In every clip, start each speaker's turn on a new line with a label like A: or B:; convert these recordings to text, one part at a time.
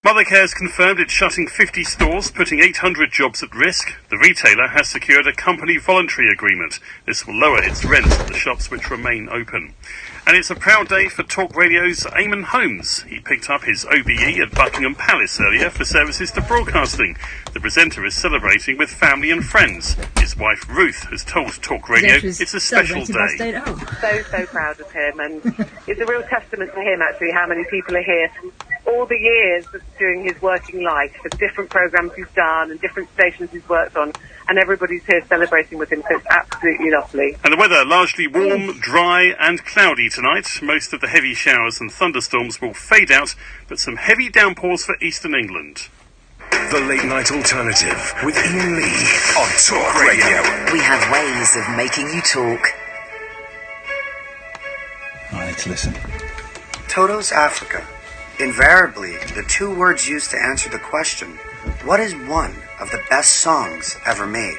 A: Mothercare has confirmed it's shutting 50 stores, putting 800 jobs at risk. The retailer has secured a company voluntary agreement. This will lower its rent at the shops which remain open. And it's a proud day for Talk Radio's Eamon Holmes. He picked up his OBE at Buckingham Palace earlier for services to broadcasting. The presenter is celebrating with family and friends. His wife Ruth has told Talk Radio it's a special day.
B: So proud of him, and it's a real testament to him actually how many people are here from all the years during his working life, the different programmes he's done and different stations he's worked on, and everybody's here celebrating with him, so it's absolutely lovely.
A: And the weather largely warm, dry and cloudy tonight. Most of the heavy showers and thunderstorms will fade out, but some heavy downpours for eastern England.
C: The Late Night Alternative with Iain Lee on Talk Radio.
D: We have ways of making you talk.
E: Right, let's listen.
F: Toto's Africa. Invariably, the two words used to answer the question, what is one of the best songs ever made?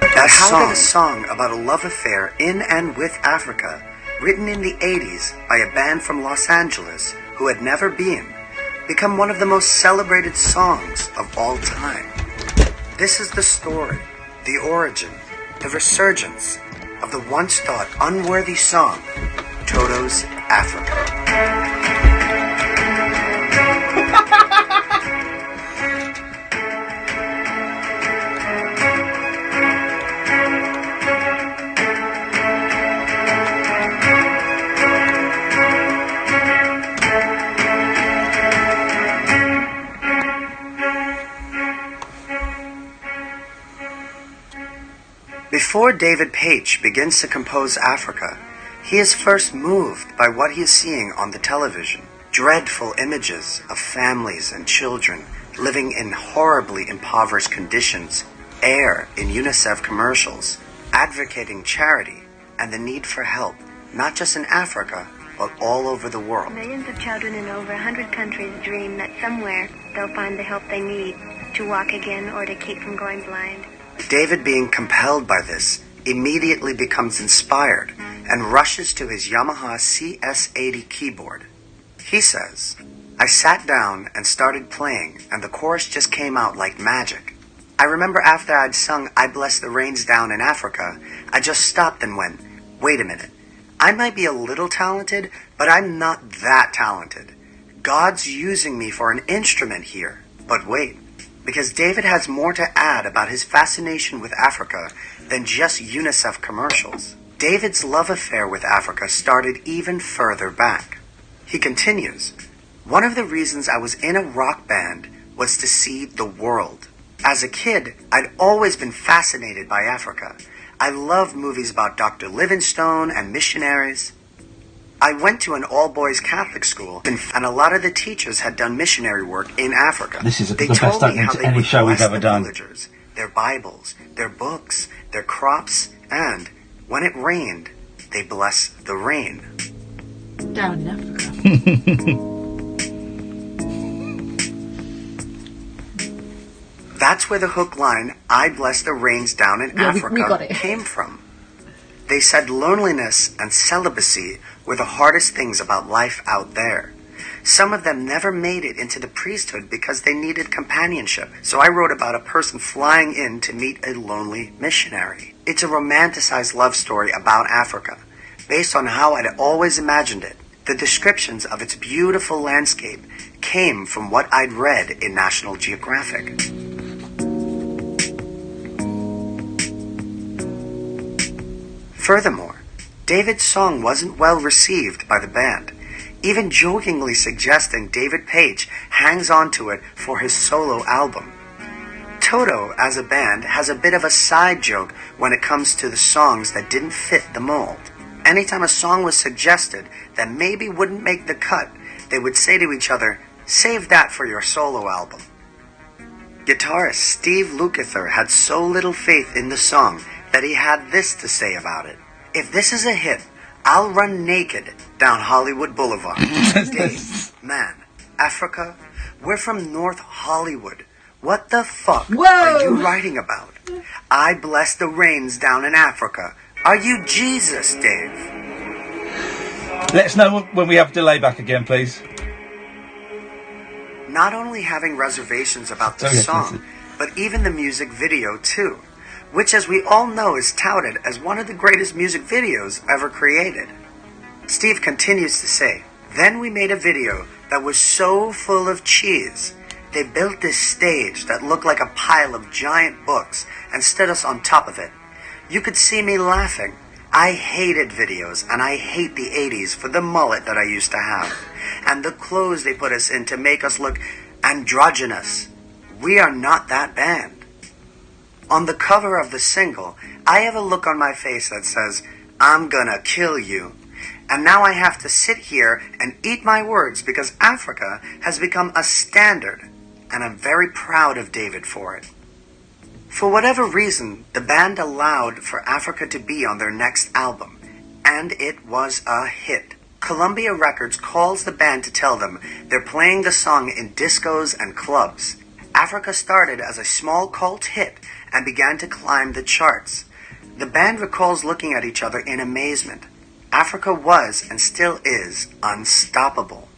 F: How did a song about a love affair in and with Africa, written in the 80s by a band from Los Angeles who had never been, become one of the most celebrated songs of all time? This is the story, the origin, the resurgence of the once thought unworthy song, Toto's Africa. Before David Paich begins to compose Africa, he is first moved by what he is seeing on the television. Dreadful images of families and children living in horribly impoverished conditions air in UNICEF commercials, advocating charity and the need for help, not just in Africa, but all over the world.
G: Millions of children in over 100 countries dream that somewhere they'll find the help they need to walk again or to keep from going blind.
F: David, being compelled by this, immediately becomes inspired and rushes to his Yamaha CS80 keyboard. He says, I sat down and started playing, and the chorus just came out like magic. I remember after I'd sung I Bless the Rains Down in Africa, I just stopped and went, wait a minute, I might be a little talented, but I'm not that talented. God's using me for an instrument here. But wait, because David has more to add about his fascination with Africa than just UNICEF commercials. David's love affair with Africa started even further back. He continues, one of the reasons I was in a rock band was to see the world. As a kid, I'd always been fascinated by Africa. I loved movies about Dr. Livingstone and missionaries. I went to an all-boys Catholic school, and a lot of the teachers had done missionary work in Africa.
E: This is the best opening to any show we've ever done.
F: Villagers, their Bibles, their books, their crops, and when it rained, they blessed the rain.
H: Down in Africa.
F: That's where the hook line, I bless the rains down in Africa, came from. They said loneliness and celibacy were the hardest things about life out there. Some of them never made it into the priesthood because they needed companionship. So I wrote about a person flying in to meet a lonely missionary. It's a romanticized love story about Africa, based on how I'd always imagined it. The descriptions of its beautiful landscape came from what I'd read in National Geographic. Furthermore, David's song wasn't well received by the band, even jokingly suggesting David Paich hangs on to it for his solo album. Toto, as a band, has a bit of a side joke when it comes to the songs that didn't fit the mold. Anytime a song was suggested that maybe wouldn't make the cut, they would say to each other, save that for your solo album. Guitarist Steve Lukather had so little faith in the song that he had this to say about it. If this is a hit, I'll run naked down Hollywood Boulevard. Dave, man, Africa, we're from North Hollywood. What the fuck are you writing about? I bless the rains down in Africa. Are you Jesus, Dave?
E: Let us know when we have delay back again, please.
F: Not only having reservations about the song, but even the music video too, which as we all know is touted as one of the greatest music videos ever created. Steve continues to say, then we made a video that was so full of cheese. They built this stage that looked like a pile of giant books and stood us on top of it. You could see me laughing. I hated videos, and I hate the 80s for the mullet that I used to have, and the clothes they put us in to make us look androgynous. We are not that band. On the cover of the single, I have a look on my face that says, I'm gonna kill you. And now I have to sit here and eat my words because Africa has become a standard, and I'm very proud of David for it. For whatever reason, the band allowed for Africa to be on their next album, and it was a hit. Columbia Records calls the band to tell them they're playing the song in discos and clubs. Africa started as a small cult hit and began to climb the charts. The band recalls looking at each other in amazement. Africa was, and still is, unstoppable.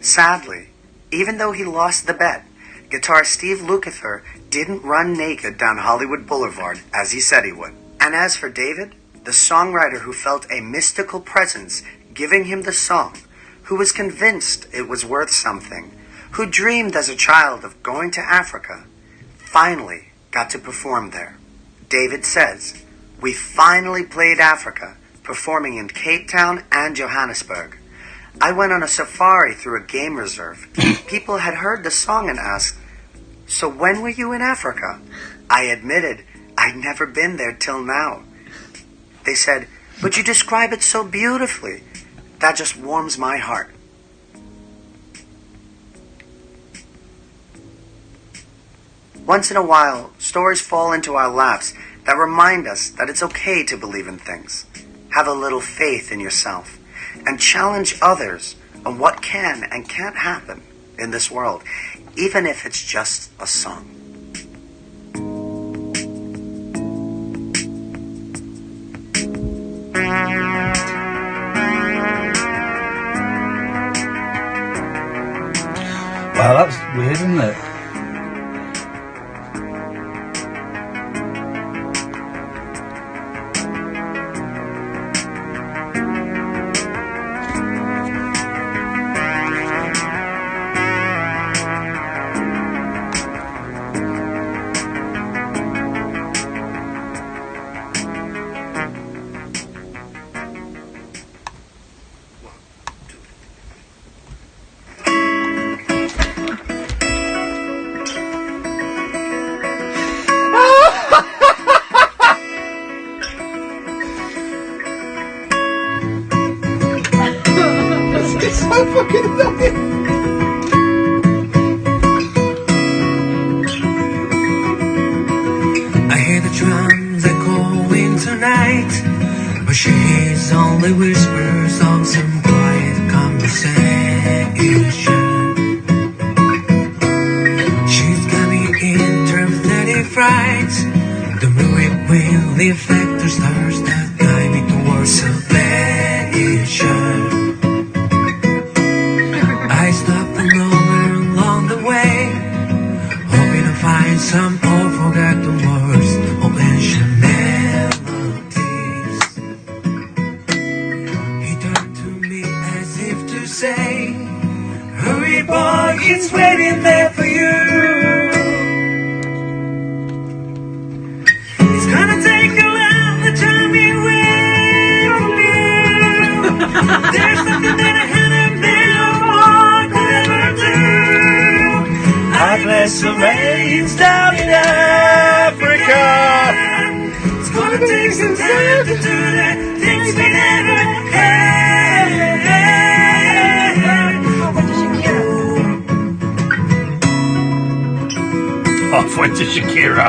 F: Sadly, even though he lost the bet, guitarist Steve Lukather didn't run naked down Hollywood Boulevard as he said he would. And as for David, the songwriter who felt a mystical presence giving him the song, who was convinced it was worth something, who dreamed as a child of going to Africa, finally got to perform there. David says, we finally played Africa, performing in Cape Town and Johannesburg. I went on a safari through a game reserve. People had heard the song and asked, so when were you in Africa? I admitted I'd never been there till now. They said, but you describe it so beautifully. That just warms my heart. Once in a while, stories fall into our laps that remind us that it's okay to believe in things. Have a little faith in yourself and challenge others on what can and can't happen in this world, even if it's just a song.
E: Wow, that was weird, isn't it?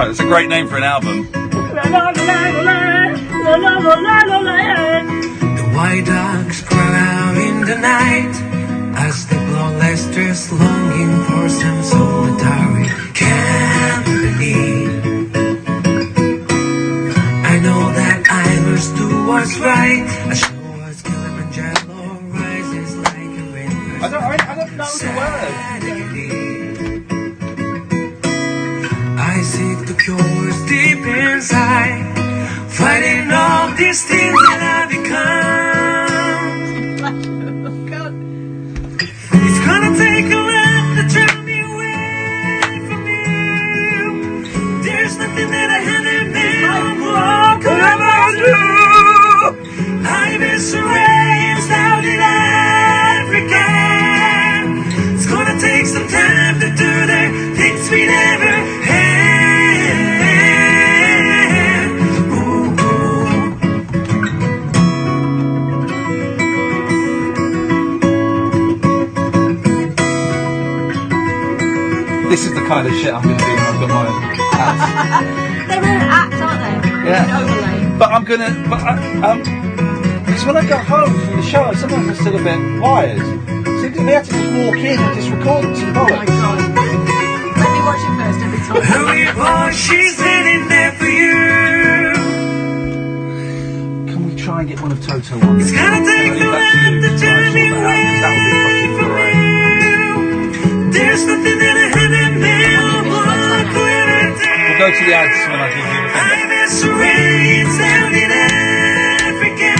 E: It's a great name for an album.
I: The white dogs cry out in the night as they blow stress, longing for some solitary company. I know that I must do what's right. I sure was Kilimanjaro right.
E: was the word.
I: I seek the cures deep inside, fighting all these things that I become. It's gonna take a lot to drown me away from you. There's nothing that I haven't been. What could I do? I miss the rains down in Africa. It's gonna take some time to do the things we never had. Ooh,
E: This is the kind of shit I'm going to do when I've got my house.
H: They're an act, aren't they?
E: Yeah.
H: An overlay.
E: But I'm going to... Because when I got home from the show, sometimes I'm still a bit wired. So they had to just walk in and just record some
H: Oh my
E: bollocks.
H: god. Let me watch it first every time.
I: hurry up, she's sitting there for you.
E: Can we try and get one of Toto on?
I: It's gonna take a lot to turn me away
E: That would be fucking
I: from
E: great.
I: you. There's nothing that I haven't been. What could I do?
E: We'll go to the ads when I give you the
I: I
E: thing.
I: miss the rains down in Africa.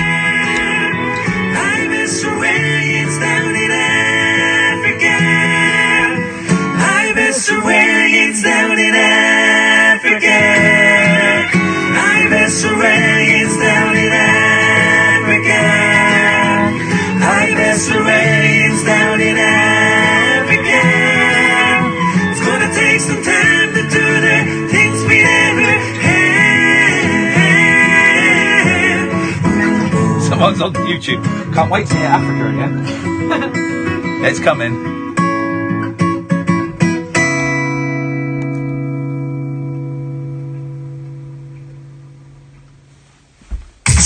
I: I miss the rains down in Africa. I miss the rains down in Africa. I miss the rains down in Africa. I miss the rains down in Africa. It's gonna take some time to do the things we never had.
E: Someone's on YouTube. Can't wait to hear Africa again. It's coming.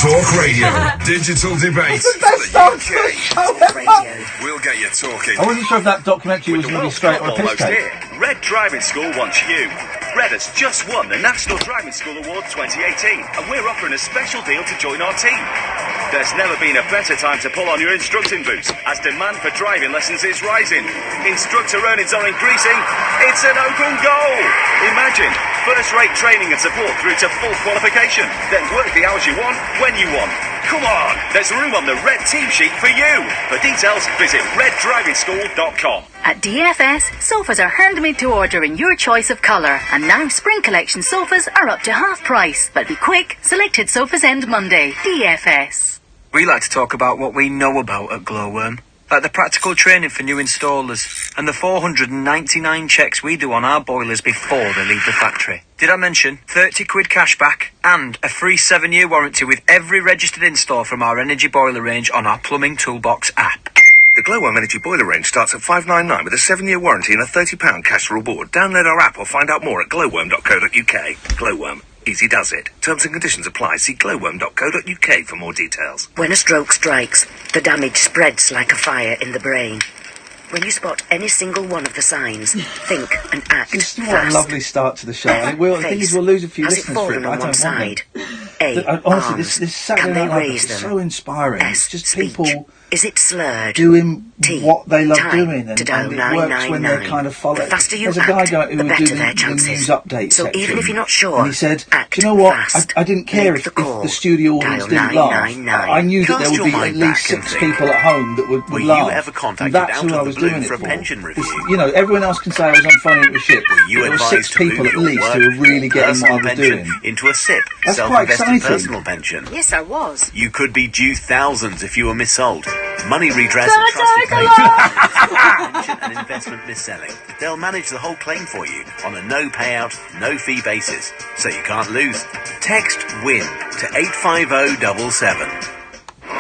C: Talk Radio. Digital debate.
E: It's the best start to the show ever.
C: We'll get you talking.
E: I wasn't sure if that documentary was going to be straight or a piss
J: Almost
E: take.
J: here. Red Driving School wants you. Red has just won the National Driving School Award 2018, and we're offering a special deal to join our team. There's never been a better time to pull on your instructing boots, as demand for driving lessons is rising. Instructor earnings are increasing. It's an open goal. Imagine first-rate training and support through to full qualification. Then work the hours you want, when you want. Come on, there's room on the Red team sheet for you. For details, visit reddrivingschool.com.
K: At DFS, sofas are handmade to order in your choice of colour. And now spring collection sofas are up to half price. But be quick, selected sofas end Monday. DFS.
L: We like to talk about what we know about at Glowworm, like the practical training for new installers and the 499 checks we do on our boilers before they leave the factory. Did I mention 30 quid cash back and a free 7-year warranty with every registered install from our energy boiler range on our Plumbing Toolbox app?
C: The Glowworm Energy Boiler range starts at $599 with a 7-year warranty and a £30 cash reward. Download our app or find out more at glowworm.co.uk. Glowworm. Easy does it. Terms and conditions apply. See glowworm.co.uk for more details.
D: When a stroke strikes, the damage spreads like a fire in the brain. When you spot any single one of the signs, think and act
E: Just what a
D: fast.
E: lovely start to the show. And the thing is, we'll lose a few
D: Has
E: listeners
D: it
E: for it,
D: fallen
E: but I
D: on one
E: don't
D: side?
E: want them. Honestly, this Saturday
D: Can they
E: Night Live
D: raise
E: is
D: them?
E: so inspiring. It's just
D: Speech.
E: people
D: Is it slurred?
E: doing
D: T.
E: what they love
D: Time
E: doing, and
D: to dial
E: it works when they're
D: 999.
E: kind of followed.
D: The faster you
E: There's a guy
D: act,
E: who
D: the
E: would
D: better
E: do the
D: their
E: news
D: chances.
E: update
D: So
E: section,
D: even if you're not sure,
E: and he said,
D: act
E: "Do you know what?
D: fast.
E: I didn't care
D: Make
E: if
D: the call.
E: the studio audience
D: Dial
E: didn't laugh.
D: 999.
E: I knew that
J: Cast
E: there would
J: your
E: be at
J: mind
E: least
J: back and
E: 6
J: think,
E: people at home that would
J: were you
E: laugh.
J: ever
E: And
J: contacted
E: that's
J: out
E: who
J: of
E: I
J: the
E: was
J: blue
E: doing
J: for
E: it
J: a pension review?
E: You know, everyone else can say I was unfunny, it was shit.
J: You
E: There were 6
J: advised to
E: people
J: move
E: at
J: your
E: least
J: work
E: who were really getting
J: personal
E: what I was
J: pension
E: doing.
J: into a SIP,
E: That's quite
J: self-invested
E: exciting.
J: personal pension.
D: Yes, I was.
J: You could be due thousands if you were missold. Money redress
H: Don't
J: and trusted
H: take a
J: pension and investment misselling. They'll manage the whole claim for you on a no payout, no fee basis, so you can't lose. Text WIN to 85077.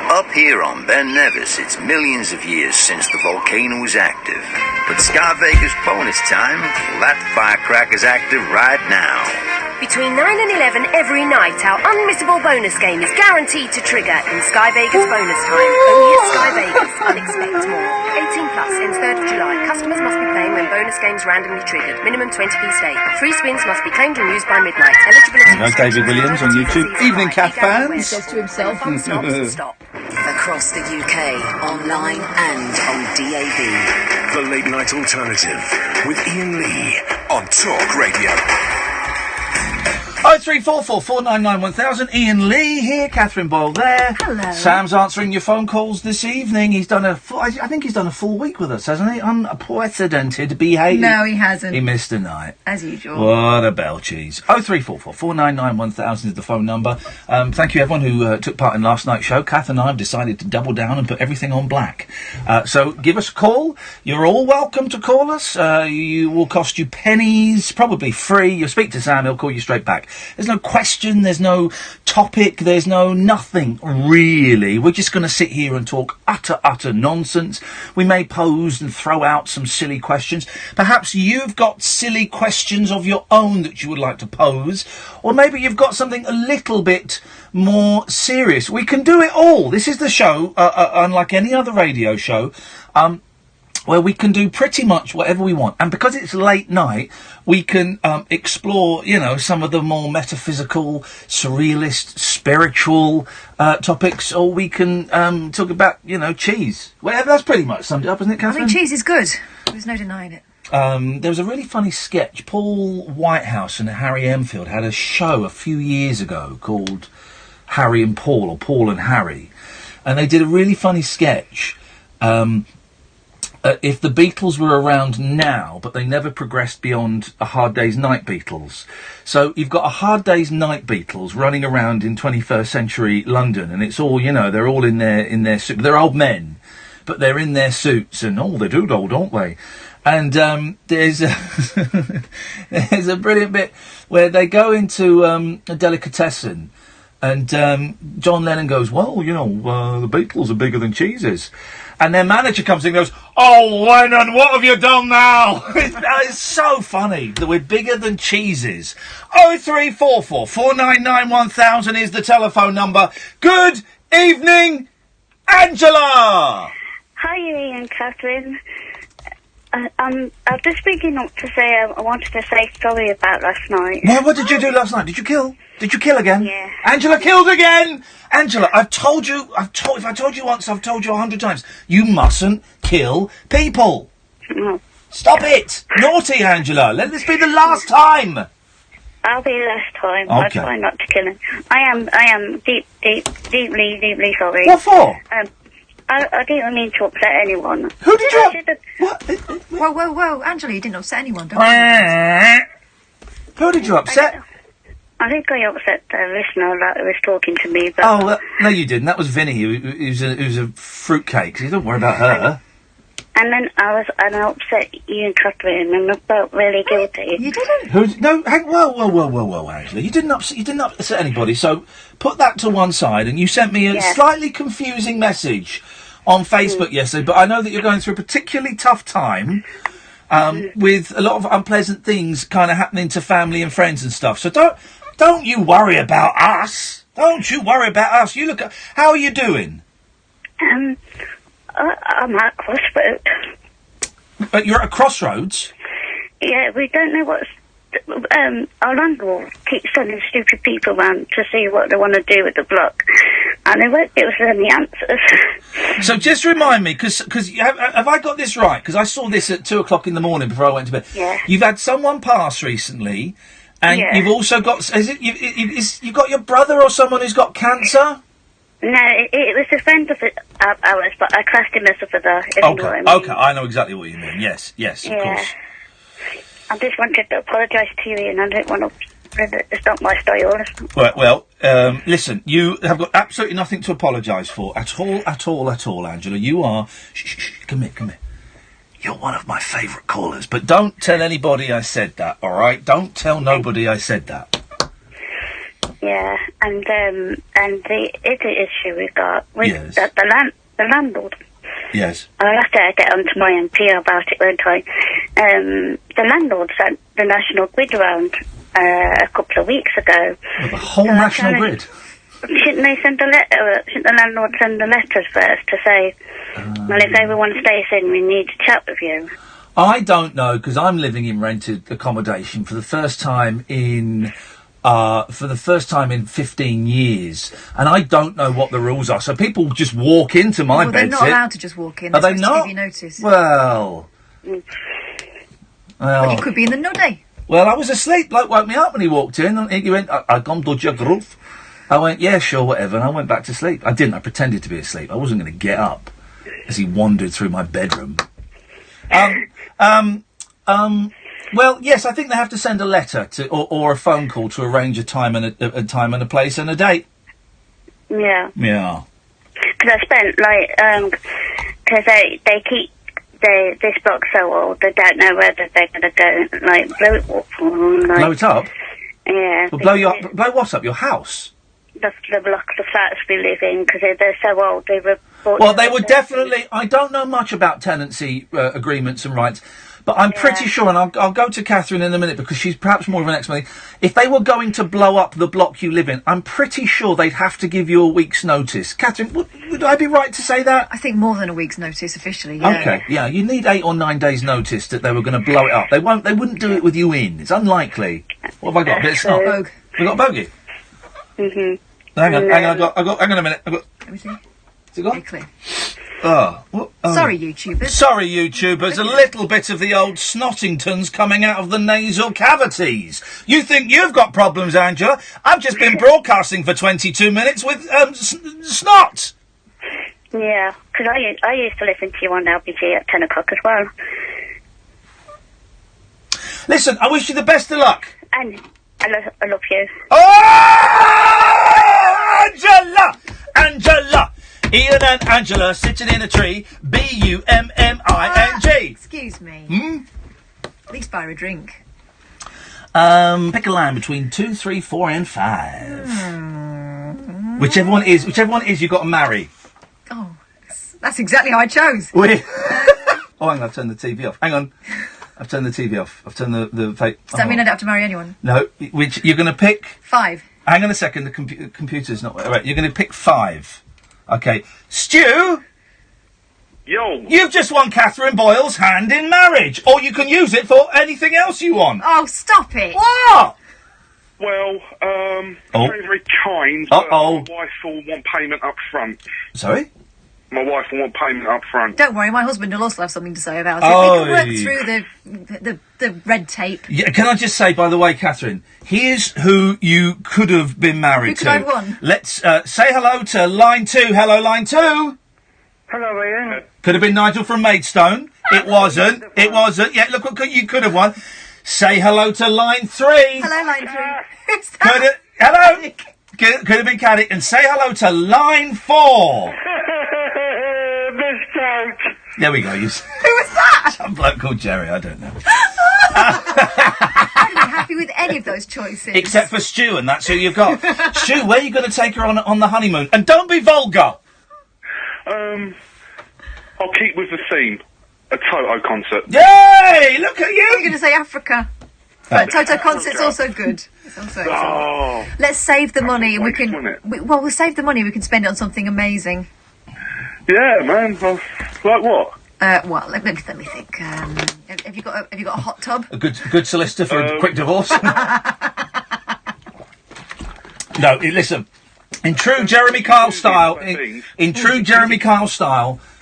M: Up here on Ben Nevis, it's millions of years since the volcano was active. But Sky Vegas bonus time, well, that firecracker's active right now.
N: Between 9 and 11 every night, our unmissable bonus game is guaranteed to trigger in Sky Vegas bonus time. Only at Sky Vegas. Unexpect more. 18 plus, ends 3rd of July. Customers must be playing when bonus games randomly triggered. Minimum 20p stake. 3 spins must be claimed and used by midnight. Eligibility.
E: David Williams on YouTube. Evening, Kath fans.
H: Says to himself.
N: Fun stops, stop.
D: Across the UK, online and on DAB.
C: The Late Night Alternative with Iain Lee on Talk Radio.
E: 0344 499 1000. Iain Lee here, Katherine Boyle there.
H: Hello.
E: Sam's answering your phone calls this evening. He's done I think he's done a full week with us, hasn't he? Unprecedented behaviour.
H: No, he hasn't.
E: He missed a night.
H: As usual.
E: What a bell cheese. 0344 499 1000 is the phone number. Thank you everyone who took part in last night's show. Kath and I have decided to double down and put everything on black. So give us a call. You're all welcome to call us. You will cost you pennies, probably free. You'll speak to Sam, he'll call you straight back. There's no question, there's no topic, there's no nothing, really. We're just going to sit here and talk utter nonsense. We may pose and throw out some silly questions. Perhaps you've got silly questions of your own that you would like to pose. Or maybe you've got something a little bit more serious. We can do it all. This is the show, unlike any other radio show, where we can do pretty much whatever we want. And because it's late night, we can explore, some of the more metaphysical, surrealist, spiritual topics, or we can talk about, cheese. Well, that's pretty much summed it up, isn't it, Catherine?
H: I mean, cheese is good. There's no denying it.
E: There was a really funny sketch. Paul Whitehouse and Harry Enfield had a show a few years ago called Harry and Paul, or Paul and Harry. And they did a really funny sketch. If the Beatles were around now, but they never progressed beyond a Hard Day's Night Beatles. So you've got a Hard Day's Night Beatles running around in 21st century London, and it's all, they're all in their suits. They're old men, but they're in their suits, and they do, don't they? And there's there's a brilliant bit where they go into a delicatessen, and John Lennon goes, well, the Beatles are bigger than cheeses. And their manager comes in and goes, oh, Lennon, what have you done now? It's so funny that we're bigger than cheeses. 0344 499 1000 is the telephone number. Good evening, Angela!
O: Hi, Iain, Catherine. I'm just ringing up to say I wanted to say sorry about last night.
E: Well, what did you do last night? Did you kill? Did you kill again?
O: Yeah.
E: Angela killed again! Angela, if I told you once, I've told you 100 times. You mustn't kill people.
O: No.
E: Stop it! Naughty, Angela. Let this be the last time.
O: I'll be the last time.
E: Okay.
O: I'll try not to kill him. I am deeply sorry.
E: What for?
O: I didn't mean to upset anyone.
E: Who did you...
H: Whoa, Angela, you didn't upset anyone, don't you?
E: Who did you upset?
O: I think I upset the listener that was talking to me. But
E: No, you didn't. That was Vinny, who's a fruitcake. So don't worry about her.
O: And then I upset you and Catherine, and I felt really guilty.
H: You didn't?
E: Whoa, Angela. You didn't upset anybody. So put that to one side, and you sent me a slightly confusing message on Facebook yesterday. But I know that you're going through a particularly tough time. With a lot of unpleasant things kind of happening to family and friends and stuff. So don't you worry about us. Don't you worry about us. You look at... How are you doing?
O: I'm at crossroads.
E: But you're at a crossroads?
O: Yeah, we don't know what's... our landlord keeps sending stupid people around to see what they want to do with the block. And they won't give us any answers.
E: So just remind me, because have I got this right? Because I saw this at 2 o'clock in the morning before I went to bed.
O: Yeah.
E: You've had someone pass recently, and you've also got... You've got your brother or someone who's got cancer?
O: No, it was a friend of ours, but I classed him as a brother.
E: Okay, I know exactly what you mean. Yes, of course.
O: I just wanted to apologise to you, and I don't want to... It's not my style.
E: Well, listen, you have got absolutely nothing to apologise for at all, Angela. You are... Shh, come here. You're one of my favourite callers, but don't tell anybody I said that, all right? Don't tell nobody I said that.
O: Yeah, and the issue we got with the landlord.
E: Yes.
O: I'll have to get onto my MP about it, won't I? The landlord sent the National Grid around a couple of weeks ago.
E: Well, the whole National Grid?
O: Shouldn't they send a letter? Shouldn't the landlord send the letters first to say, well, if everyone stays in, we need to chat with you?
E: I don't know, because I'm living in rented accommodation for the first time in... for the first time in 15 years, and I don't know what the rules are. So people just walk into my
H: Well,
E: bed.
H: they're not allowed to just walk in.
E: Are
H: They're
E: they
H: supposed
E: not?
H: to give you notice.
E: Well,
H: But you could be in the nuddy.
E: well, I was asleep. Bloke woke me up when he walked in, and he went, "I gone to your roof." I went, "Yeah, sure, whatever," and I went back to sleep. I didn't. I pretended to be asleep. I wasn't going to get up as he wandered through my bedroom. Well, yes, I think they have to send a letter to or a phone call to arrange a time and a time and a place and a date.
O: Yeah.
E: Yeah.
O: Because I spent, because they keep this block so old, they don't know whether they're going to go, blow it up or,
E: Blow it up?
O: Yeah.
E: Well, blow what up? Your house?
O: The block, the flats we live in, because they're so old, they were...
E: Well, they would definitely... I don't know much about tenancy agreements and rights, but I'm pretty sure, and I'll go to Catherine in a minute because she's perhaps more of an expert. If they were going to blow up the block you live in, I'm pretty sure they'd have to give you a week's notice. Catherine, would I be right to say that?
H: I think more than a week's notice officially, yeah.
E: Okay, yeah, you need 8 or 9 days' notice that they were going to blow it up. They wouldn't do it with you in. It's unlikely. What have I got? A bit of snot?
H: Bogue.
E: We got a bogey?
O: Mm-hmm.
E: Hang on, hang on a minute. Is it gone?
H: Clear.
E: Sorry, YouTubers. A little bit of the old Snottingtons coming out of the nasal cavities. You think you've got problems, Angela? I've just been broadcasting for 22 minutes with snot.
O: Yeah, because I used to listen to you on LBG at 10 o'clock as well.
E: Listen, I wish you the best of luck.
O: And I love you.
E: Oh, Angela! Ian and Angela sitting in a tree. Bumming.
H: Excuse me. At least buy her a drink.
E: Pick a line between 2, 3, 4, and 5. Whichever one is, you've got to marry.
H: Oh, that's exactly how I chose.
E: Oh, hang on, I've turned the TV off. Hang on. I've turned the TV off. I've turned the fake...
H: Does that mean I don't have to marry anyone?
E: No, which you're going to pick...
H: 5.
E: Hang on a second, the computer's not... Right, you're going to pick 5. Okay. Stu?
A: Yo.
E: You've just won Katherine Boyle's hand in marriage. Or you can use it for anything else you want.
H: Oh, stop it.
E: What?
A: Well, very, very kind, but my wife will want payment up front.
E: Sorry?
A: My wife will want payment up front.
H: Don't worry, my husband will also have something to say about it.
E: Oh,
H: We can work through the red tape.
E: Yeah, can I just say, by the way, Catherine, here's who you could have been married
H: Who
E: to.
H: could I have won?
E: Let's say hello to line 2. Hello, line 2.
O: Hello, Ian.
E: Could have been Nigel from Maidstone. It wasn't. It wasn't. Yeah, look what you could have won. Say hello to line 3.
H: Hello, line 3. Who's that?
E: Hello. Could have been Caddy. And say hello to line 4.
O: Missed out.
E: There we go.
H: Who was that?
E: Some bloke called Jerry. I don't know.
H: I'd be happy with any of those choices.
E: Except for Stu, and that's who you've got. Stu, where are you going to take her on the honeymoon? And don't be vulgar.
A: I'll keep with the theme. A Toto concert.
E: Yay! Look at you!
H: I'm going to say Africa. But Toto concert's also good. It's also excellent. Let's save the money and we can... we'll save the money and we can spend it on something amazing.
A: Yeah, man. Well, like what?
H: Well, let me think. Have you got a hot tub?
E: A good solicitor for a quick divorce? No, listen. In true Jeremy Kyle style,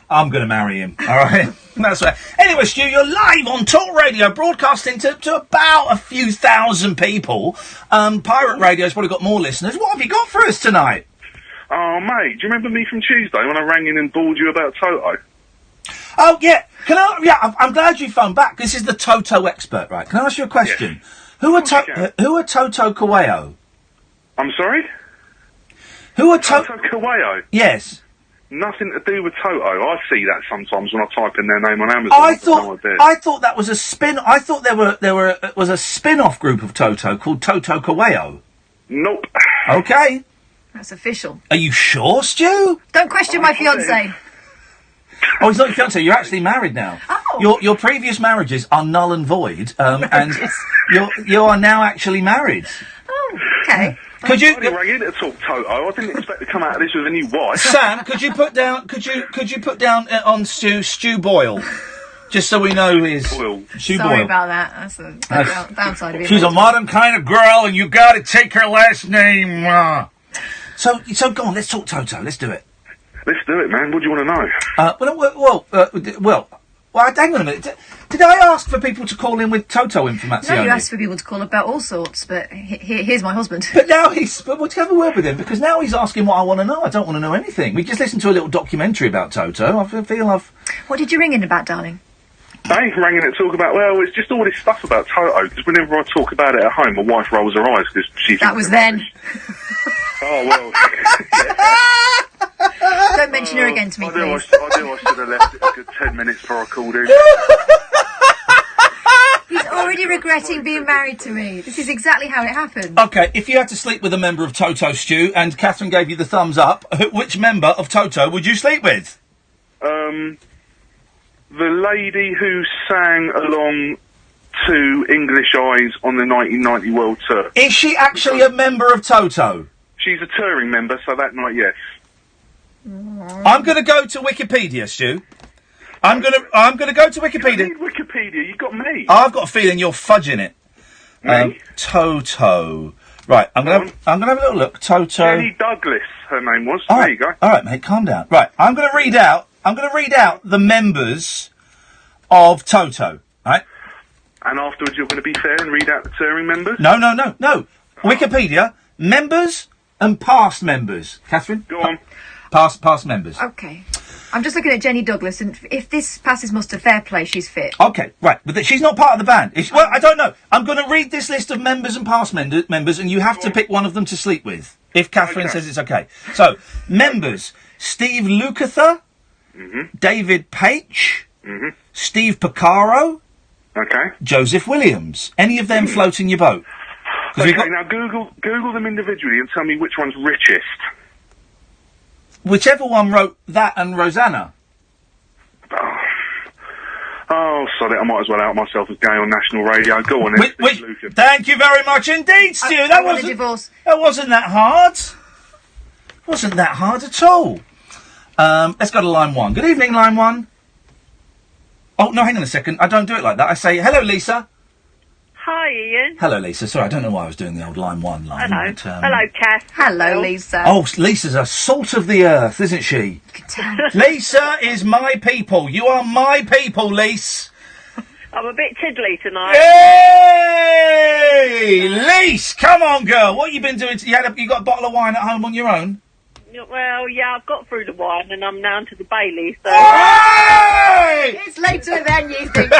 E: I'm going to marry him. All right, that's right. Anyway, Stu, you're live on Talk Radio, broadcasting to about a few thousand people. Pirate Radio's probably got more listeners. What have you got for us tonight?
A: Oh, mate, do you remember me from Tuesday when I rang in and bored you about Toto?
E: Oh, yeah. I'm glad you phoned back. This is the Toto expert, right? Can I ask you a question?
A: Yeah.
E: Who are Toto Kawayo?
A: I'm sorry?
E: Who are
A: Toto Kawayo?
E: Yes.
A: Nothing to do with Toto. I see that sometimes when I type in their name on Amazon.
E: I thought that was a spin. I thought there was a spin-off group of Toto called Toto Kawayo.
A: Nope.
E: Okay.
H: That's official.
E: Are you sure, Stu?
H: Don't question my fiancé.
E: Oh, he's not your fiancé. You're actually married now.
H: Oh.
E: Your previous marriages are null and void, and you are now actually married.
H: Oh, okay.
E: Could you?
A: I didn't ring in to talk Toto. I didn't expect to come out of this with a new wife.
E: Sam, could you put down? Could you put down on Stu Boyle? Just so we know, is Sue
H: Sorry
E: Boyle.
H: about that. That's the downside of it.
E: She's a modern kind of girl, and you got to take her last name. So go on. Let's talk Toto. Let's do it.
P: Let's do it, man. What do you want to know?
E: Hang on a minute. Did I ask for people to call in with Toto information?
H: No, you asked for people to call about all sorts, but here's my husband.
E: But now but we'll have a word with him, because now he's asking what I want to know. I don't want to know anything. We just listened to a little documentary about Toto. I feel I've...
H: What did you ring in about, darling?
P: I rang in to talk about, it's just all this stuff about Toto, because whenever I talk about it at home, my wife rolls her eyes, because she's...
H: That was then.
P: Oh, well.
H: Don't mention her again to me, please.
P: I should have left it a good 10 minutes before I called in.
H: He's already regretting being married to me. This is exactly how it happened.
E: Okay, if you had to sleep with a member of Toto, Stu, and Catherine gave you the thumbs up, which member of Toto would you sleep with?
P: The lady who sang along to English Eyes on the 1990 World Tour.
E: Is she actually a member of Toto?
P: She's a touring member, so that night, yes.
E: I'm going to go to Wikipedia, Stu. I'm going to go to Wikipedia.
P: You don't need Wikipedia. You got me.
E: I've got a feeling you're fudging it.
P: Me?
E: Toto. Right, I'm going to have a little look. Toto.
P: Jenny Douglas, her name was.
E: All
P: There
E: right,
P: you go.
E: all right, mate, calm down. Right, I'm going to read out the members of Toto. Right.
P: And afterwards, you're going to be fair and read out the touring members.
E: No. Wikipedia members and past members. Catherine,
P: go on.
E: Past members.
H: Okay. I'm just looking at Jenny Douglas, and if this passes muster, fair play, she's fit.
E: Okay, right, but she's not part of the band. Well, I don't know. I'm going to read this list of members and past members, and you have to pick one of them to sleep with, if Catherine says it's okay. So, members: Steve Lukather, David Paich, Steve Porcaro, Joseph Williams. Any of them floating your boat?
P: Okay, now Google them individually and tell me which one's richest.
E: Whichever one wrote that and Rosanna.
P: Oh, sorry, I might as well out myself as gay on national radio. Go on, then.
E: Thank you very much indeed, Stu.
H: I want a divorce.
E: That wasn't that hard. Wasn't that hard at all. Let's go to line one. Good evening, line one. Oh, no, hang on a second. I don't do it like that. I say, hello, Lisa.
Q: Hi, Ian.
E: Hello, Lisa. Sorry, I don't know why I was doing the old line one line.
Q: Hello.
E: But,
Q: Hello, Kath.
H: Hello, Lisa.
E: Oh, Lisa's a salt of the earth, isn't she? Lisa is my people. You are my people, Lisa.
Q: I'm a bit tiddly tonight.
E: Hey, Lisa, come on, girl. What you been doing? You got a bottle of wine at home on your own?
Q: Well, yeah, I've got through the wine and I'm now to the Bailey, so...
E: Hey!
H: It's later than you think.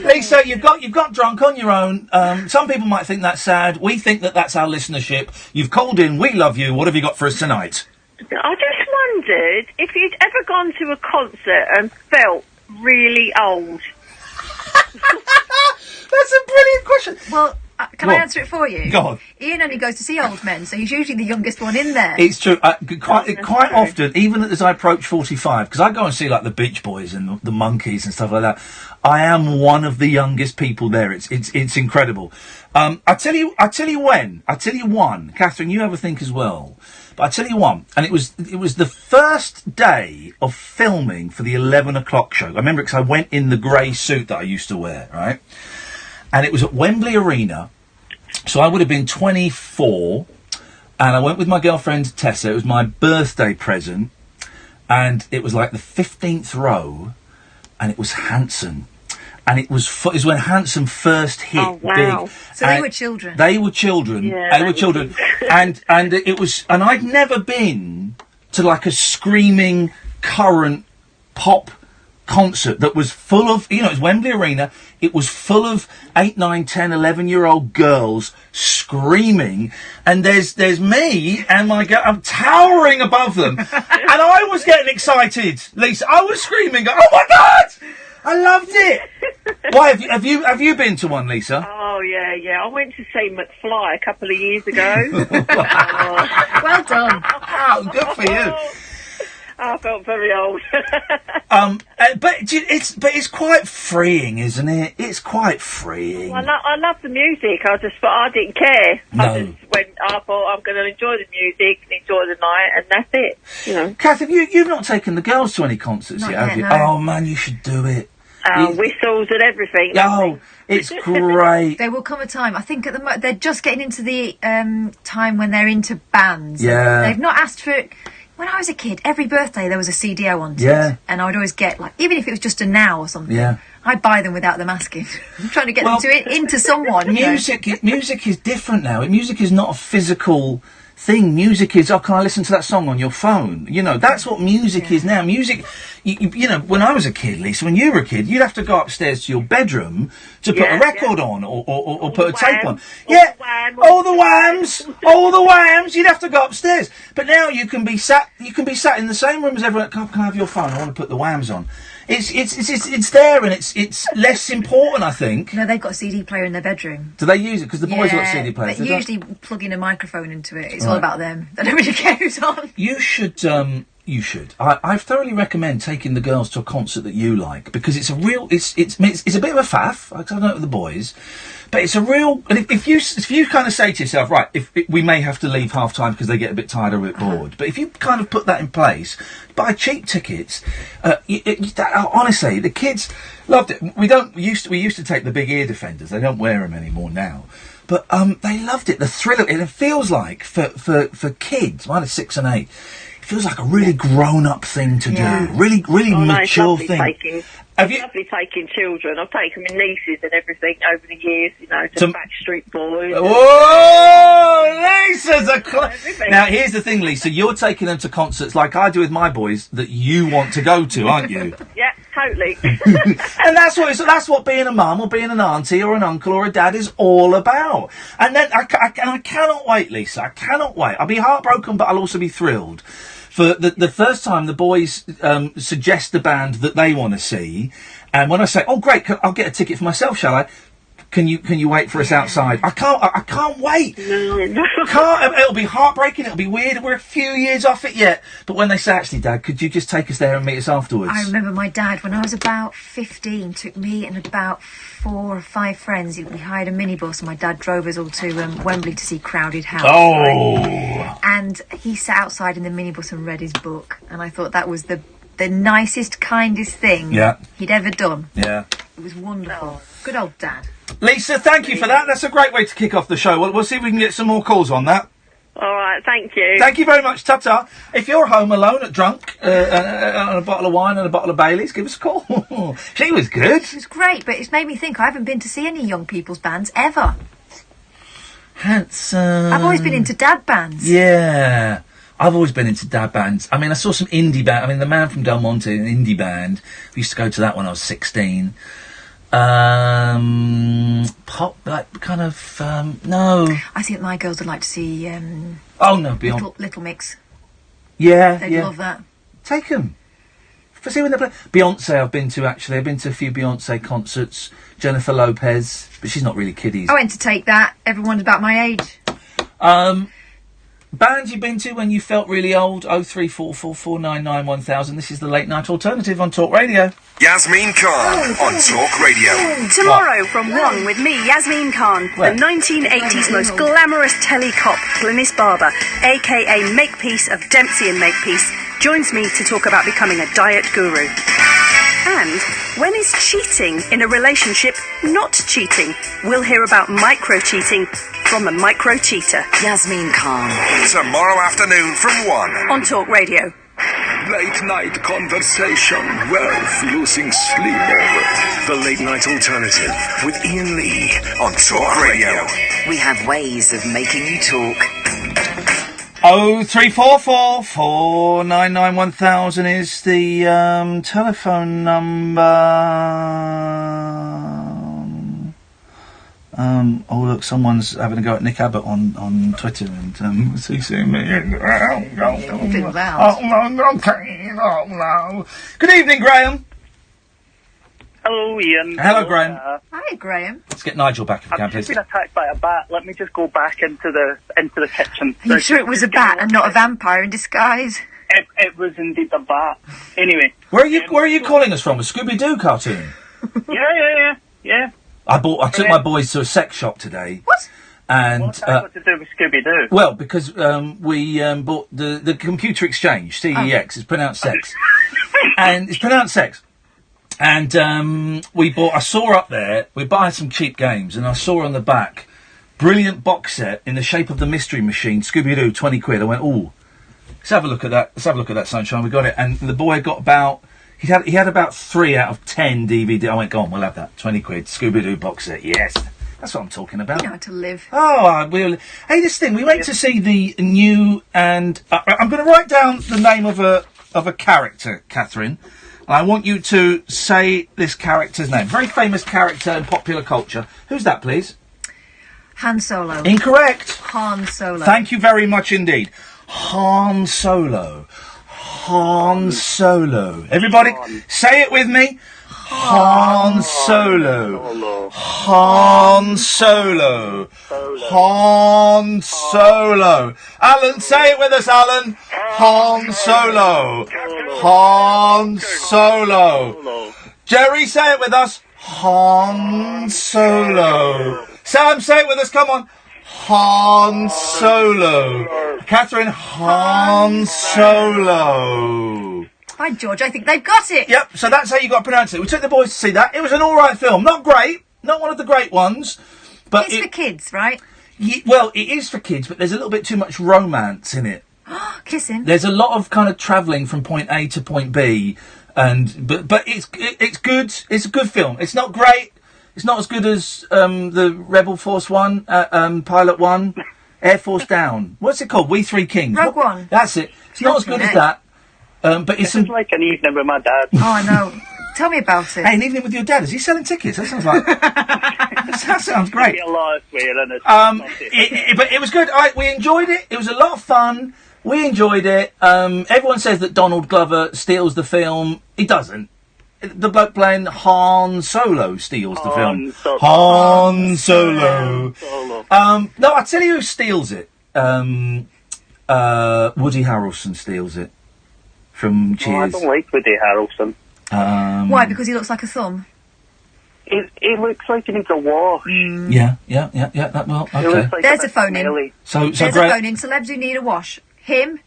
E: Lisa, you've got drunk on your own. Some people might think that's sad. We think that that's our listenership. You've called in. We love you. What have you got for us tonight?
Q: I just wondered if you'd ever gone to a concert and felt really old.
E: That's a brilliant question.
H: Well, can I answer it for you?
E: Go on.
H: Ian only goes to see old men, so he's usually the youngest one in there.
E: It's true. Quite often, even as I approach 45, because I go and see like the Beach Boys and the Monkees and stuff like that, I am one of the youngest people there. It's incredible. I tell you one. Catherine, you have a think as well. But I tell you one, and it was the first day of filming for the 11 o'clock show. I remember because I went in the grey suit that I used to wear, right? And it was at Wembley Arena, so I would have been 24, and I went with my girlfriend Tessa. It was my birthday present, and it was like the 15th row, and it was Hanson. And it was when Hanson first hit big.
H: So they were children.
E: They were children.
H: Yeah,
E: they were children. and it was, and I'd never been to like a screaming current pop concert that was full of, it was Wembley Arena, it was full of 8, 9, 10, 11-year-old girls screaming, and there's me and my girl, I'm towering above them, and I was getting excited, Lisa, I was screaming, oh my God! I loved it! Why, have you been to one, Lisa?
Q: Oh, yeah. I went to see McFly a couple of years ago.
H: Well done.
E: Oh, good for you.
Q: I felt very old.
E: But it's quite freeing, isn't it? It's quite freeing.
Q: I love the music. I didn't care.
E: No.
Q: I just I thought I'm going to enjoy the music and enjoy the night, and that's it. You know.
E: Catherine, you've not taken the girls to any concerts
H: Not
E: yet, have
H: yet,
E: you?
H: no.
E: Oh man, you should do it.
Q: Whistles and everything.
E: Oh, it's great.
H: There will come a time. I think at the moment they're just getting into the time when they're into bands.
E: Yeah.
H: They've not asked for it. When I was a kid, every birthday there was a CD I wanted.
E: Yeah.
H: And I would always get, like, even if it was just a Now or something.
E: Yeah.
H: I'd buy them without them asking. I'm trying to get them into someone. you know.
E: Music is different now. Music is not a physical thing. Music is, can I listen to that song on your phone? You know, that's what music is now. Music, you know, when I was a kid, Lisa, when you were a kid, you'd have to go upstairs to your bedroom to put a record on or put a tape on. All the whams. You'd have to go upstairs. But now you can be sat in the same room as everyone. Can I have your phone? I want to put the whams on. It's there, and it's less important, I think.
H: No, they've got a CD player in their bedroom.
E: Do they use it? Because the boys got CD players.
H: They usually plug in a microphone into it. It's all about them. They don't really care who's on.
E: You should. You should. I thoroughly recommend taking the girls to a concert that you like, because it's a real. It's a bit of a faff. I don't know with the boys, but it's a real. And if you kind of say to yourself, right, if we may have to leave half time because they get a bit tired or a bit bored, but if you kind of put that in place, buy cheap tickets. Honestly, the kids loved it. We used to take the big ear defenders. They don't wear them anymore now. But they loved it. The thrill of it. It feels like for kids, mine is 6 and 8. It feels like a really grown-up thing to do. Really mature thing.
Q: Lovely taking children. I've taken my nieces and everything over the years, you know, to Backstreet Boys.
E: Oh, Lisa's a Now, here's the thing, Lisa. You're taking them to concerts like I do with my boys that you want to go to, aren't you?
Q: Yeah, totally.
E: And that's what being a mum or being an auntie or an uncle or a dad is all about. And then I cannot wait, Lisa. I cannot wait. I'll be heartbroken, but I'll also be thrilled. For the first time, the boys suggest the band that they want to see, and when I say, "Oh, great, I'll get a ticket for myself, shall I?" Can you wait for us outside? I can't wait.
Q: No.
E: Can't. It'll be heartbreaking. It'll be weird. We're a few years off it yet. But when they say, "Actually, Dad, could you just take us there and meet us afterwards?"
H: I remember my dad, when I was about 15, took me and about 4 or 5 friends. We hired a minibus, and my dad drove us all to Wembley to see Crowded House.
E: Oh.
H: Right? And he sat outside in the minibus and read his book, and I thought that was the nicest, kindest thing he'd ever done.
E: Yeah.
H: It was wonderful. Good old Dad.
E: Lisa, thank you for that. That's a great way to kick off the show. We'll see if we can get some more calls on that.
Q: All right, thank you.
E: Thank you very much. Ta-ta. If you're home alone, drunk, on a bottle of wine and a bottle of Baileys, give us a call. She was good.
H: It was great, but it's made me think I haven't been to see any young people's bands ever.
E: Handsome.
H: I've always been into dad bands.
E: Yeah. I've always been into dad bands. I mean, I saw some indie band. I mean, the Man from Del Monte, an indie band. We used to go to that when I was 16. Pop, like, kind of, no.
H: I think my girls would like to see,
E: oh, no, Beyond.
H: Little Mix.
E: Yeah,
H: They'd love that.
E: Take them. See when they play. Beyonce I've been to, actually. I've been to a few Beyonce concerts. Jennifer Lopez, but she's not really kiddies.
H: I went to Take That. Everyone's about my age.
E: Bands you've been to when you felt really old? 03444991000. This is the Late Night Alternative on Talk Radio.
C: Yasmin Khan on Talk Radio.
K: Tomorrow from 1 with me, Yasmin Khan,
E: Where?
K: the 1980s most glamorous telly-cop, Glynis Barber, a.k.a. Makepeace of Dempsey and Makepeace, joins me to talk about becoming a diet guru. And when is cheating in a relationship not cheating? We'll hear about micro-cheating from a micro-cheater.
D: Yasmin Khan.
C: Tomorrow afternoon from 1.
K: On Talk Radio.
R: Late night conversation worth losing sleep over.
C: The Late Night Alternative with Iain Lee on Talk Radio.
D: We have ways of making you talk.
E: 03444991000 is the telephone number. Oh look, someone's having a go at Nick Abbott on Twitter and CCing me. Oh no. Good evening, Graham.
S: Hello, Ian.
E: Hello, Graham.
H: Hi, Graham.
E: Let's get Nigel back if we can,
S: I've just
E: please.
S: been attacked by a bat. Let me just go back into the kitchen.
H: Are you sure it was a bat and not a vampire in disguise?
S: It was indeed a bat. Anyway.
E: Where are you calling us from? A Scooby-Doo cartoon?
S: Yeah.
E: I took my boys to a sex shop today.
H: What?
E: And
S: What's that got to do with Scooby-Doo?
E: well, because we bought the computer exchange, CEX. It's pronounced sex, and it's pronounced sex. And I saw up there. We buy some cheap games, and I saw on the back, brilliant box set in the shape of the Mystery Machine, Scooby-Doo, 20 quid. I went, ooh, let's have a look at that. Let's have a look at that, Sunshine. We got it, and the boy got about. He had about 3 out of 10 DVD. I went, go on, we'll have that. 20 quid, Scooby-Doo box set. Yes. That's what I'm talking about.
H: You know how to live.
E: Oh, hey, this thing. We went to see the new, and I'm going to write down the name of a character, Catherine. And I want you to say this character's name. Very famous character in popular culture. Who's that, please?
H: Han Solo.
E: Incorrect.
H: Han Solo.
E: Thank you very much indeed. Han Solo. Han Solo. Everybody, say it with me. Han Solo. Han Solo. Han Solo. Alan, say it with us, Alan. Han Solo. Han Solo. Jerry, say it with us. Han Solo. Sam, say it with us. Come on. Han Solo. Catherine, Han Solo.
H: Hi, George. I think they've got it.
E: Yep, so that's how you got to pronounce it. We took the boys to see that. It was an alright film. Not great. Not one of the great ones. But
H: it's for kids, right?
E: Well, it is for kids, but there's a little bit too much romance in it.
H: Kissing.
E: There's a lot of kind of travelling from point A to point B. But it's good. It's a good film. It's not great. It's not as good as the Rebel Force One, Pilot One, Air Force Down. What's it called? We Three Kings.
H: Rogue One.
E: That's it. It's not as good as that. But it's
S: like an evening with my dad.
H: Oh, I know. Tell me about it.
E: Hey, an evening with your dad. Is he selling tickets? That sounds like that sounds great. But it was good. We enjoyed it. It was a lot of fun. We enjoyed it. Everyone says that Donald Glover steals the film. He doesn't. The bloke playing Han Solo steals the film. Han Solo. No, I tell you who steals it. Woody Harrelson steals it from Cheers.
S: I don't like Woody Harrelson.
H: Why? Because he looks like a thumb?
S: He looks like he needs a wash.
E: Yeah. That well, okay.
S: Like
H: There's a phone in.
E: There's
H: a phone in. Celebs who need a wash. Him,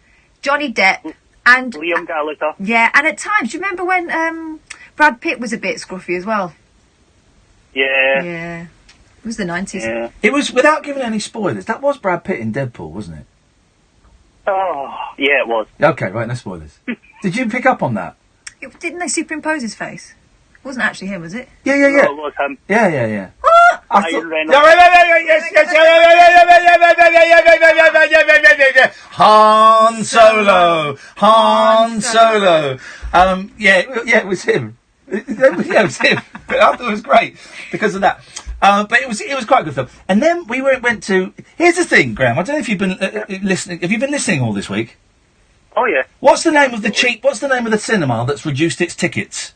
H: Johnny Depp, and
S: Liam Gallagher.
H: Yeah, and at times, do you remember when Brad Pitt was a bit scruffy as well?
S: Yeah.
H: Yeah. It was the 90s.
S: Yeah.
E: It was, without giving any spoilers, that was Brad Pitt in Deadpool, wasn't it?
S: Oh, yeah, it was.
E: Okay, right, no spoilers. Did you pick up on that?
H: Didn't they superimpose his face? It wasn't actually him, was it?
E: Yeah.
S: No, it was him.
E: Yeah.
S: Ryan Reynolds.
E: Han Solo. Yeah, it was him. It was him. But I thought it was great because of that. But it was quite a good film. And then we went to. Here's the thing, Graham. I don't know if you've been listening. Have you been listening all this week?
S: Oh yeah.
E: What's the name of the cinema that's reduced its tickets?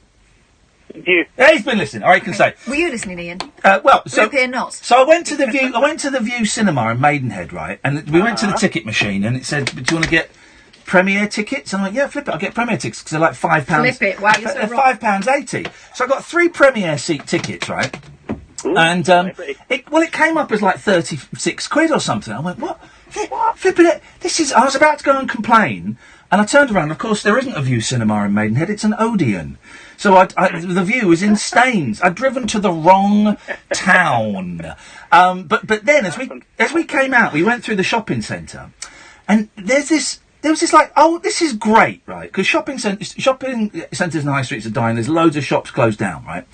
S: View.
E: Yeah, he's been listening. All right, you can say.
H: Were you listening, Ian?
E: So I went to the View. I went to the View Cinema in Maidenhead, right? And we went to the ticket machine, and it said, "Do you want to get premiere tickets?" And I went, "Yeah, flip it. I'll get premiere tickets because they're like £5."
H: Flip it. Wow, you're so
E: they're
H: wrong.
E: £5.80. So I got 3 premiere seat tickets, right?
S: Ooh,
E: and it came up as like 36 quid or something. I went, what? Flipping it. I was about to go and complain, and I turned around. Of course, there isn't a View Cinema in Maidenhead. It's an Odeon. So the View was in Staines. I'd driven to the wrong town. But then as we came out, we went through the shopping centre, and there was this like, oh, this is great, right? Because shopping centres and high streets are dying. There's loads of shops closed down, right?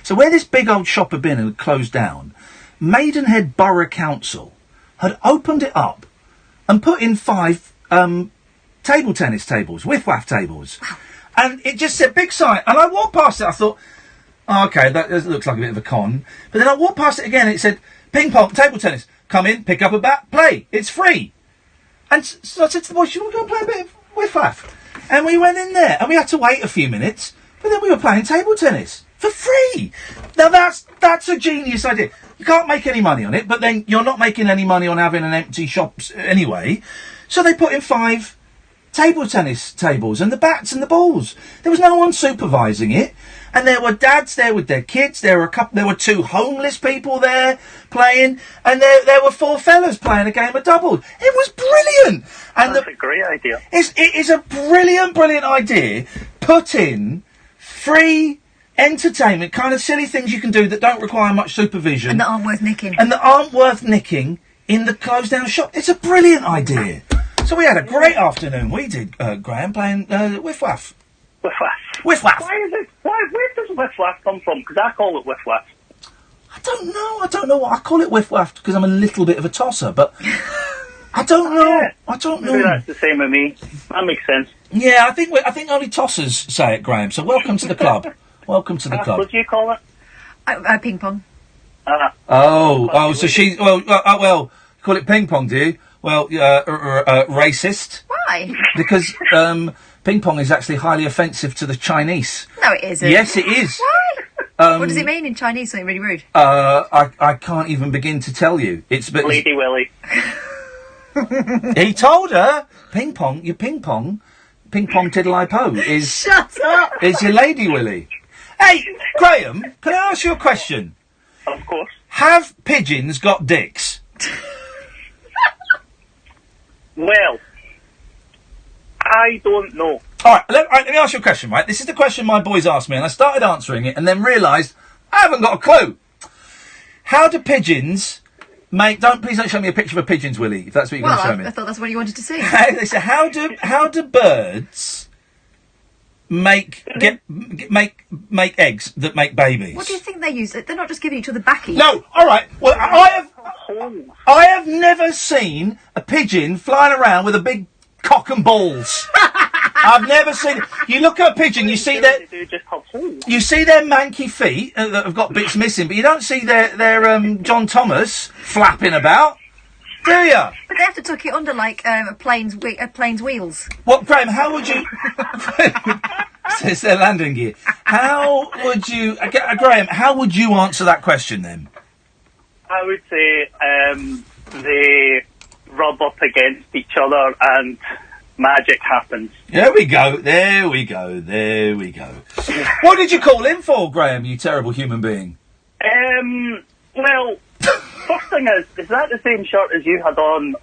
E: So where this big old shop had been and had closed down, Maidenhead Borough Council had opened it up and put in 5 table tennis tables, whiff-waff tables. And it just said big sign. And I walked past it, I thought, oh, okay, that looks like a bit of a con. But then I walked past it again and it said, ping pong, table tennis, come in, pick up a bat, play, it's free. And so I said to the boys, should we go and play a bit of whiff-waff? And we went in there and we had to wait a few minutes, but then we were playing table tennis for free. Now that's a genius idea. You can't make any money on it, but then you're not making any money on having an empty shop anyway. So they put in 5 table tennis tables and the bats and the balls. There was no one supervising it. And there were dads there with their kids. There were 2 homeless people there playing, and there were 4 fellas playing a game of doubles. It was brilliant. And
S: That's a great idea.
E: It is a brilliant idea. Put in free entertainment, kind of silly things you can do that don't require much supervision.
H: And that aren't worth nicking.
E: In the closed down shop. It's a brilliant idea. So we had a great afternoon. We did, Graham, playing Whiff Waff.
S: Whiff Waff.
E: Whiff Waff.
S: Where does Whiff Waff come from? Because I call it Whiff Waff.
E: I don't know what I call it. Whiff Waff because I'm a little bit of a tosser, but I don't know.
S: Yeah.
E: I don't know.
S: Maybe that's the same with me. That makes sense.
E: Yeah, I think only tossers say it, Graham. So welcome to the club. Welcome to the club.
S: What do you call it?
H: Ping pong.
E: So she well, call it ping pong, do you? Well, racist.
H: Why?
E: Because ping pong is actually highly offensive to the Chinese.
H: No, it isn't.
E: Yes, it is.
H: Why? What does it mean in Chinese? Something really rude?
E: I can't even begin to tell you.
S: Lady Willy.
E: He told her ping pong tiddly-po is.
H: Shut up.
E: Is your Lady Willy. Hey, Graham, can I ask you a question?
S: Of course.
E: Have pigeons got dicks?
S: Well, I don't know.
E: All right, let me ask you a question, right? This is the question my boys asked me, and I started answering it, and then realised I haven't got a clue. How do pigeons make... Please don't show me a picture of a pigeon's willy, if that's what you're going to show me.
H: I thought that's what you wanted to see.
E: They say, how do birds make eggs that make babies?
H: What do you think they use? They're not just giving each other backies.
E: No, all right. Well, I have never seen a pigeon flying around with a big cock and balls. I've never seen it. You look at a pigeon, you see their manky feet that have got bits missing, but you don't see their John Thomas flapping about, do you?
H: But they have to tuck it under like a plane's wheels.
E: What, Graham? How would you? It's their landing gear. How would you, Graham? How would you answer that question then?
S: I would say they rub up against each other and magic happens.
E: There we go. What did you call in for, Graham, you terrible human being?
S: Well, first thing is that the same shirt as you had on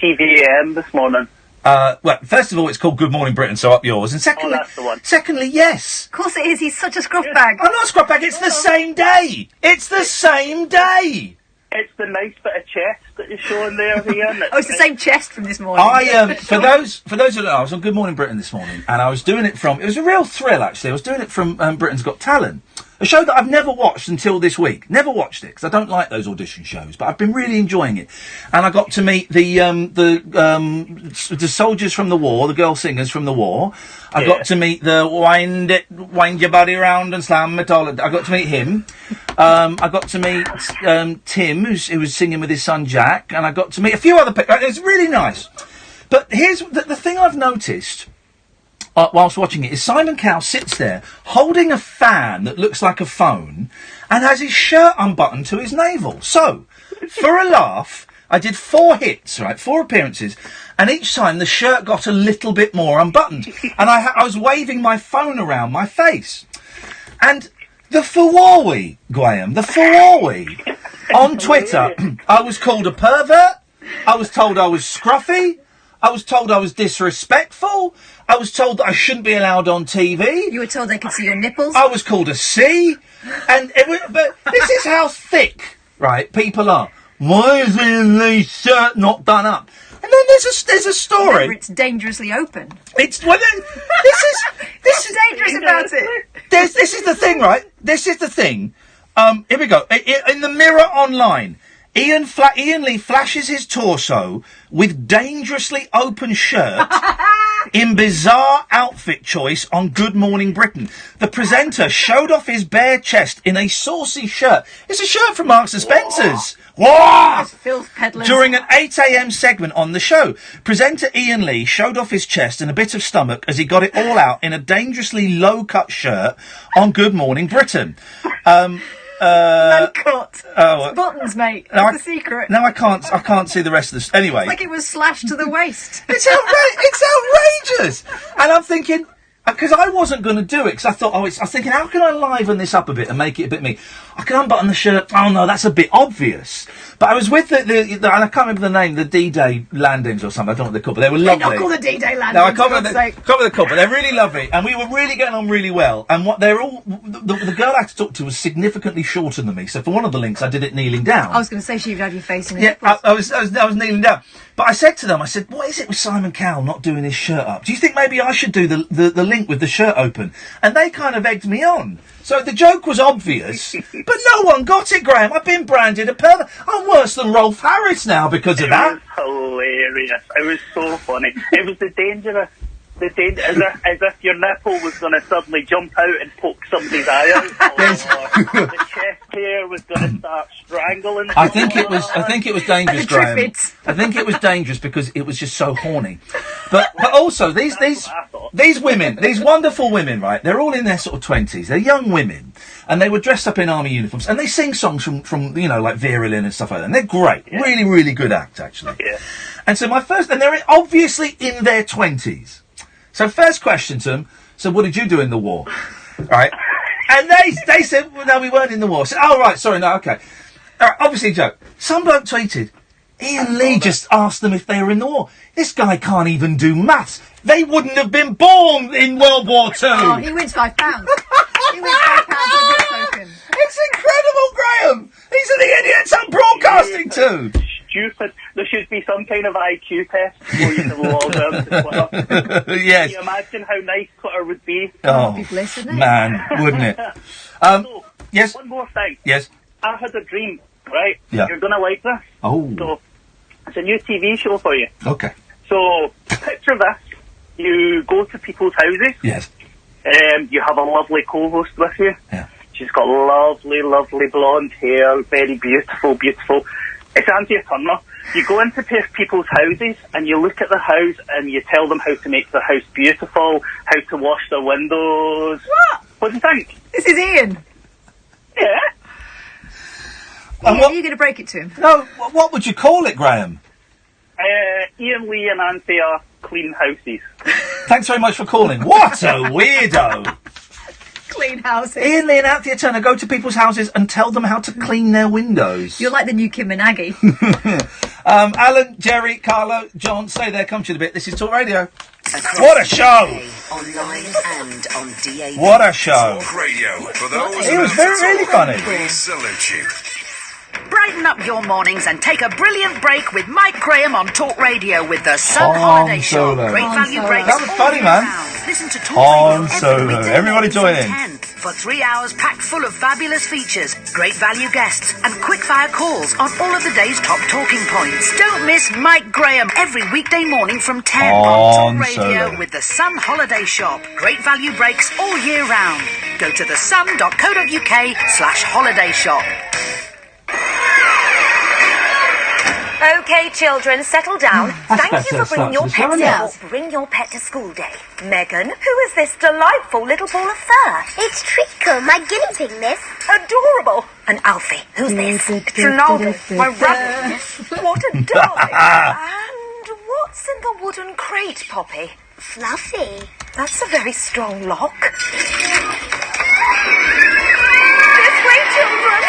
S: TVM this morning?
E: Well, first of all, it's called Good Morning Britain, so up yours. And secondly,
S: that's the one.
E: Secondly, yes.
H: Of course it is. He's such a scruff bag.
E: I'm not a scruff bag. It's the same day. It's the same day.
S: It's the nice bit of chest that you're showing there, Iain.
H: It's the same chest from this morning.
E: For those who don't know, I was on Good Morning Britain this morning, and I was doing it from. It was a real thrill, actually. I was doing it from Britain's Got Talent, a show that I've never watched until this week. Never watched it because I don't like those audition shows, but I've been really enjoying it. And I got to meet the soldiers from the war, the girl singers from the war. I got to meet the wind your body round and slam it all. I got to meet him. I got to meet Tim, who was singing with his son Jack, and I got to meet a few other people. It was really nice. But here's the thing I've noticed whilst watching it is Simon Cowell sits there holding a fan that looks like a phone and has his shirt unbuttoned to his navel. So, for a laugh, I did 4 hits, right, 4 appearances, and each time the shirt got a little bit more unbuttoned. And I was waving my phone around my face. And the Fawawi, Graham, the Fawawi, on Twitter, I was called a pervert, I was told I was scruffy, I was told I was disrespectful, I was told that I shouldn't be allowed on TV.
H: You were told they could see your nipples.
E: I was called a C, and but this is how thick, right, people are. Why is Iain Lee's shirt not done up? And then there's a story.
H: Remember, it's dangerously open.
E: This is
H: What's dangerous about it?
E: This is the thing, right? This is the thing. Here we go. In the Mirror Online, Iain Lee flashes his torso with dangerously open shirt in bizarre outfit choice on Good Morning Britain. The presenter showed off his bare chest in a saucy shirt. It's a shirt from Marks and Spencer's. Whoa!
H: Filth peddlers.
E: During an 8 a.m. segment on the show, presenter Iain Lee showed off his chest and a bit of stomach as he got it all out in a dangerously low-cut shirt on Good Morning Britain.
H: Low cut.
E: Oh,
H: Buttons, mate.
E: No,
H: That's the secret.
E: No, I can't see the rest of this. Anyway.
H: It's like it was slashed to the waist.
E: It's outrageous! And I'm thinking, because I wasn't going to do it, because I thought, I was thinking, how can I liven this up a bit and make it a bit me? I can unbutton the shirt. Oh no, that's a bit obvious. But I was with the and I can't remember the name, the D-Day landings or something. I don't know what they're called, but they were lovely.
H: They're not called the D-Day landings.
E: No, I can't remember the call, but they're really lovely, and we were really getting on really well. And what they're all, the girl I had to talk to was significantly shorter than me. So for one of the links, I did it kneeling down.
H: I was going to say she'd had your face in it.
E: Yeah, I was kneeling down. But I said to them, what is it with Simon Cowell not doing his shirt up? Do you think maybe I should do the link with the shirt open? And they kind of egged me on. So the joke was obvious, but no one got it, Graham. I've been branded a pervert. I'm worse than Rolf Harris now because of that.
S: It was hilarious. It was so funny. It was as if your nipple was going to suddenly jump out and poke somebody's eye out, or the chess player was going to start strangling.
E: I think it was dangerous, Graham. I think it was dangerous because it was just so horny. But also these women, these wonderful women, right? They're all in their sort of 20s. They're young women, and they were dressed up in army uniforms, and they sing songs from like Vera Lynn and stuff like that. And they're great, really, really good act actually. Yeah. And so and they're obviously in their 20s. So first question to them, so what did you do in the war? Right? And they said, well, no, we weren't in the war. I said, oh, right, sorry, no, okay. All right, obviously a joke. Some bloke tweeted, Iain Lee just asked them if they were in the war. This guy can't even do maths. They wouldn't have been born in World War II.
H: Oh, he wins £5. He wins £5 for a book token.
E: It's incredible, Graham. These are the idiots I'm broadcasting to.
S: Stupid. There should be some kind of IQ test before you can log on to Twitter.
E: Yes.
S: Can you imagine how nice Twitter would be?
E: Oh,
H: be bliss, wouldn't it?
E: Man, wouldn't it?
S: So,
E: yes.
S: One more thing.
E: Yes.
S: I had a dream, right?
E: Yeah.
S: You're going to like this.
E: Oh.
S: So, it's a new TV show for you.
E: Okay.
S: So, picture this. You go to people's houses.
E: Yes.
S: You have a lovely co-host with you.
E: Yeah.
S: She's got lovely, lovely blonde hair, very beautiful, beautiful. It's Andrea Turner. You go into people's houses and you look at the house and you tell them how to make their house beautiful, how to wash their windows. What do you think?
H: This is Ian.
S: Yeah.
H: Ian, are you going to break it to him?
E: No, what would you call it, Graham?
S: Iain Lee and Anthea clean houses.
E: Thanks very much for calling. What a weirdo.
H: Clean houses.
E: Iain Lee and Anthea Turner go to people's houses and tell them how to clean their windows.
H: You're like the new Kim and Aggie.
E: Alan, Jerry, Carlo, John, stay there, come to the bit. This is Talk Radio. What a show!
D: Online and on DAB.
E: What a show!
C: Talk Radio. For those
E: It was really funny.
C: We salute you.
T: Brighten up your mornings and take a brilliant break with Mike Graham on Talk Radio with the Sun
E: Han
T: Holiday Show.
E: Solo.
T: Great
E: Han
T: value
E: Solo.
T: breaks.
E: That was
T: all
E: funny,
T: year
E: man.
T: round. Listen to Talk
E: Han
T: Radio
E: Solo.
T: every weekday
E: Everybody
T: morning
E: join
T: from
E: in.
T: 10 for 3 hours packed full of fabulous features, great value guests, and quick-fire calls on all of the day's top talking points. Don't miss Mike Graham every weekday morning from 10 on
E: Han
T: Talk Radio
E: Solo.
T: with the Sun Holiday Shop. Great value breaks all year round. Go to thesun.co.uk/holiday shop.
N: Okay, children, settle down. Thank
E: better.
N: you for bringing your
E: Start
N: pet
E: to
N: to Bring your pet to school day. Megan, who is this delightful little ball of fur?
U: It's Treacle, my guinea pig, miss.
N: Adorable. And Alfie, who's this? Ronaldo, my rabbit. What a darling. And what's in the wooden crate, Poppy?
U: Fluffy.
N: That's a very strong lock. This way, children.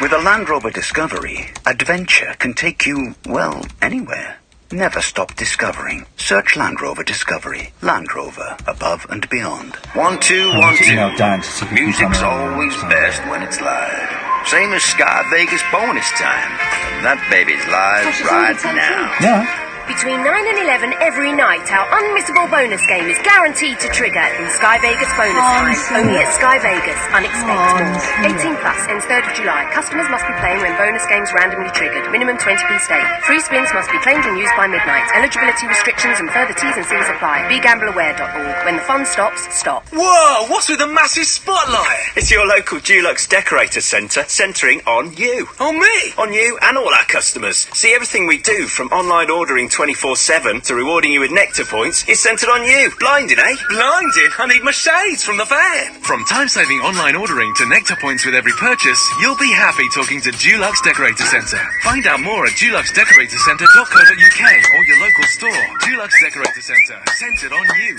M: With a Land Rover Discovery, adventure can take you, well, anywhere. Never stop discovering. Search Land Rover Discovery. Land Rover, above and beyond.
C: 1, 2,
E: I'm
C: 1,
E: just
C: 2.
E: emailed Dan to see if we can
C: Music's
E: come on.
C: always best when it's live. Same as Sky Vegas bonus time. And that baby's live right now.
E: Yeah.
N: Between 9 and 11 every night, our unmissable bonus game is guaranteed to trigger in Sky Vegas bonus time. Only at Sky Vegas. Unexpect more. 18 plus, ends 3rd of July. Customers must be playing when bonus games randomly triggered. Minimum 20p stake. Free spins must be claimed and used by midnight. Eligibility restrictions and further T's and C's apply. BeGambleAware.org. When the fun stops, stop.
J: Whoa, what's with the massive spotlight? It's your local Dulux Decorator Centre, centering on you. On me? On you and all our customers. See everything we do, from online ordering 24/7 to rewarding you with nectar points is centred on you. Blinding, eh? Blinding? I need my shades from the fair.
B: From time-saving online ordering to nectar points with every purchase, you'll be happy talking to Dulux Decorator Centre. Find out more at duluxdecoratorcentre.co.uk or your local store. Dulux Decorator Centre, centred on you.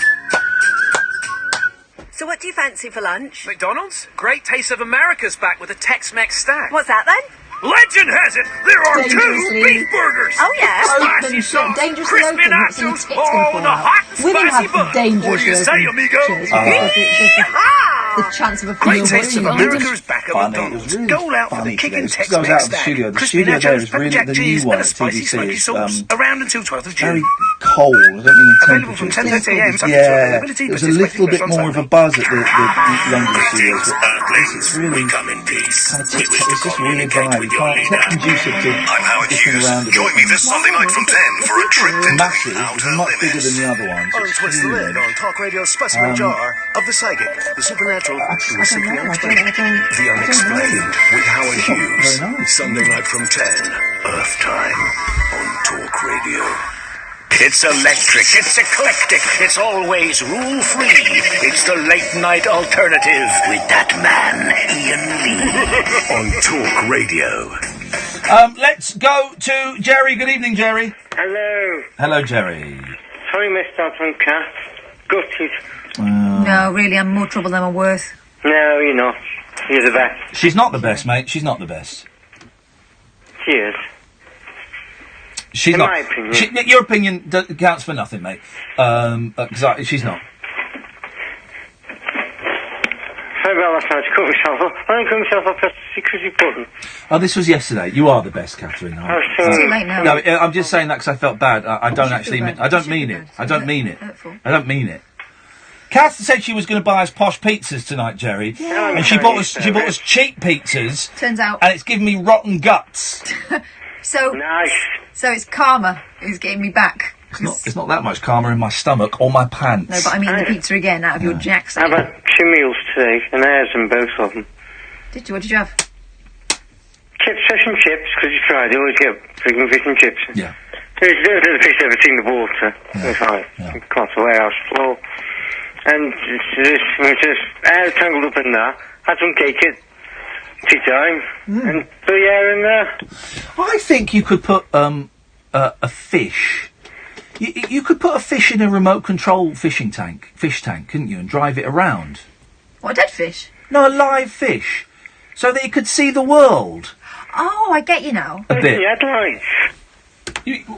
K: So what do you fancy for lunch?
V: McDonald's? Great Taste of America's back with a Tex-Mex stack.
K: What's that then?
V: Legend has it, there are
H: Dangerously.
V: 2 beef burgers.
K: Oh, yeah?
V: Spicy sauce,
H: dangerously
V: crispy
H: open. What's the
V: nachos,
H: text gonna
V: oh,
H: fall
V: the
H: out?
V: hot and
H: Women
V: spicy
H: have
V: bun.
H: dangerously
V: What do you say,
H: open
V: amigo?
H: shows. The chance of a
V: Great
H: female
V: Taste of
H: voice.
V: America is back at
E: Funny.
V: McDonald's.
E: It was really
V: Dole out for
E: funny
V: the chicken
E: today. This goes out of the studio. The studio there is really the new one at TDC. Is
V: around until 12th of June.
E: very cold. I don't mean the
V: Available from
E: temperature.
V: 10:30 a.m.
E: Yeah, there was a little bit more of a buzz at the London studios, but it's really kind of tip-top. It's just weird vibe. You can't, it's not conducive to looking around.
C: Join me this Sunday night from 10 for a trip into
E: Massive. It's much bigger than the other ones.
J: Orange Twist the Lid on talkRADIO's specimen jar of the psychic, the supernatural, the simply unexplained.
C: The Unexplained with Howard Hughes. Sunday night from 10, Earth time on Talk Radio.
J: It's electric, it's eclectic, it's always rule-free. It's the late-night alternative with that man, Iain Lee.
C: On Talk Radio.
E: Let's go to Jerry. Good evening, Jerry.
W: Hello.
E: Hello, Jerry.
W: Sorry, missed out on Kath. Gutted.
H: No, really, I'm more trouble than I'm worth.
W: No, you're not. You're the best.
E: She's not the best, mate. She's not the best.
W: She is.
E: She's
W: In
E: not.
W: my opinion.
E: Your opinion counts for nothing, mate. She's not.
W: Sorry about last night. I cut myself up. I didn't cut myself up. That's a secrecy button.
E: Oh, this was yesterday. You are the best, Catherine.
W: It's too late now.
E: No, I'm just saying that because I felt bad. I don't actually. I don't mean it. I don't mean it. I don't mean it. Kath said she was going to buy us posh pizzas tonight, Jerry,
H: Yeah.
E: and she bought us cheap pizzas.
H: Turns out.
E: And it's given me rotten guts.
H: So So it's karma who's getting me back.
E: It's not that much karma in my stomach or my pants.
H: No, but I mean the pizza again out of your Jackson.
W: I've had 2 meals today, and I had them, both of them.
H: Did you? What did you have?
W: Fish and chips, because it's Friday. Always get freaking fish and chips.
E: Yeah.
W: There's the fish ever seen the water. It's like, across the warehouse floor. And just tangled up in there. Had some cake at tea time. And bouillon in there.
E: I think you could put a fish. You could put a fish in a remote control fish tank, couldn't you, and drive it around?
H: What, a dead fish?
E: No, a live fish, so that it could see the world.
H: Oh, I get you now.
E: A bit.
W: Headlights.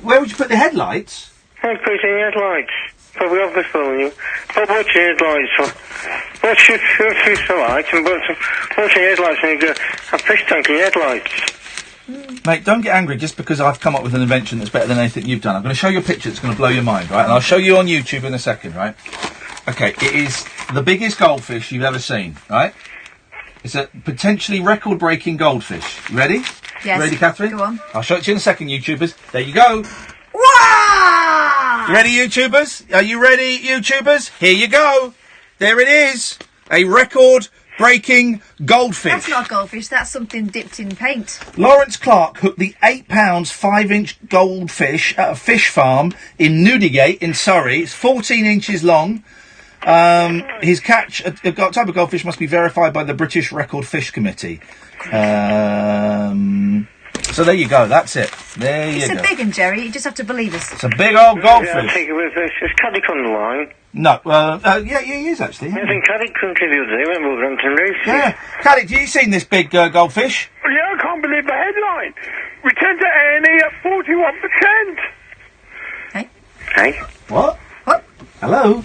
E: Where would you put the headlights?
W: I'd put it in headlights. Probably off the phone, you. But watch your headlights. Watch your fish lights and watch your headlights and you go, a fish tank in your headlights.
E: Mate, don't get angry just because I've come up with an invention that's better than anything you've done. I'm going to show you a picture that's going to blow your mind, right? And I'll show you on YouTube in a second, right? Okay, it is the biggest goldfish you've ever seen, right? It's a potentially record-breaking goldfish. You ready?
H: Yes.
E: Ready, Catherine?
H: Go on.
E: I'll show it to you in a second, YouTubers. There you go.
H: Wow!
E: You ready, YouTubers? Are you ready, YouTubers? Here you go. There it is. A record-breaking goldfish.
H: That's not goldfish, that's something dipped in paint.
E: Lawrence Clark hooked the 8 pounds, 5-inch goldfish at a fish farm in Newdigate in Surrey. It's 14 inches long. His catch, a type of goldfish, must be verified by the British Record Fish Committee. So there you go, that's it. There you
H: It's
E: go.
H: a big one, Jerry, you just have to believe us.
E: It's a big old goldfish.
W: Yeah, I think it was, it's Caddick on the line.
E: No, yeah, he is actually.
W: I think Caddick country the other day when we were on race.
E: Yeah. Caddick, have you seen this big goldfish?
W: Well, yeah, I can't believe the headline. Return to A&E at 41%. Hey?
E: What?
H: What?
E: Hello?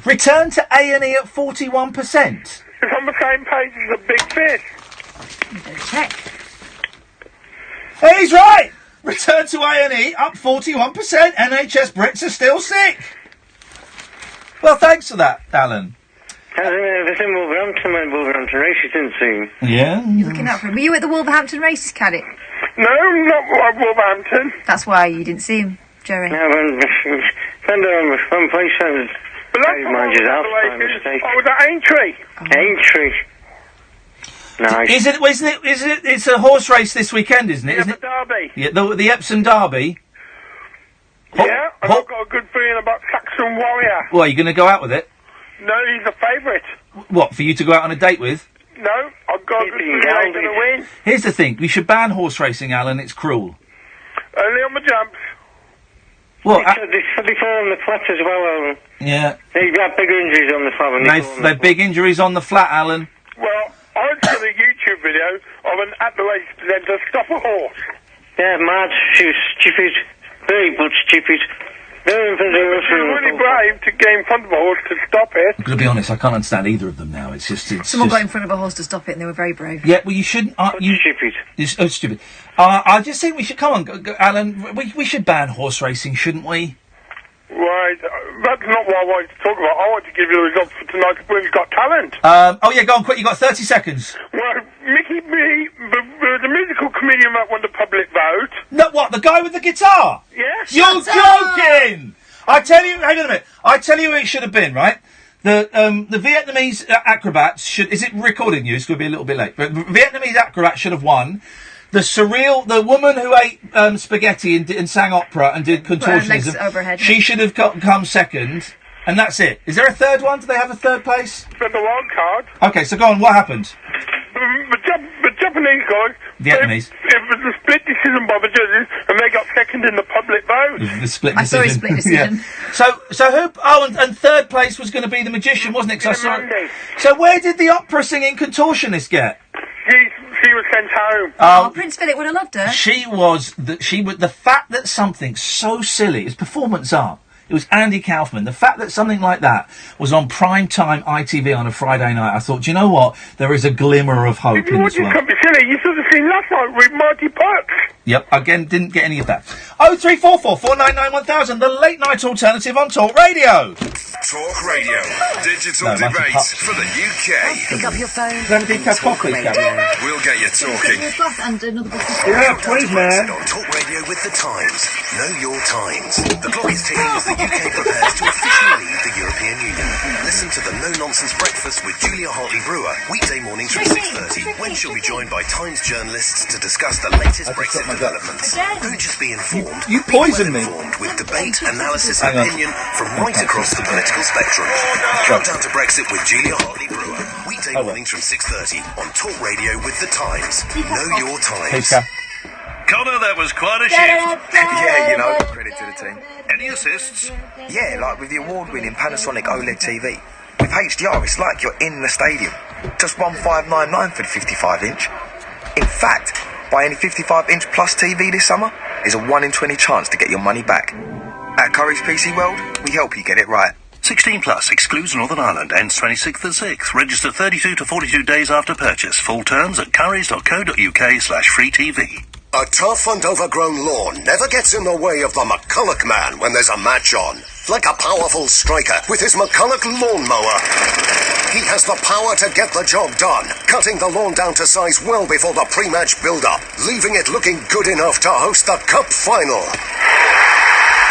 E: Return to A&E at 41%.
W: It's on the same page as a big fish.
H: You better check.
E: Hey, he's right! Return to A&E up 41%. NHS Brits are still sick. Well, thanks for that, Alan.
W: It's in Wolverhampton when Wolverhampton races didn't see.
E: Yeah?
H: You're looking out for him. Were you at the Wolverhampton races, Caddick?
W: No, not Wolverhampton.
H: That's why you didn't see him, Jerry.
W: No, one place was... But that's mind you, that's by mistake. Oh, was that Aintree? Aintree. Nice.
E: Isn't it? It's a horse race this weekend, isn't it? Isn't it?
W: Derby.
E: Yeah, the Epsom Derby.
F: Yeah, and I've got a good feeling about Saxon Warrior.
E: Well, are you going to go out with it?
F: No, he's a favourite.
E: What, for you to go out on a date with?
F: No, I've got a good feeling I'm going to win.
E: Here's the thing. We should ban horse racing, Alan. It's cruel.
F: Only on the jumps.
E: What?
W: They fall on the flat as well, Alan.
E: Yeah.
W: They've got big injuries on the flat.
E: They've big injuries on the flat, Alan.
F: Well, I saw a YouTube video of an at-the-race presenter stop a horse.
W: Yeah, mad. She was stupid. Very much stupid.
F: She was really brave to get in front of a horse to stop it.
E: I'm going to be honest, I can't understand either of them now. It's
H: Someone got in front of a horse to stop it, and they were very brave.
E: Yeah, well, you shouldn't...
W: stupid.
E: Oh, stupid. I just think we should... Come on, Alan, we should ban horse racing, shouldn't we?
F: Right, that's not what I wanted to talk about. I want to give you the results for tonight's Britain's Got Talent.
E: Oh, yeah, go on, quick, you got 30 seconds.
F: Well, Mickey B, the musical comedian that won the public vote.
E: No, what, the guy with the guitar?
F: Yes.
E: You're joking! I tell you, hang on a minute. I tell you who it should have been, right? The Vietnamese acrobats should... Is it recording you? It's going to be a little bit late. But Vietnamese acrobats should have won. The woman who ate spaghetti and sang opera and did contortionism, she should have come second, and that's it. Is there a third one? Do they have a third place?
F: For the wild card.
E: Okay, so go on, what happened?
F: The Japanese guys...
E: Vietnamese.
F: It was a split decision by the judges, and they got second in the public vote.
E: The split decision.
H: I saw a split decision.
E: Yeah. So who... Oh, and third place was going to be the magician, wasn't it? 'Cause I saw it. So where did the opera singing contortionist get?
F: She was sent home.
H: Oh, Prince Philip would have loved her.
E: The fact that something so silly as performance art, it was Andy Kaufman, the fact that something like that was on prime time ITV on a Friday night, I thought, do you know what? There is a glimmer of hope in this world.
F: Can't be silly. You should have seen last night with Marty Perks.
E: Yep, again, didn't get any of that. 0344 499 1000, the late night alternative on Talk Radio.
G: Talk Radio, digital debate for the UK.
H: Pick up your phone.
E: Then pick up coffee,
G: We'll get you talking.
H: And another bus.
E: Yeah, please, man.
G: On Talk Radio with the Times. Know your times. The clock is ticking as the UK prepares to officially leave the European Union. Listen to the No Nonsense Breakfast with Julia Hartley-Brewer, weekday mornings from 6:30, when she'll be joined by Times journalists to discuss the latest Brexit developments. Don't just be informed.
E: You poisoned me.
G: Informed with debate, analysis, and opinion from right across the political spectrum. Countdown to Brexit with Julia Hartley-Brewer, weekday mornings from 6:30 on Talk Radio with the Times. Know your times.
J: Connor, that was quite a shift.
I: Yeah, you know, credit to the team.
J: Any assists?
I: Yeah, like with the award-winning Panasonic OLED TV. With HDR, it's like you're in the stadium. Just 1599 for the 55-inch. In fact, buying a 55-inch plus TV this summer is a 1 in 20 chance to get your money back. At Curry's PC World, we help you get it right.
J: 16 plus, excludes Northern Ireland, ends 26th of 6th. Register 32 to 42 days after purchase. Full terms at currys.co.uk/free TV.
G: A tough and overgrown lawn never gets in the way of the McCulloch man when there's a match on. Like a powerful striker with his McCulloch lawnmower. He has the power to get the job done, cutting the lawn down to size well before the pre-match build-up, leaving it looking good enough to host the Cup final.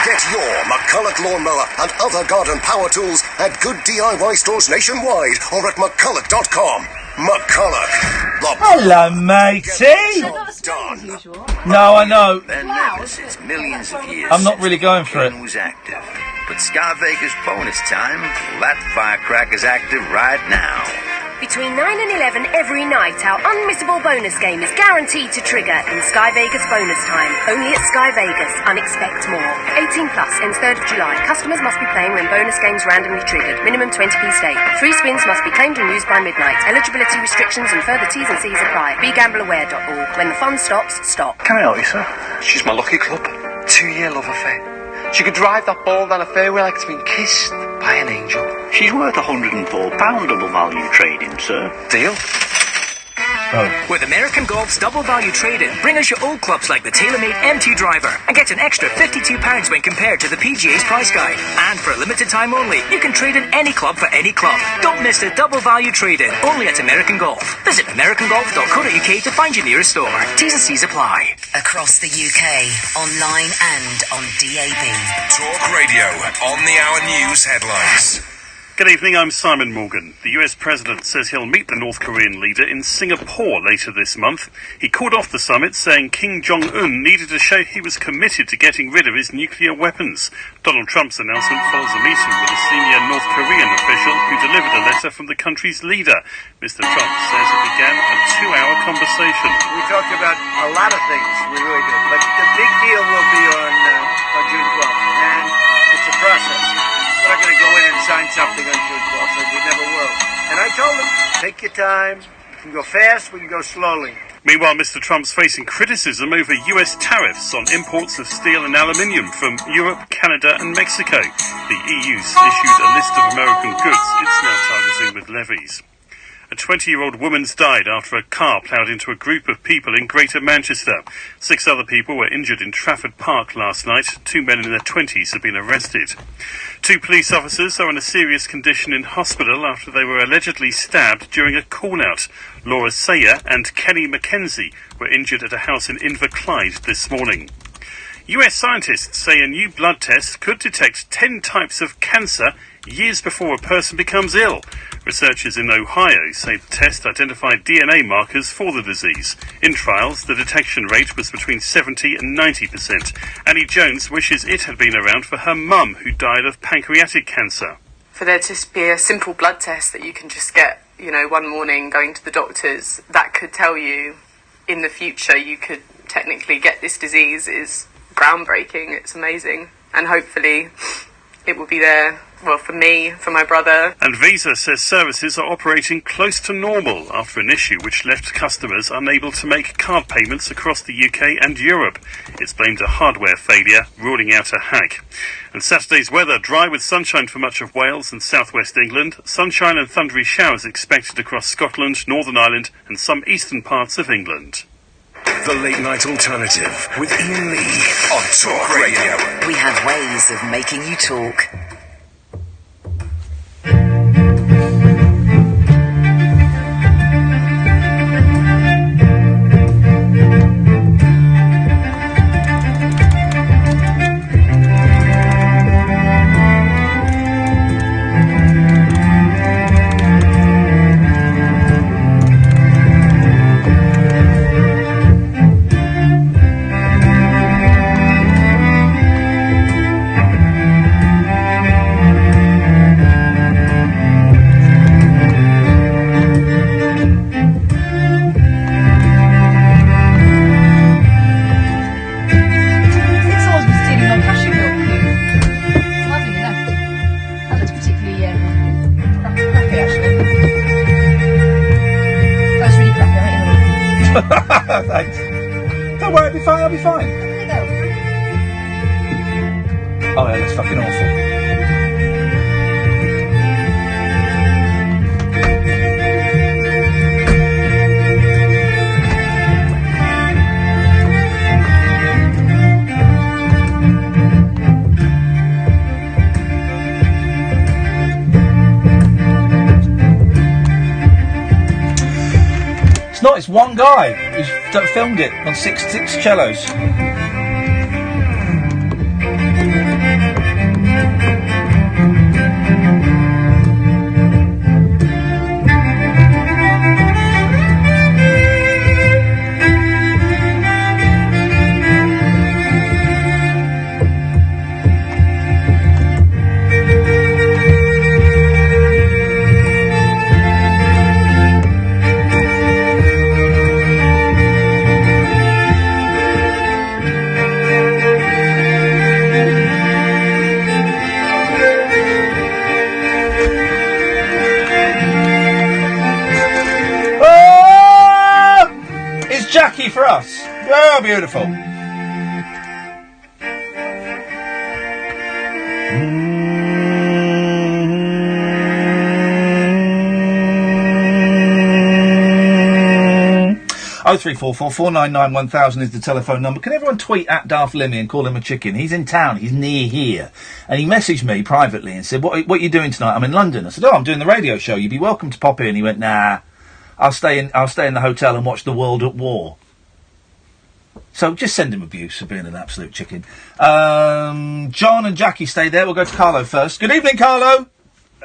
G: Get your McCulloch lawnmower and other garden power tools at good DIY stores nationwide or at McCulloch.com. McCulloch.
E: Hello, matey. No, I know.
X: Been living since millions of years.
E: I'm not really going for it.
X: Was active. But Sky Vegas bonus time, that firecracker's active right now.
N: Between 9 and 11 every night, our unmissable bonus game is guaranteed to trigger in Sky Vegas bonus time. Only at Sky Vegas. Unexpect more. 18 plus, ends 3rd of July. Customers must be playing when bonus games randomly triggered. Minimum 20p stake. 3 spins must be claimed and used by midnight. Eligibility restrictions and further T's and C's apply. BeGambleAware.org. When the fun stops, stop.
Y: Can I help you, sir? She's my lucky club. 2-year love affair. She could drive that ball down a fairway like it's been kissed by an angel.
X: She's worth £104 double value trading, sir.
Y: Deal?
Z: With American Golf's double value trade-in, bring us your old clubs like the TaylorMade M2 driver and get an extra £52 when compared to the PGA's price guide. And for a limited time only, you can trade in any club for any club. Don't miss the double value trade-in, only at American Golf. Visit americangolf.co.uk to find your nearest store. T's and C's apply.
D: Across the UK, online and on DAB.
G: Talk Radio, on the hour news headlines.
A: Good evening, I'm Simon Morgan. The US President says he'll meet the North Korean leader in Singapore later this month. He called off the summit, saying Kim Jong-un needed to show he was committed to getting rid of his nuclear weapons. Donald Trump's announcement follows a meeting with a senior North Korean official who delivered a letter from the country's leader. Mr. Trump says it began a 2-hour conversation.
L: We talked about a lot of things, we really did, but the big deal will be on June 12th, and it's a process. We're not going to go in and sign something on June 12th, and we never will. And I told him, take your time. We can go fast, we can go slowly.
A: Meanwhile, Mr. Trump's facing criticism over US tariffs on imports of steel and aluminium from Europe, Canada and Mexico. The EU's issued a list of American goods it's now targeting with levies. A 20-year-old woman's died after a car ploughed into a group of people in Greater Manchester. 6 other people were injured in Trafford Park last night. 2 men in their 20s have been arrested. 2 police officers are in a serious condition in hospital after they were allegedly stabbed during a call-out. Laura Sayer and Kenny Mackenzie were injured at a house in Inverclyde this morning. US scientists say a new blood test could detect 10 types of cancer years before a person becomes ill. Researchers in Ohio say the test identified DNA markers for the disease. In trials, the detection rate was between 70 and 90%. Annie Jones wishes it had been around for her mum, who died of pancreatic cancer.
O: For there to be a simple blood test that you can just get, one morning going to the doctors, that could tell you in the future you could technically get this disease is groundbreaking. It's amazing. And hopefully it will be there, for me, for my brother.
A: And Visa says services are operating close to normal after an issue which left customers unable to make card payments across the UK and Europe. It's blamed a hardware failure, ruling out a hack. And Saturday's weather, dry with sunshine for much of Wales and southwest England. Sunshine and thundery showers expected across Scotland, Northern Ireland and some eastern parts of England.
C: The Late Night Alternative with Iain Lee on Talk Radio.
P: We have ways of making you talk.
E: Thanks. Don't worry, I'll be fine. Oh yeah, that's fucking awful. It's one guy who's filmed it on six cellos. For us. Oh, beautiful. Oh, 0344 499 1000 is the telephone number. Can everyone tweet at Darth Limmy and call him a chicken? He's in town. He's near here. And he messaged me privately and said, what are you doing tonight? I'm in London. I said, I'm doing the radio show. You'd be welcome to pop in. He went, nah, I'll stay in the hotel and watch The World at War. So just send him abuse for being an absolute chicken. John and Jackie stay there. We'll go to Carlo first. Good evening, Carlo.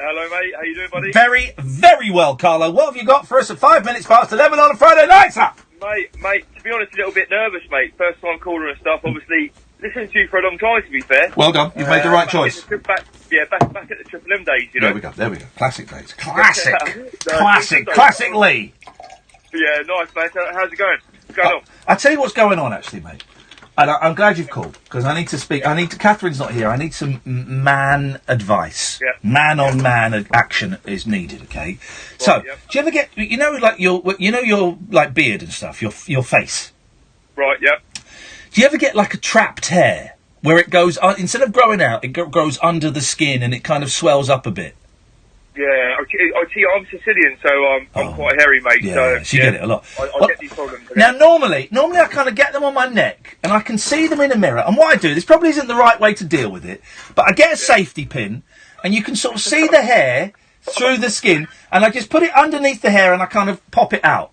M: Hello, mate. How you doing, buddy?
E: Very, very well, Carlo. What have you got for us at 5 minutes past 11 on a Friday night, sir?
M: Mate, to be honest, a little bit nervous, mate. First time caller and stuff. Obviously, listened to you for a long time, to be fair.
E: Well done. You've made the right choice.
M: Back at the Triple M days, you know.
E: There we go. Classic days. Classic Lee.
M: Yeah, nice, mate. How's it going? What's going on?
E: I'll tell you what's going on, actually, mate. And I'm glad you've called, because I need to speak. Catherine's not here. I need some man advice.
M: Yeah.
E: Man-on-man action is needed, okay? Right, so, do you ever get, your beard and stuff, your face?
M: Right, yeah.
E: Do you ever get, like, a trapped hair, where it goes, instead of growing out, it grows under the skin and it kind of swells up a bit?
M: Yeah, I'm Sicilian, so I'm quite hairy, mate.
E: Yeah, so you get it a lot.
M: I get these problems.
E: Now, normally I kind of get them on my neck, and I can see them in a mirror. And what I do, this probably isn't the right way to deal with it, but I get a safety pin, and you can sort of see the hair through the skin, and I just put it underneath the hair, and I kind of pop it out.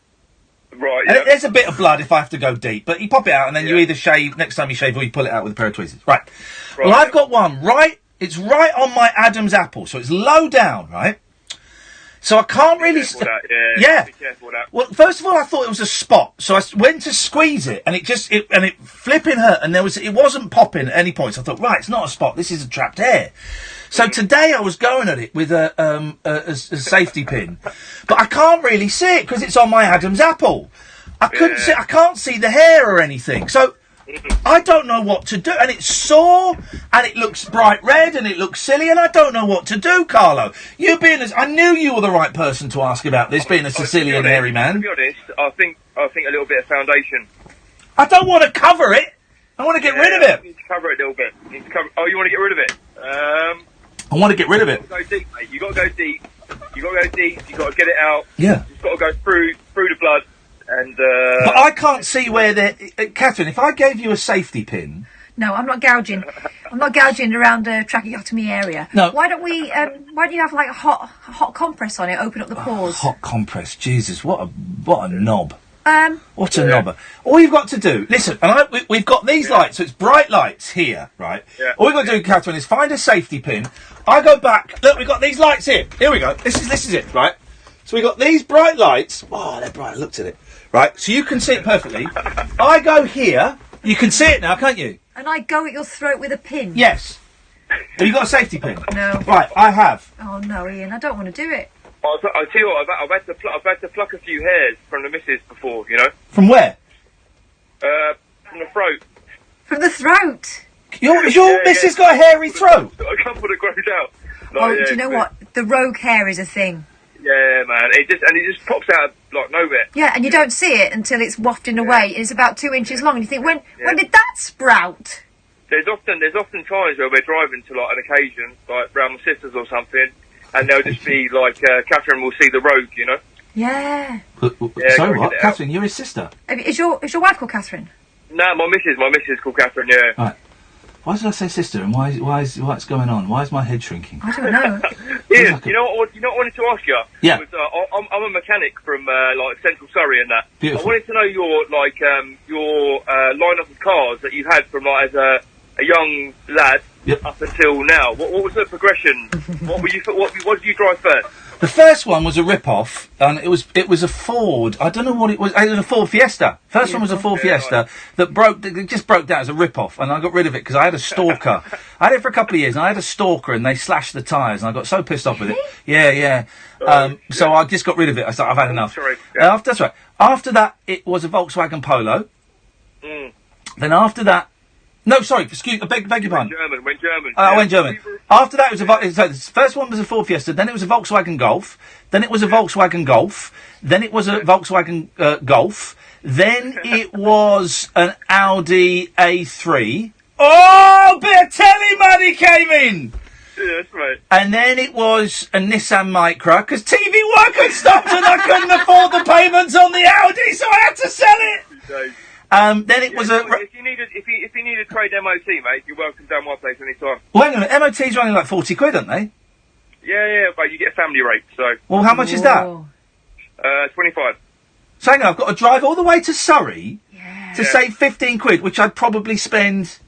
M: Right,
E: yeah. And there's a bit of blood if I have to go deep, but you pop it out, and then you either shave, next time you shave, or you pull it out with a pair of tweezers. Right. Well, I've got one it's right on my Adam's apple, so it's low down, right? So I can't really...
M: Be careful with that.
E: Well, first of all, I thought it was a spot, so I went to squeeze it, and it flipping hurt, and it wasn't popping at any point. So I thought, right, it's not a spot, this is a trapped hair. So today I was going at it with a safety pin, but I can't really see it because it's on my Adam's apple. I can't see the hair or anything. So I don't know what to do, and it's sore, and it looks bright red, and it looks silly, and I don't know what to do, Carlo. I knew you were the right person to ask about this, being a Sicilian hairy man.
M: To be honest, I think a little bit of foundation.
E: I don't want to cover it. I want to get rid of it.
M: You need to cover it a little bit. You want to get rid of it?
E: I want to get rid of it.
M: You've got to go deep, mate. You've got to go deep. You've got to get it out.
E: Yeah.
M: You've got to go through the blood. And
E: but I can't see where Catherine, if I gave you a safety pin...
H: No, I'm not gouging. I'm not gouging around the tracheotomy area.
E: No.
H: Why don't you have like a hot compress on it, open up the pores?
E: Hot compress, Jesus, what a knob. What a knobber. All you've got to do, listen, and we've got these lights, so it's bright lights here, right?
M: Yeah.
E: All we've got to do, Catherine, is find a safety pin. I go back, look, we've got these lights here. Here we go, this is it, right? So we've got these bright lights. Oh, they're bright, I looked at it. Right, so you can see it perfectly. I go here, you can see it now, can't you?
H: And I go at your throat with a pin?
E: Yes. Have you got a safety pin?
H: No.
E: Right, I have.
H: Oh no, Ian, I don't want to do it.
M: I'll tell you what, I've had to pluck a few hairs from the missus before, you know.
E: From where?
M: From the throat.
H: From the throat?
E: Has your missus got a hairy throat?
M: I can't put it grows out.
H: Do you know what? The rogue hair is a thing.
M: Yeah, man. It just pops out of, like, nowhere.
H: Yeah, and you don't see it until it's wafting away. It's about 2 inches long, and you think, when did that sprout?
M: There's often times where we're driving to, like, an occasion, like around my sister's or something, and they'll just be like, Catherine will see the rogue, you know.
H: Yeah.
E: So what, Catherine? You're his sister.
H: Is your wife called Catherine?
M: No, my missus called Catherine. Yeah.
E: Right. Why did I say sister? And what's going on? Why is my head shrinking?
H: I don't know.
M: Ian, you know what I wanted to ask you?
E: Yeah.
M: I'm a mechanic from like Central Surrey and that.
E: Beautiful.
M: I wanted to know your lineup of cars that you had from like as a young lad up until now. What was the progression? What did you drive first?
E: The first one was a rip-off, and it was a Ford. I don't know what it was. It was a Ford Fiesta. First one was a Ford Fiesta that just broke down as a rip-off, and I got rid of it because I had a stalker. I had it for a couple of years, and I had a stalker, and they slashed the tyres, and I got so pissed off with it. Yeah. So I just got rid of it. I thought, I've had enough.
M: Sorry.
E: That's right. After that, it was a Volkswagen Polo. Then after that, no, sorry, excuse, I beg your pardon.
M: Went German.
E: I went German. After that, it was so the first one was a Ford Fiesta, then it was a Volkswagen Golf, then it was a Volkswagen Golf, then it was a Volkswagen Golf, then it was an Audi A3. Oh, bit of telly money came in!
M: Yeah, that's right.
E: And then it was a Nissan Micra, because TV work had stopped and I couldn't afford the payments on the Audi, so I had to sell it! Then it was
M: if you need a trade MOT, mate, you're welcome down my place anytime.
E: Wait a minute, MOT's running like 40 quid, aren't they?
M: Yeah, but you get a family rate, so.
E: Well, how much is that?
M: 25.
E: So hang on, I've got to drive all the way to Surrey to save 15 quid, which I'd probably spend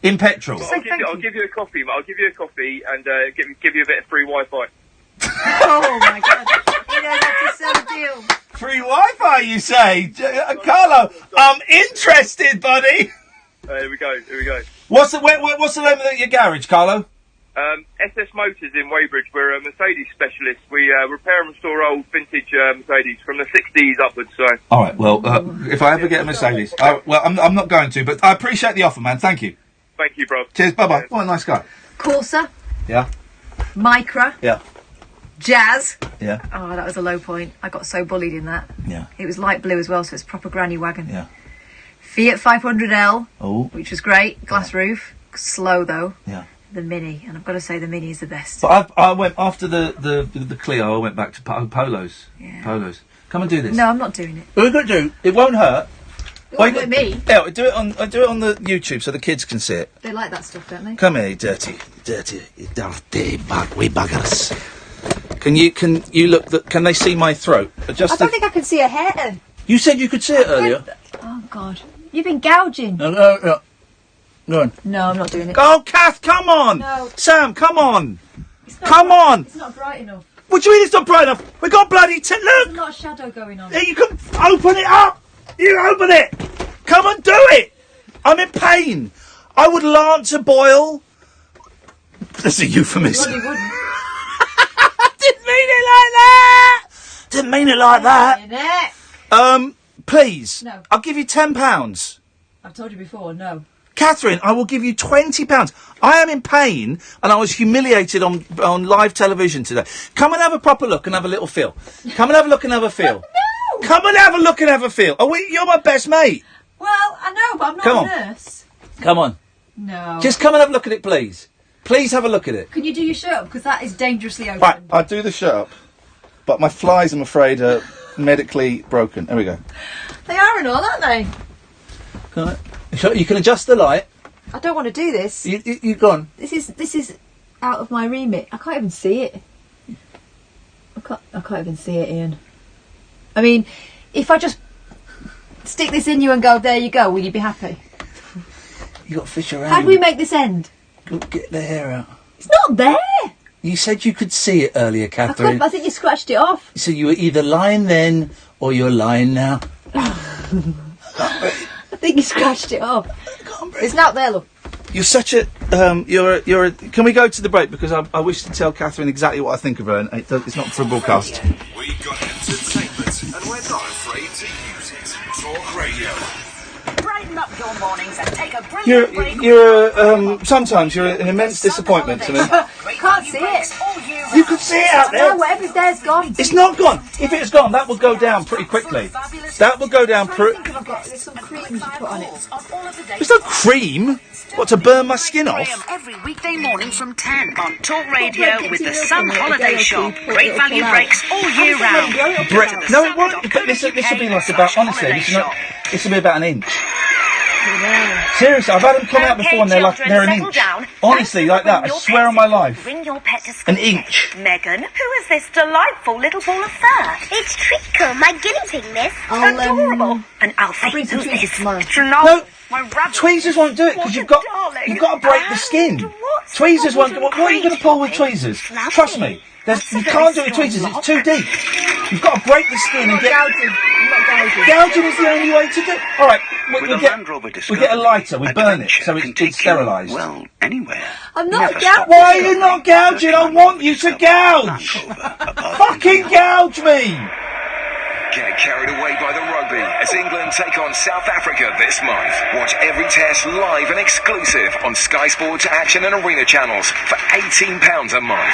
E: in petrol.
M: I'll give you a coffee, mate. I'll give you a coffee and give you a bit of free Wi-Fi.
H: Oh my God! He knows how to sell a deal.
E: Free Wi-Fi, you say? Carlo, I'm interested, buddy.
M: Here we go.
E: What's the name of your garage, Carlo?
M: SS Motors in Weybridge. We're a Mercedes specialist. We repair and restore old vintage Mercedes from the 60s upwards. So.
E: All right. Well, if I ever get a Mercedes, I'm not going to, but I appreciate the offer, man. Thank you.
M: Thank you, bro.
E: Cheers. Bye bye. What a nice guy.
H: Corsa,
E: Yeah.
H: Micra,
E: Yeah.
H: Jazz.
E: Yeah.
H: Oh, that was a low point. I got so bullied in that.
E: Yeah.
H: It was light blue as well, so it's proper granny wagon.
E: Yeah.
H: Fiat 500L,
E: Oh.
H: which was great. Glass roof. Slow though.
E: Yeah.
H: The Mini, and I've got to say the Mini is the best.
E: But I went after the Clio. I went back to Polos.
H: Yeah.
E: Polos. Come and do this.
H: No, I'm not doing it.
E: What are you going to do? It won't hurt.
H: It won't hurt me.
E: Yeah, do it on the YouTube so the kids can see it.
H: They like that stuff, don't they?
E: Come here, you dirty buggers. Can you look? Can they see my throat?
H: I don't think I can see a hair.
E: You said you could see it earlier.
H: Oh God, you've been gouging.
E: No. Go on.
H: No, I'm not doing it.
E: Oh, Kath, come on!
H: No.
E: Sam, come on!
H: It's
E: On!
H: It's not bright enough.
E: What do you mean it's not bright enough? We got bloody look!
H: There's a lot of shadow going on.
E: Yeah, you can open it up! You open it! Come and do it! I'm in pain! I would lance a boil. That's a euphemism.
H: Bloody wouldn't.
E: Didn't mean it like that! Didn't mean it like that. Please.
H: No.
E: I'll give you £10.
H: I've told you before, no.
E: Catherine, I will give you £20. I am in pain, and I was humiliated on live television today. Come and have a proper look and have a little feel. Come and have a look and have a feel.
H: No!
E: Come and have a look and have a feel. You're my best mate.
H: Well, I know, but I'm not
E: Come
H: a
E: on.
H: nurse.
E: Come on.
H: No.
E: Just come and have a look at it, please. Please have a look at it.
H: Can you do your shirt up? Because that is dangerously open.
E: Right, I'll do the shirt up. But my flies, I'm afraid, are medically broken. There we go.
H: They are and all, aren't they?
E: You can adjust the light.
H: I don't want to do this.
E: You go on.
H: This is out of my remit. I can't even see it. I can't even see it, Ian. I mean, if I just stick this in you and go, there you go, will you be happy?
E: You got to fish around.
H: How do we make this end?
E: Go get the hair out.
H: It's not there.
E: You said you could see it earlier, Catherine.
H: I think you scratched it off.
E: So you were either lying then or you're lying now.
H: I think you scratched it off. It's not there, look.
E: You're such a you're a. Can we go to the break, because I wish to tell Catherine exactly what I think of her, and it's not for a broadcast.
C: We got entertainment, and we're not afraid to use it. Talk Radio.
P: Brighten up your mornings and take a brilliant break.
E: Sometimes you're an immense disappointment to me.
H: Can't see it.
E: You could see it out there.
H: No, whatever's there's gone.
E: It's not gone. If it's gone, that will go down pretty quickly. That will go down pretty.
H: There's some cream you put on it.
E: There's no cream. What, to burn my skin off?
P: Every weekday morning from 10 on Talk Radio with the Sun Holiday Shop. Great value breaks all year round.
E: No, it won't. But this will be like about, honestly, this will be about an inch. Seriously, I've had them come out before and they're an inch. Honestly, like that. I swear on my life.
P: Bring your pet to school.
E: An inch.
P: Megan, who is this delightful little ball of fur?
B: It's Treacle, my guinea pig, miss.
P: Adorable. And Alfie,
B: I'll bring some
P: who's
B: tweezers
P: this?
B: tomorrow.
E: No, tweezers won't do it, because you've got to break the skin. Tweezers won't do it. What are you going to pull with tweezers? Trust me. You can't do it with tweezers, it's too deep. You've got to break the skin and get... Gouging is the only way to do it. All right, we get a lighter, we burn it, so it's sterilised.
X: Well, anywhere.
H: I'm not
X: Never
H: gouging.
E: Why are you not gouging? I want you to gouge! Fucking gouge me!
Q: Get carried away by the rugby as England take on South Africa this month. Watch every test live and exclusive on Sky Sports Action and Arena channels for £18 a month.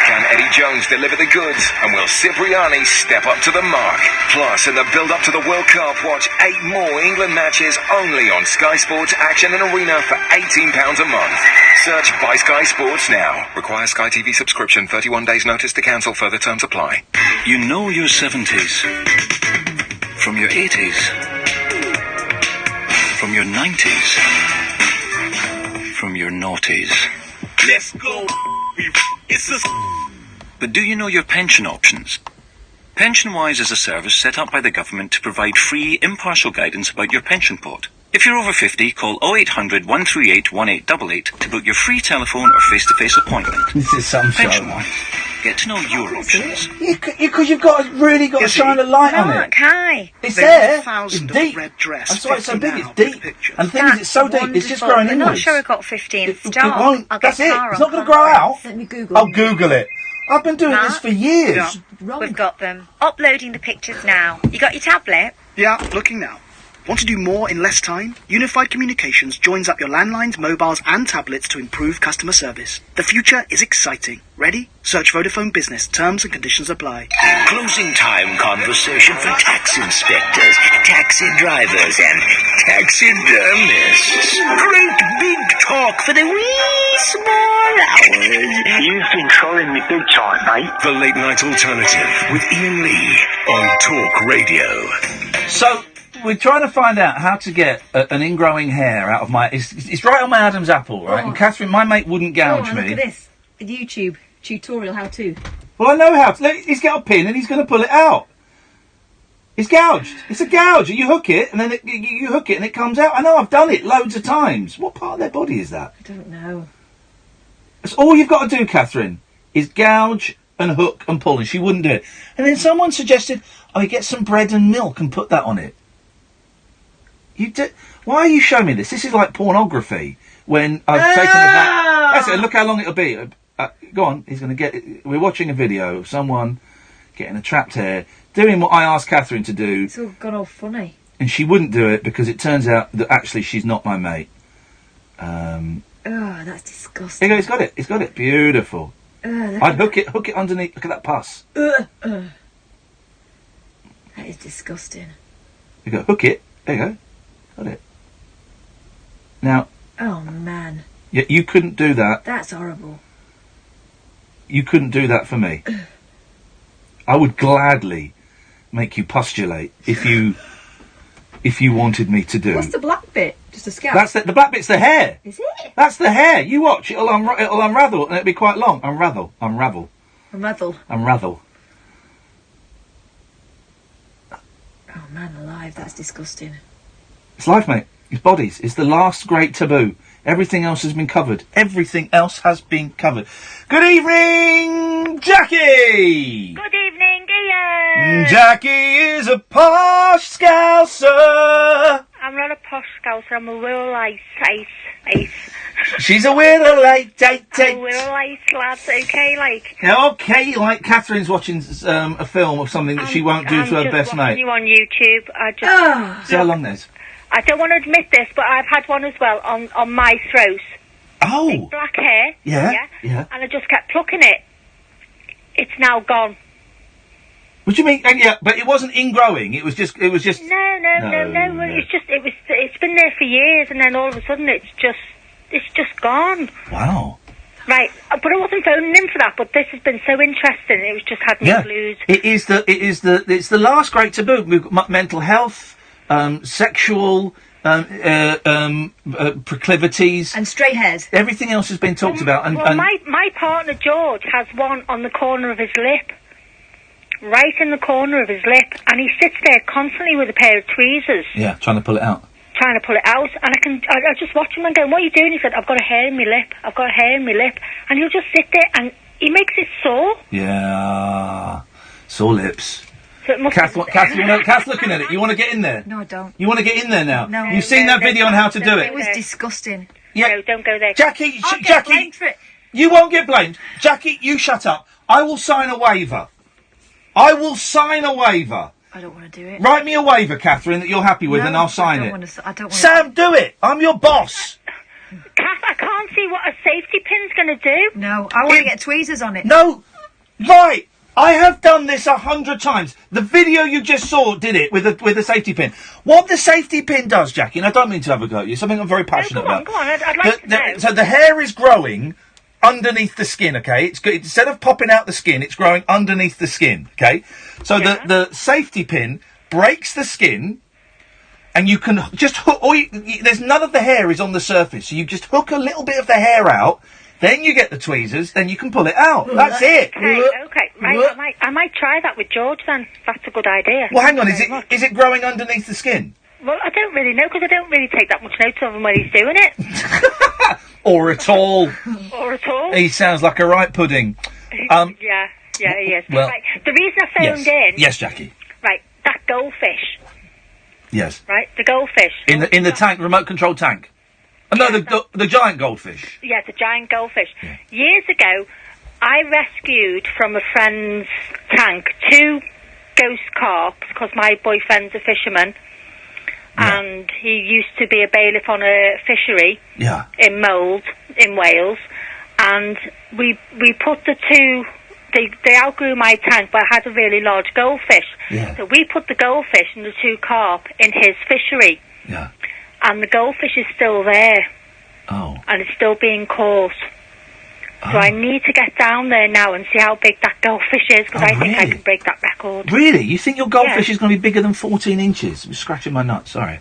Q: Can Eddie Jones deliver the goods, and will Cipriani step up to the mark? Plus, in the build-up to the World Cup, watch 8 more England matches only on Sky Sports Action and Arena for £18 a month. Search by Sky Sports now. Requires Sky TV subscription. 31 days notice to cancel. Further terms apply.
R: You know your 70s from your 80s, from your 90s, from your noughties.
Q: Let's go. It's a...
R: But do you know your pension options? PensionWise is a service set up by the government to provide free, impartial guidance about your pension pot. If you're over 50, call 0800 138 1888 to book your free telephone or face-to-face appointment.
E: This is some show.
R: PensionWise. Get to know your options.
E: Because you've really got to shine a light on it.
B: Hi.
E: It's
K: There's
E: there.
K: a thousand
E: It's
K: of
E: deep.
K: red dress,
E: That's why it's so big.
K: 50
E: It's
K: now,
E: deep.
K: pictures.
E: And the thing is, it's so deep. It's just growing
B: I'm not
E: inwards.
B: sure I got 50 in
E: It
B: stock.
E: won't.
B: I'll
E: That's
B: get
E: it.
B: Tara
E: It's
B: on
E: not going to grow out.
H: Let me Google.
E: I'll Google it. I've been doing this for years.
B: We've got them. Uploading the pictures now. You got your tablet?
K: Yeah, looking now. Want to do more in less time? Unified Communications joins up your landlines, mobiles and tablets to improve customer service. The future is exciting. Ready? Search Vodafone Business. Terms and conditions apply.
S: Closing time conversation for tax inspectors, taxi drivers and taxidermists. Great big talk for the wee small hours.
T: You've been trolling me big time, mate.
Q: The Late Night Alternative with Iain Lee on Talk Radio.
E: So, we're trying to find out how to get an ingrowing hair out of my... It's right on my Adam's apple, right?
H: Oh.
E: And Catherine, my mate wouldn't gouge me.
H: Look at this. A YouTube tutorial how to.
E: Well, I know how to. Look, he's got a pin and he's going to pull it out. It's gouged. It's a gouge. You hook it and then you hook it and it comes out. I know, I've done it loads of times. What part of their body is that?
H: I don't know.
E: That's all you've got to do, Catherine, is gouge and hook and pull, and she wouldn't do it. And then someone suggested, you get some bread and milk and put that on it. Why are you showing me this? This is like pornography. When I've taken a back. That's it. Look how long it'll be. Go on. He's going to get it. We're watching a video of someone getting a trapped hair, doing what I asked Catherine to do.
H: It's all gone all funny.
E: And she wouldn't do it because it turns out that actually she's not my mate.
H: Oh, that's disgusting.
E: Here you go. He's got it. He's got it. Beautiful. I'd hook it underneath. Look at that pus.
H: That is disgusting.
E: You go, hook it. There you go. Got it. Now.
H: Oh, man.
E: You couldn't do that.
H: That's horrible.
E: You couldn't do that for me. I would gladly make you postulate if you wanted me to do.
H: What's the black bit? Just a scalp?
E: That's the black bit's the hair.
H: Is it?
E: That's the hair. You watch. It'll unravel and it'll be quite long. Unravel.
H: Unravel. Oh, man alive. That's disgusting.
E: It's life, mate. It's bodies. It's the last great taboo. Everything else has been covered. Everything else has been covered. Good evening, Jackie!
B: Good evening, Ian!
E: Jackie is a posh scouser.
B: I'm not a posh scouser, I'm a real ice.
E: She's a willow late date.
B: I'm a real ice, lads, okay, like?
E: Okay, like Catherine's watching a film of something that she won't do to her best mate.
B: You on YouTube.
E: See how long there's?
B: I don't want to admit this, but I've had one as well on my throat.
E: Oh.
B: Big black hair.
E: Yeah.
B: And I just kept plucking it. It's now gone.
E: What do you mean? Yeah, but it wasn't ingrowing. It was just.
B: No. Well, it's been there for years, and then all of a sudden it's just gone.
E: Wow.
B: Right, but I wasn't phoning in for that. But this has been so interesting. It was just had me glued.
E: It's the last great taboo. We've got mental health. Sexual proclivities
H: and straight hairs.
E: Everything else has been talked about. And
B: my partner George has one on the corner of his lip, right in the corner of his lip, and he sits there constantly with a pair of tweezers.
E: Yeah, trying to pull it out.
B: And I just watch him and go, "What are you doing?" He said, "I've got a hair in my lip. I've got a hair in my lip," and he'll just sit there and he makes it sore.
E: Yeah, sore lips.
B: So it must
E: Kath's looking at it. You want to get in there?
H: No, I don't.
E: You want to get in there now?
H: No.
E: You've seen that video on how to do it.
H: It was disgusting.
E: Yeah.
B: No, don't go there.
E: Jackie,
H: I'll get blamed for it.
E: You won't get blamed. Jackie, you shut up. I will sign a waiver. I don't want to do it. Write me a waiver, Catherine, that you're happy with, and I'll sign it.
H: I don't want
E: Sam, do it. I'm your boss.
B: Kath, I can't see what a safety pin's going to do.
H: No, I want to get tweezers on it.
E: No. Right. I have done this 100 times. The video you just saw did it with a safety pin. What the safety pin does, Jackie, and I don't mean to have a go at you, something I'm very passionate about.
B: Go on, I'd like to know.
E: So the hair is growing underneath the skin, okay? Instead of popping out the skin, it's growing underneath the skin, okay? So the safety pin breaks the skin, and you can just hook, there's none of the hair is on the surface, so you just hook a little bit of the hair out. Then you get the tweezers, then you can pull it out. That's it.
B: Okay, right. I might try that with George then. That's a good idea.
E: Well, hang on. Is it growing underneath the skin?
B: Well, I don't really know because I don't really take that much notice of him when he's doing it.
E: Or at all.
B: Or at all.
E: He sounds like a right pudding.
B: Yeah. Yeah, he is.
E: Well-
B: right. The reason I phoned in.
E: Yes, Jackie.
B: Right. That goldfish.
E: Yes.
B: Right. The goldfish.
E: In the tank, remote control tank. No, the giant goldfish.
B: Yeah, the giant goldfish. Years ago, I rescued from a friend's tank 2 ghost carps because my boyfriend's a fisherman, and he used to be a bailiff on a fishery in Mould in Wales, and we put the 2. They outgrew my tank, but I had a really large goldfish.
E: Yeah.
B: So we put the goldfish and the 2 carp in his fishery.
E: Yeah.
B: And the goldfish is still there.
E: Oh.
B: And it's still being caught. So I need to get down there now and see how big that goldfish is, because I think I can break that record.
E: Really? You think your goldfish
B: Yeah.
E: is going to be bigger than 14 inches? I'm scratching my nuts, sorry.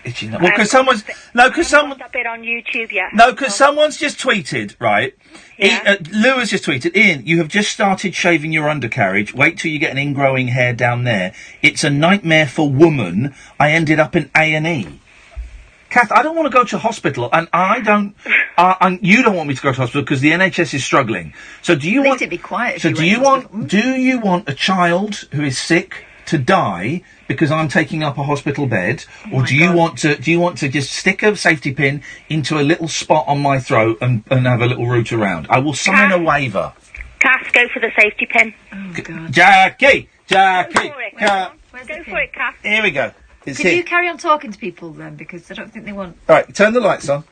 E: Itchy nut. Well, because someone's... No, because someone...
B: That bit on YouTube yet?
E: No, because someone's just tweeted, right? Lou has just tweeted, Ian, you have just started shaving your undercarriage. Wait till you get an ingrowing hair down there. It's a nightmare for woman. I ended up in A&E. Kath, I don't want to go to hospital, and I don't... and you don't want me to go to hospital because the NHS is struggling. So do you
H: At least
E: want...
H: it'd be quiet.
E: So
H: if
E: do
H: you
E: you
H: went to
E: want... Do you want a child who is sick to die because I'm taking up a hospital bed, or do you want to just stick a safety pin into a little spot on my throat and have a little root around? I will sign a waiver.
B: Cass, go for the safety pin.
H: Oh, God.
E: Jackie!
B: Go for it, Cass.
E: Here we go. It's
H: Could
E: here.
H: you carry on talking to people then? Because I don't think they want...
E: All right, turn the lights on.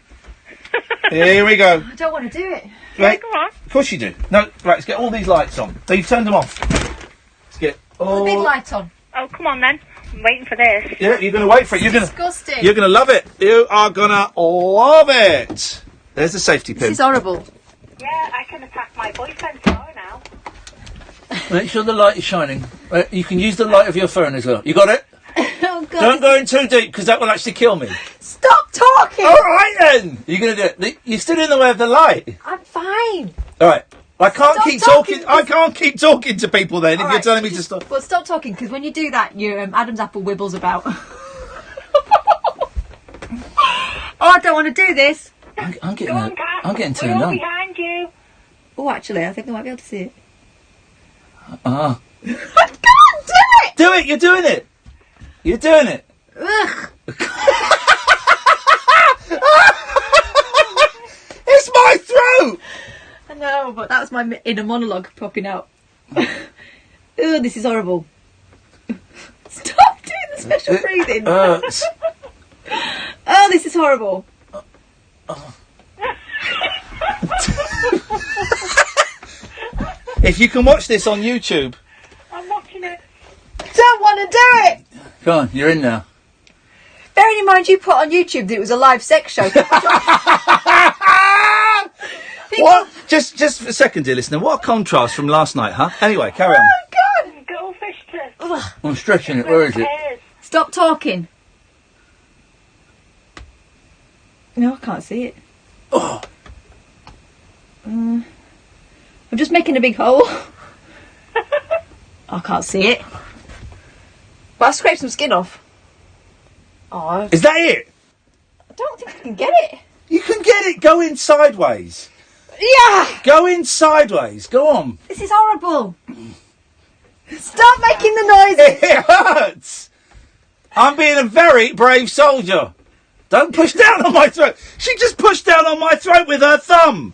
E: Here we go.
H: I don't want to do it.
E: Right. Of course you do. No, right, let's get all these lights on. So you've turned them off. Let's get all...
H: The big light on.
B: Oh, come on then. I'm waiting for this.
E: Yeah, you're going to wait for it. You're going to...
H: Disgusting.
E: You're going to love it. You are going to love it. There's the safety pin.
H: This is horrible.
B: Yeah, I can attack my boyfriend tomorrow now.
E: Make sure the light is shining. You can use the light of your phone as well. You got it?
H: Oh, God.
E: Don't go in too deep, because that will actually kill me.
H: Stop talking!
E: All right, then. You're going to do it. You stood in the way of the light.
H: I'm fine.
E: All right. I can't
H: Stop
E: keep
H: talking.
E: talking. I can't keep talking to people then if
H: All
E: you're
H: right,
E: telling me to stop.
H: Well, stop talking, because when you do that, your Adam's apple wibbles about. I don't want to do this.
E: I'm getting turned on.
B: behind you.
H: Oh, actually, I think I might be able to see it.
E: Ah.
H: I can't do it!
E: Do it. You're doing it. You're doing it.
H: Ugh.
E: It's my throat.
H: I know, but that was my inner monologue popping out. Ugh, this is horrible. Stop doing the special breathing. Oh, this is horrible.
E: If you can watch this on YouTube.
B: I'm watching it.
H: Don't want to do it.
E: Come on, you're in now.
H: Bearing in mind you put on YouTube that it was a live sex show.
E: What? Just for a second, dear listener. What a contrast from last night, huh? Anyway, carry on.
H: God.
B: Goldfish test.
E: I'm stretching it. Where is it?
H: Stop talking. No, I can't see it.
E: Oh.
H: I'm just making a big hole. I can't see it. But I scraped some skin off. Oh,
E: Is that it?
H: I don't think I can get it.
E: You can get it. Go in sideways.
H: Yeah!
E: Go in sideways. Go on.
H: This is horrible. Stop making the noises.
E: It hurts. I'm being a very brave soldier. Don't push down on my throat. She just pushed down on my throat with her thumb.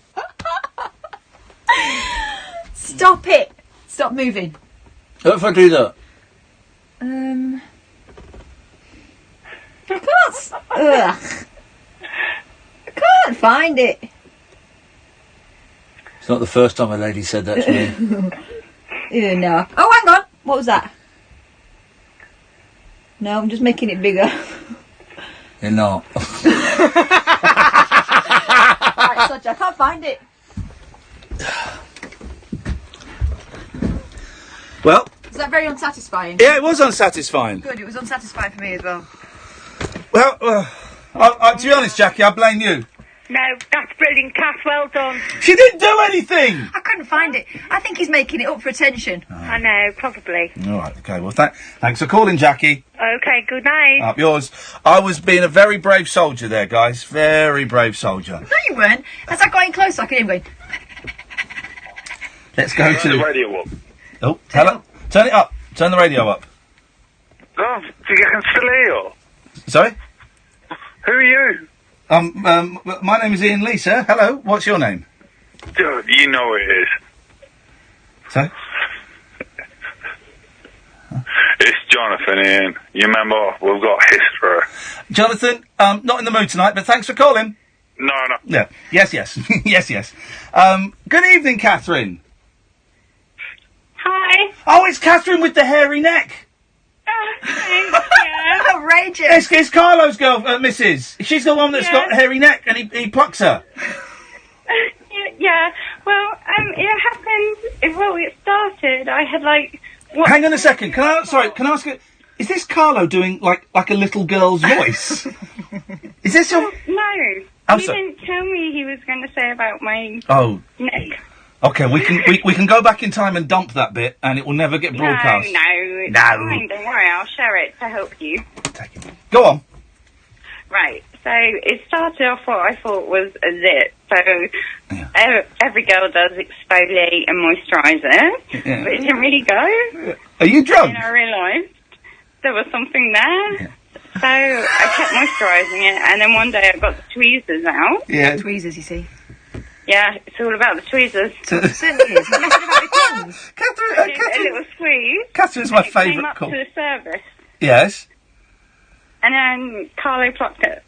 H: Stop it. Stop moving.
E: What if I do that?
H: I can't. Ugh. I can't find it.
E: It's not the first time a lady said that to me.
H: Ew, no. Oh, hang on. What was that? No, I'm just making it bigger.
E: You're not.
H: Right, Sodge, I can't find it.
E: Well,
H: Was that very unsatisfying?
E: yeah, it was unsatisfying.
H: Good, it was unsatisfying for me as well.
E: Well, to be honest, Jackie, I blame you.
B: No, that's brilliant, Cass. Well done.
E: She didn't do anything.
H: I couldn't find it. I think he's making it up for attention.
B: I know, probably.
E: All right, okay. Well, thanks for calling, Jackie.
B: Okay, good night.
E: Up yours. I was being a very brave soldier there, guys. Very brave soldier.
H: No, you weren't. As I got in closer, I could hear him going.
E: Let's go
F: Turn
E: to...
F: the radio up.
E: Oh, hello? Turn it up. Turn the radio up.
F: Oh, do you can still hear you?
E: Sorry?
F: Who are you?
E: My name is Iain Lee, sir. Hello, what's your name?
F: Dude, you know it is.
E: Sorry?
F: It's Jonathan, Ian. You remember, we've got history.
E: Jonathan, not in the mood tonight, but thanks for calling.
F: No.
E: Yeah. Yes. yes. Good evening, Catherine.
I: Hi.
E: Oh, it's Catherine with the hairy neck.
I: Yeah.
H: Outrageous.
E: It's Carlo's girl, Mrs. She's the one that's got a hairy neck, and he plucks her.
I: Yeah. Well, it happened. Well, it started. I had like.
E: Hang on a second. Can I ask you? Is this Carlo doing like a little girl's voice? Is this your?
I: No.
E: I'm
I: He
E: sorry.
I: didn't tell me he was going to say about my neck.
E: Okay, we can go back in time and dump that bit, and it will never get broadcast.
I: No, it's fine. Don't worry. I'll share it to help you.
E: Go on.
I: Right. So it started off what I thought was a zit. So every girl does exfoliate and moisturiser,
E: Yeah.
I: but it didn't really go.
E: Are you drunk?
I: And I realised there was something there. So I kept moisturising it, and then one day I got the tweezers out.
E: Yeah.
H: Tweezers, you see.
I: Yeah, it's all about the tweezers.
H: Certainly is. You're messing about with pins.
I: A little squeeze.
E: Catherine's my
I: and it came
E: favourite
I: up
E: call.
I: to the service,
E: Yes.
I: and then Carlo plucked it.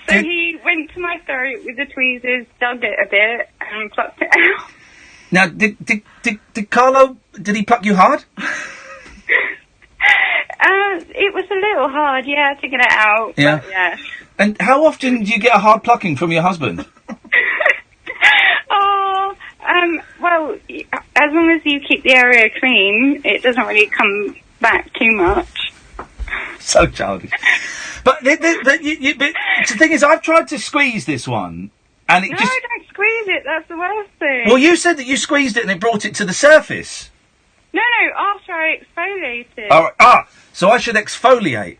I: So he went to my throat with the tweezers, dug it a bit, and plucked it out.
E: Now, did Carlo? Did he pluck you hard?
I: It was a little hard, to get it out.
E: Yeah.
I: But, yeah.
E: And how often do you get a hard plucking from your husband?
I: Well, as long as you keep the area clean, it doesn't really come back too much.
E: So childish. But the thing is, I've tried to squeeze this one, and it
I: No,
E: just...
I: don't squeeze it. That's the worst thing.
E: Well, you said that you squeezed it and it brought it to the surface.
I: No, after I exfoliated.
E: All right. So I should exfoliate.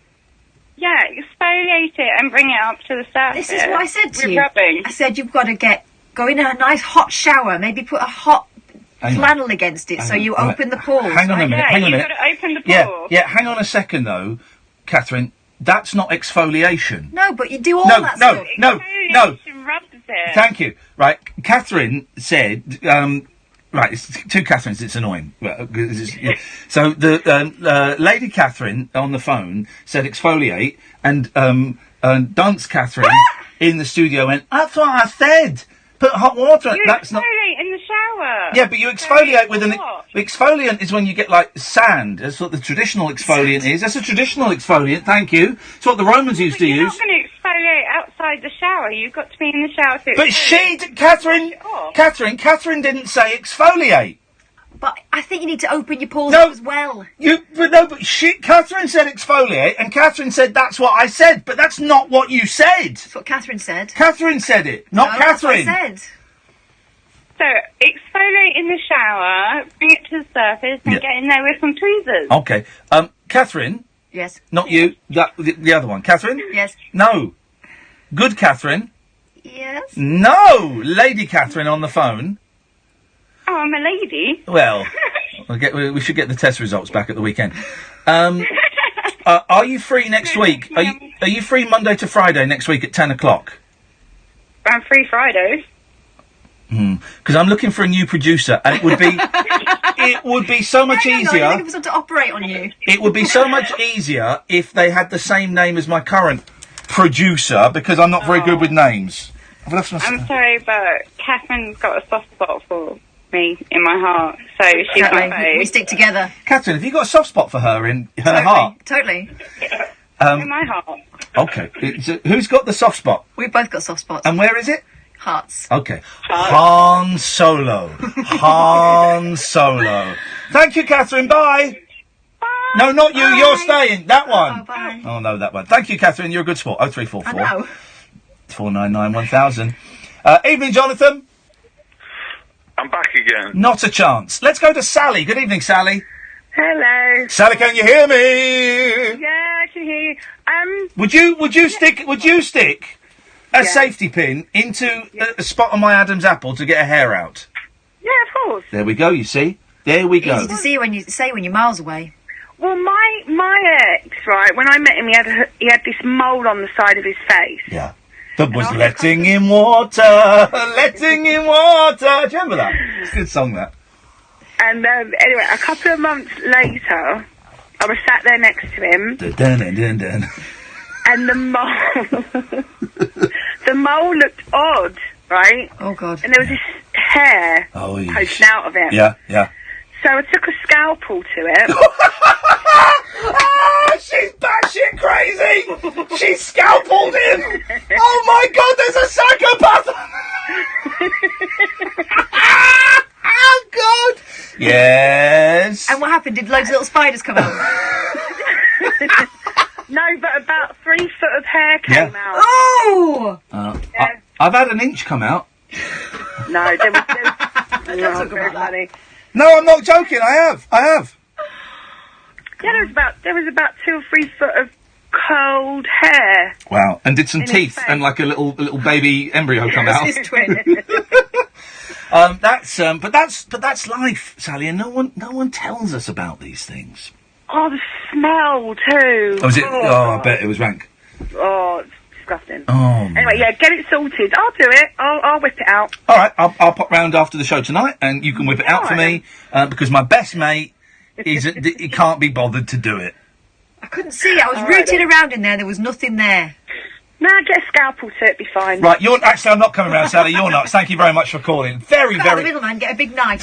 I: Yeah, exfoliate it and bring it up to the surface.
H: This is what I said to
I: with
H: you.
I: rubbing.
H: I said you've got to go in a nice hot shower, maybe put a hot
E: Hang on.
H: flannel against it so you open the pores.
E: Hang on a minute. Hang on a minute.
I: You've got to open the pores.
E: Yeah. Hang on a second, though, Catherine. That's not exfoliation.
H: No, but you do all that stuff.
E: No.
I: Exfoliation rubs it.
E: Thank you. Right, Catherine said. Right, it's two Catherines. It's annoying. So the lady Catherine on the phone said exfoliate, and Dunce Catherine in the studio went, "That's what I said. Put hot water."
I: You
E: That's not.
I: exfoliate in the shower.
E: Yeah, but you exfoliate with an...
I: What?
E: Exfoliant is when you get, like, sand. That's what the traditional exfoliant is. That's a traditional exfoliant, thank you. It's what the Romans used to
I: You're
E: use.
I: not going to exfoliate outside the shower. You've got to be in the shower to
E: But Catherine didn't say exfoliate.
H: But I think you need to open your pores
E: No.
H: up as well.
E: Catherine said exfoliate, and Catherine said that's what I said, but that's not what you said.
H: That's what Catherine said.
E: Catherine said it, not
H: No, that's what I
E: Catherine.
H: said.
I: So, exfoliate in the shower, bring it to the surface, and
E: Yeah.
I: get in there with some tweezers.
E: Okay, Catherine,
H: Yes.
E: not you, the other one. Catherine?
H: Yes.
E: No. Good Catherine?
H: Yes.
E: No! Lady Catherine on the phone.
I: Oh, I'm a lady.
E: Well, we should get the test results back at the weekend. Are you free next week? Are you free Monday to Friday next week at 10 o'clock?
I: I'm free Fridays.
E: Because I'm looking for a new producer, and it would be so much
H: You're
E: easier.
H: looking for someone to operate on you.
E: It would be so much easier if they had the same name as my current producer, because I'm not very good with names.
I: I'm sorry, but Catherine's got a soft spot for me in my heart, so she's my
H: We stick together.
E: Catherine, have you got a soft spot for her in her heart?
H: Totally.
I: in my heart.
E: Okay. Who's got the soft spot?
H: We've both got soft spots.
E: And where is it?
H: Hearts.
E: Okay. Han Solo. Han Solo. Thank you, Catherine. Bye. No, not you. You're staying. That one.
H: Bye.
E: Oh, no, that one. Thank you, Catherine. You're a good sport. 0344
H: I know.
E: 499 1000. Evening, Jonathan.
F: I'm back again.
E: Not a chance. Let's go to Sally. Good evening, Sally.
I: Hello.
E: Sally, can you hear me?
I: Yeah, I can hear you.
E: Would you stick a safety pin into a spot on my Adam's apple to get a hair out?
J: Yeah, of course.
E: There we go, you see? There we go.
H: Easy to see when you're miles away.
J: Well, my ex, right, when I met him, he had this mole on the side of his face.
E: Yeah. That was letting in water, letting in water. Do you remember that? It's a good song, that.
J: And anyway, a couple of months later, I was sat there next to him.
E: Dun, dun, dun, dun.
J: And the mole looked odd, right?
H: Oh, God.
J: And there was this hair poking out of it.
E: Yeah, yeah.
J: So I took a scalpel to it.
E: Ah, she's batshit crazy! She scalpelled him! Oh my God, there's a psychopath! Oh God! Yes.
H: And what happened? Did loads of little spiders come out?
J: No, but about 3 foot of hair came out.
H: Oh!
E: I've had an inch come out.
J: No, there was very funny.
E: No, I'm not joking. I have.
J: Yeah, there was about 2 or 3 foot of curled hair.
E: Wow. And did some
J: In his
E: teeth
J: face.
E: and like a little baby embryo come out.
H: His twin.
E: But that's life, Sally, and no one tells us about these things.
J: Oh, the smell too.
E: Oh, was it? Oh, I bet it was rank.
J: Oh, it's disgusting.
E: Oh.
J: Anyway, yeah, get it sorted. I'll do it. I'll whip it out.
E: All right, I'll pop round after the show tonight, and you can whip it out for me because my best mate he can't be bothered to do it.
H: I couldn't see it. I was rooting around in there. There was nothing there.
J: No, get a scalpel to it. Be fine.
E: Right, I'm not coming round, Sally. You're not. Thank you very much for calling. Very,
H: Cut out the
E: very,
H: middleman. Get a big knife.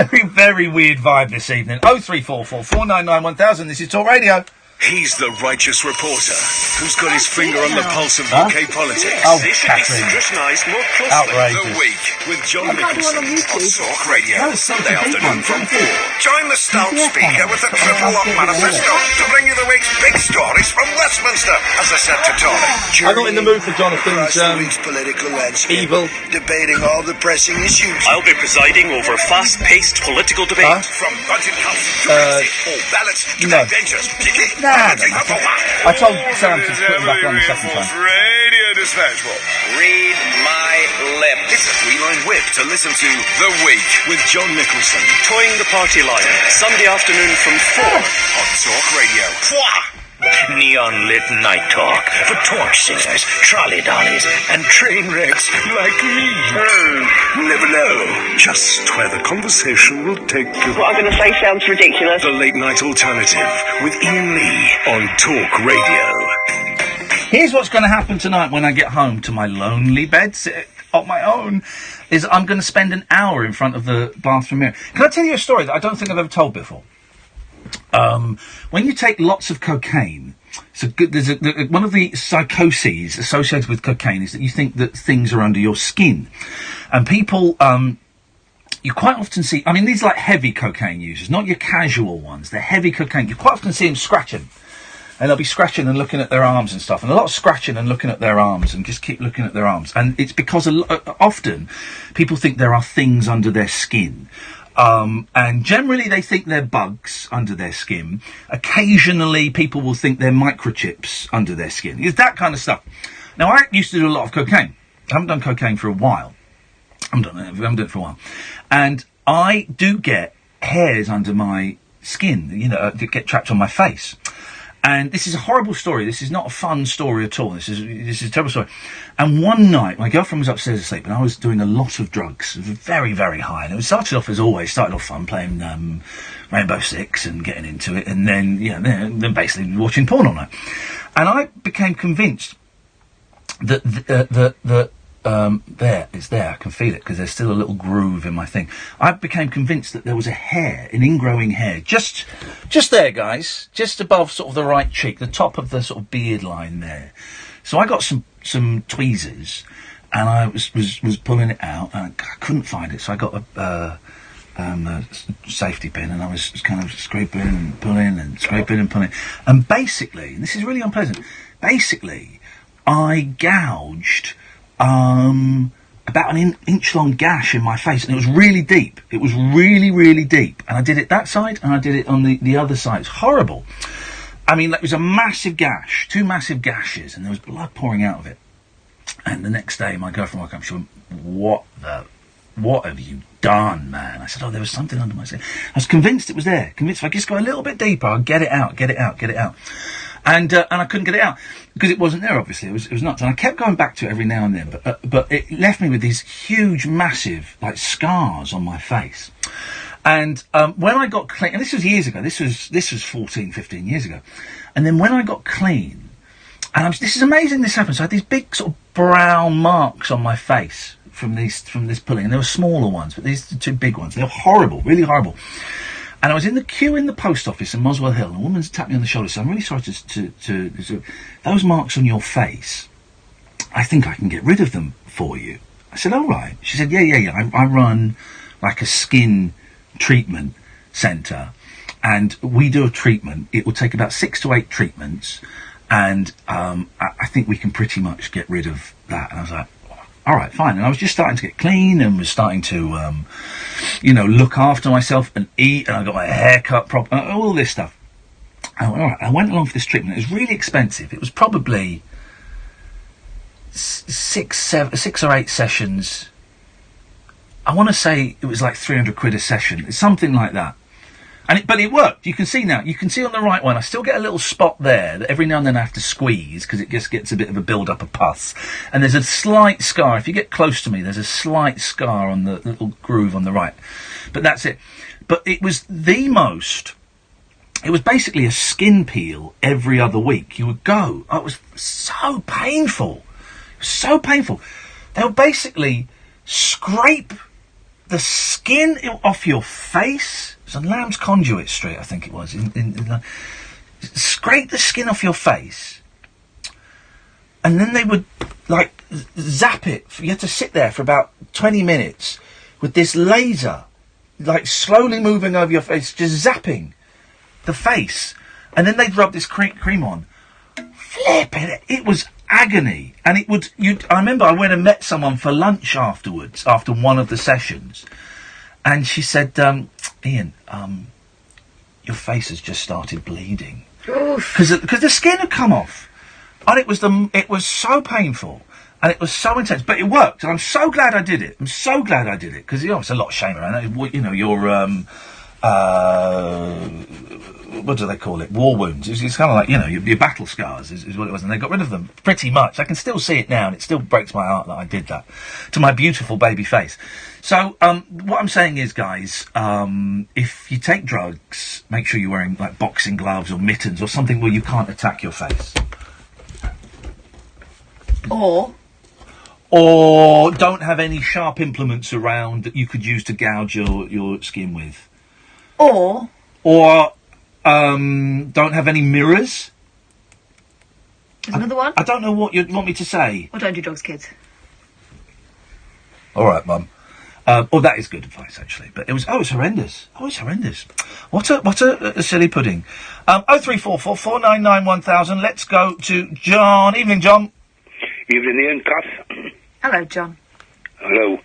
E: very, very weird vibe this evening. 0344 499 1000. This is Talk Radio.
Q: He's the righteous reporter who's got his finger on the pulse of UK politics.
E: Oh,
Q: This should be
E: Catherine.
Q: scrutinised more closely.
E: Outrageous.
Q: The Week with John
H: I've had
Q: Nicholson
H: one on YouTube.
Q: on Talk Radio.
E: That was such
Q: Sunday
E: a big
Q: afternoon
E: one.
Q: from 4.
C: Join the stout speaker with the Triple Lock Manifesto to bring you the week's big stories from Westminster, as I said to Tony.
E: I'm not in the mood for Jonathan's
G: political landscape,
E: evil.
G: debating all the pressing issues.
N: I'll be presiding over a fast-paced political debate.
C: From budget cuts to Brexit, all ballots to
E: no.
C: Avengers. Kiki,
E: Nah, I told Sam to put him back on the second time.
C: Radio Dispatchable.
Q: Read my lips.
C: It's a 3-line whip to listen to
Q: The Week with John Nicholson
N: Toying the party line, Sunday afternoon from 4.
Q: on Talk Radio.
S: Neon lit night talk for torch singers, trolley dollies, and train wrecks like me.
Q: Never know just where the conversation will take you.
J: What I'm going to say sounds ridiculous.
Q: The Late Night Alternative with Iain Lee on Talk Radio.
E: Here's what's going to happen tonight when I get home to my lonely bed on my own, is I'm going to spend an hour in front of the bathroom mirror. Can I tell you a story that I don't think I've ever told before? When you take lots of cocaine, one of the psychoses associated with cocaine is that you think that things are under your skin. And people, you quite often see, I mean, these are like heavy cocaine users, not your casual ones. They're heavy cocaine. You quite often see them scratching. And they'll be scratching and looking at their arms and stuff. And a lot of scratching and looking at their arms and just keep looking at their arms. And it's because often people think there are things under their skin. And generally they think they're bugs under their skin. Occasionally people will think they're microchips under their skin. It's that kind of stuff. Now, I used to do a lot of cocaine. I haven't done cocaine for a while. I haven't done it for a while. And I do get hairs under my skin, that get trapped on my face. And this is a horrible story. This is not a fun story at all. This is a terrible story. And one night, my girlfriend was upstairs asleep, and I was doing a lot of drugs, very, very high. And it started off fun, playing Rainbow Six and getting into it, and then then basically watching porn all night. And I became convinced that it's there. I can feel it because there's still a little groove in my thing. I became convinced that there was a hair, an ingrowing hair, just there, guys, just above sort of the right cheek, the top of the sort of beard line there. So I got some tweezers, and I was pulling it out, and I couldn't find it. So I got a safety pin, and I was kind of scraping and pulling and scraping and pulling, and basically, and this is really unpleasant. Basically, I gouged about an inch-long gash in my face, and it was really deep. It was really, really deep. And I did it that side, and I did it on the other side. It's horrible. I mean, it was a massive gash, 2 massive gashes, and there was blood pouring out of it. And the next day, my girlfriend woke up. She went, "What have you done, man?" I said, "Oh, there was something under my skin." I was convinced it was there. Convinced if I just go a little bit deeper, I'll get it out. And I couldn't get it out because it wasn't there. Obviously, it was nuts. And I kept going back to it every now and then, but it left me with these huge, massive, like, scars on my face. And when I got clean, and this was years ago. This was 14, 15 years ago. And then when I got clean, and this is amazing. This happened. So I had these big sort of brown marks on my face from this pulling, and there were smaller ones, but these are the two big ones. They were horrible, really horrible. And I was in the queue in the post office in Moswell Hill, and a woman tapped me on the shoulder and said, "I'm really sorry to those marks on your face, I think I can get rid of them for you." I said, "All right." She said, Yeah. I run like a skin treatment centre, and we do a treatment. It will take about 6 to 8 treatments, and I think we can pretty much get rid of that. And I was like, all right, fine. And I was just starting to get clean and was starting to, look after myself and eat, and I got my hair cut proper, all this stuff. And all right, I went along for this treatment. It was really expensive. It was probably 6 or 8 sessions. I want to say it was like 300 quid a session. It's something like that. But it worked. You can see now. You can see on the right one, I still get a little spot there that every now and then I have to squeeze because it just gets a bit of a build-up of pus. And there's a slight scar. If you get close to me, there's a slight scar on the little groove on the right. But that's it. But it was it was basically a skin peel every other week. You would go. Oh, it was so painful. It was so painful. They would basically scrape the skin off your face. It was on Lamb's Conduit Street, I think it was. Scrape the skin off your face, and then they would, like, zap it. You had to sit there for about 20 minutes with this laser, like, slowly moving over your face, just zapping the face. And then they'd rub this cream on. Flipping it was agony. And it would, I remember I went and met someone for lunch afterwards, after one of the sessions, and she said, "Iain, your face has just started bleeding." Because the skin had come off. And it was so painful, and it was so intense, but it worked, and I'm so glad I did it. Because, it's a lot of shame around that. Your, what do they call it? War wounds. It's kind of like, your battle scars is what it was, and they got rid of them pretty much. I can still see it now, and it still breaks my heart that I did that to my beautiful baby face. So, what I'm saying is, guys, if you take drugs, make sure you're wearing, like, boxing gloves or mittens or something where you can't attack your face. Or don't have any sharp implements around that you could use to gouge your skin with. Or don't have any mirrors.
H: There's another one.
E: I don't know what you want me to say.
H: Or don't do drugs, kids.
E: All right, Mum. That is good advice, actually. But it was horrendous. It's horrendous. What a silly pudding. 0344 499 1000. Let's go to John. Evening, John.
D: Evening, Ian. Kath.
H: Hello, John.
D: Hello.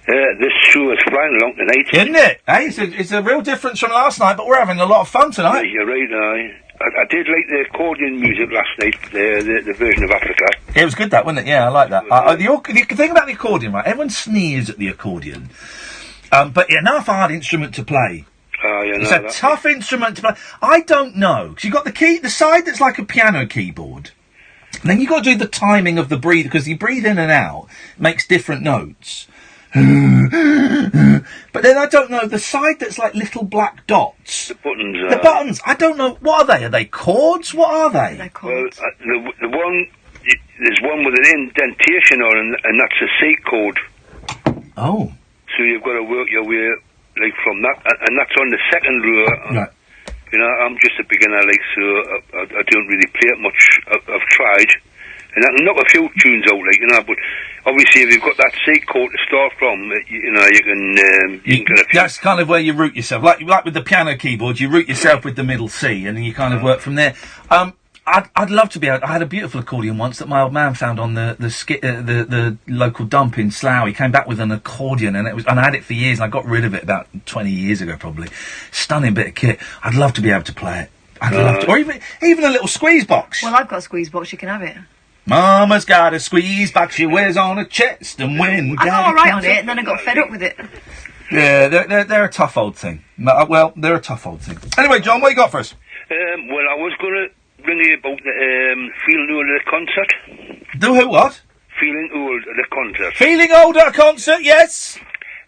D: This show is flying along tonight.
E: Isn't it? Hey, it's a real difference from last night, but we're having a lot of fun tonight.
D: Yeah, you're right, I did like the accordion music last night, the version of Africa.
E: It was good, that, wasn't it? Yeah, I like that. The thing about the accordion, right, everyone sneers at the accordion, but enough hard instrument to play. It's a tough instrument to play. I don't know, because you've got the side that's like a piano keyboard, and then you've got to do the timing of the breathe, because you breathe in and out, makes different notes. But then I don't know, the side that's like little black dots.
D: The buttons.
E: The buttons. I don't know. What are they? Are they chords? What are they?
H: They're chords.
D: Well, the one, there's one with an indentation on, and that's a C chord.
E: Oh.
D: So you've got to work your way, like, from that, and that's on the second row.
E: Right.
D: I'm just a beginner, like, so I don't really play it much. I've tried. And I can knock a few tunes out, like, but obviously if you've got that C chord to start from, you can get a few.
E: That's kind of where you root yourself. Like with the piano keyboard, you root yourself with the middle C, and then you kind of work from there. I'd love to be able. I had a beautiful accordion once that my old man found on the local dump in Slough. He came back with an accordion, and I had it for years, and I got rid of it about 20 years ago, probably. Stunning bit of kit. I'd love to be able to play it. I'd love to, or even a little squeeze box.
H: Well, I've got a squeeze box. You can have it.
E: Mama's got a squeeze box she wears on her chest, and when
H: I got
E: Daddy
H: all right
E: comes
H: on it,
E: up-
H: and then I got fed up with it.
E: Yeah, they're a tough old thing. Well, they're a tough old thing. Anyway, John, what you got for us?
D: Well, I was going to ring you about the Feeling Old at a concert.
E: Do who what?
D: Feeling Old at a concert.
E: Feeling old at a concert, yes.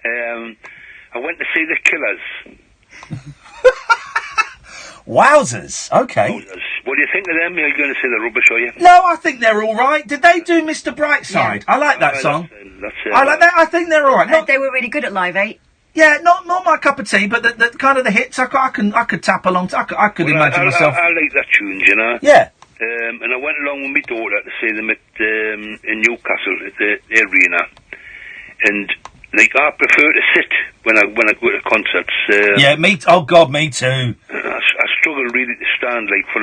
D: I went to see the Killers.
E: Wowzers. Okay.
D: What do you think of them? Are you going to say they're rubbish, are you?
E: No, I think they're all right. Did they do Mr. Brightside? I like that song.
D: That's
E: I like that. I think they're all right.
H: They were really good at Live 8.
E: Yeah, not my cup of tea, but the kind of the hits I could tap along to. I could imagine myself.
D: I like that tunes, you know.
E: Yeah.
D: And I went along with my daughter to see them in Newcastle at the arena, and like I prefer to sit when I go to concerts.
E: Yeah, me. Oh God, me too.
D: I struggle really to stand for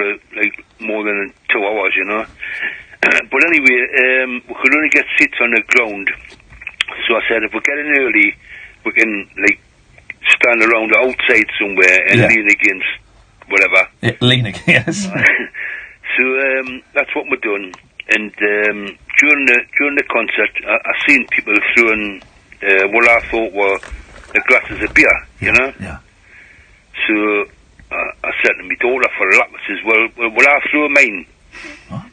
D: more than 2 hours, you know. But anyway, we could only get seats on the ground, so I said if we get in early, we can stand around the outside somewhere and lean against whatever.
E: Yeah, lean against.
D: So that's what we're doing. And during the concert, I seen people throwing what I thought were the glasses of beer, you know.
E: Yeah.
D: So I said to my daughter for a laugh, I says, "Well, will I throw mine?"
E: What?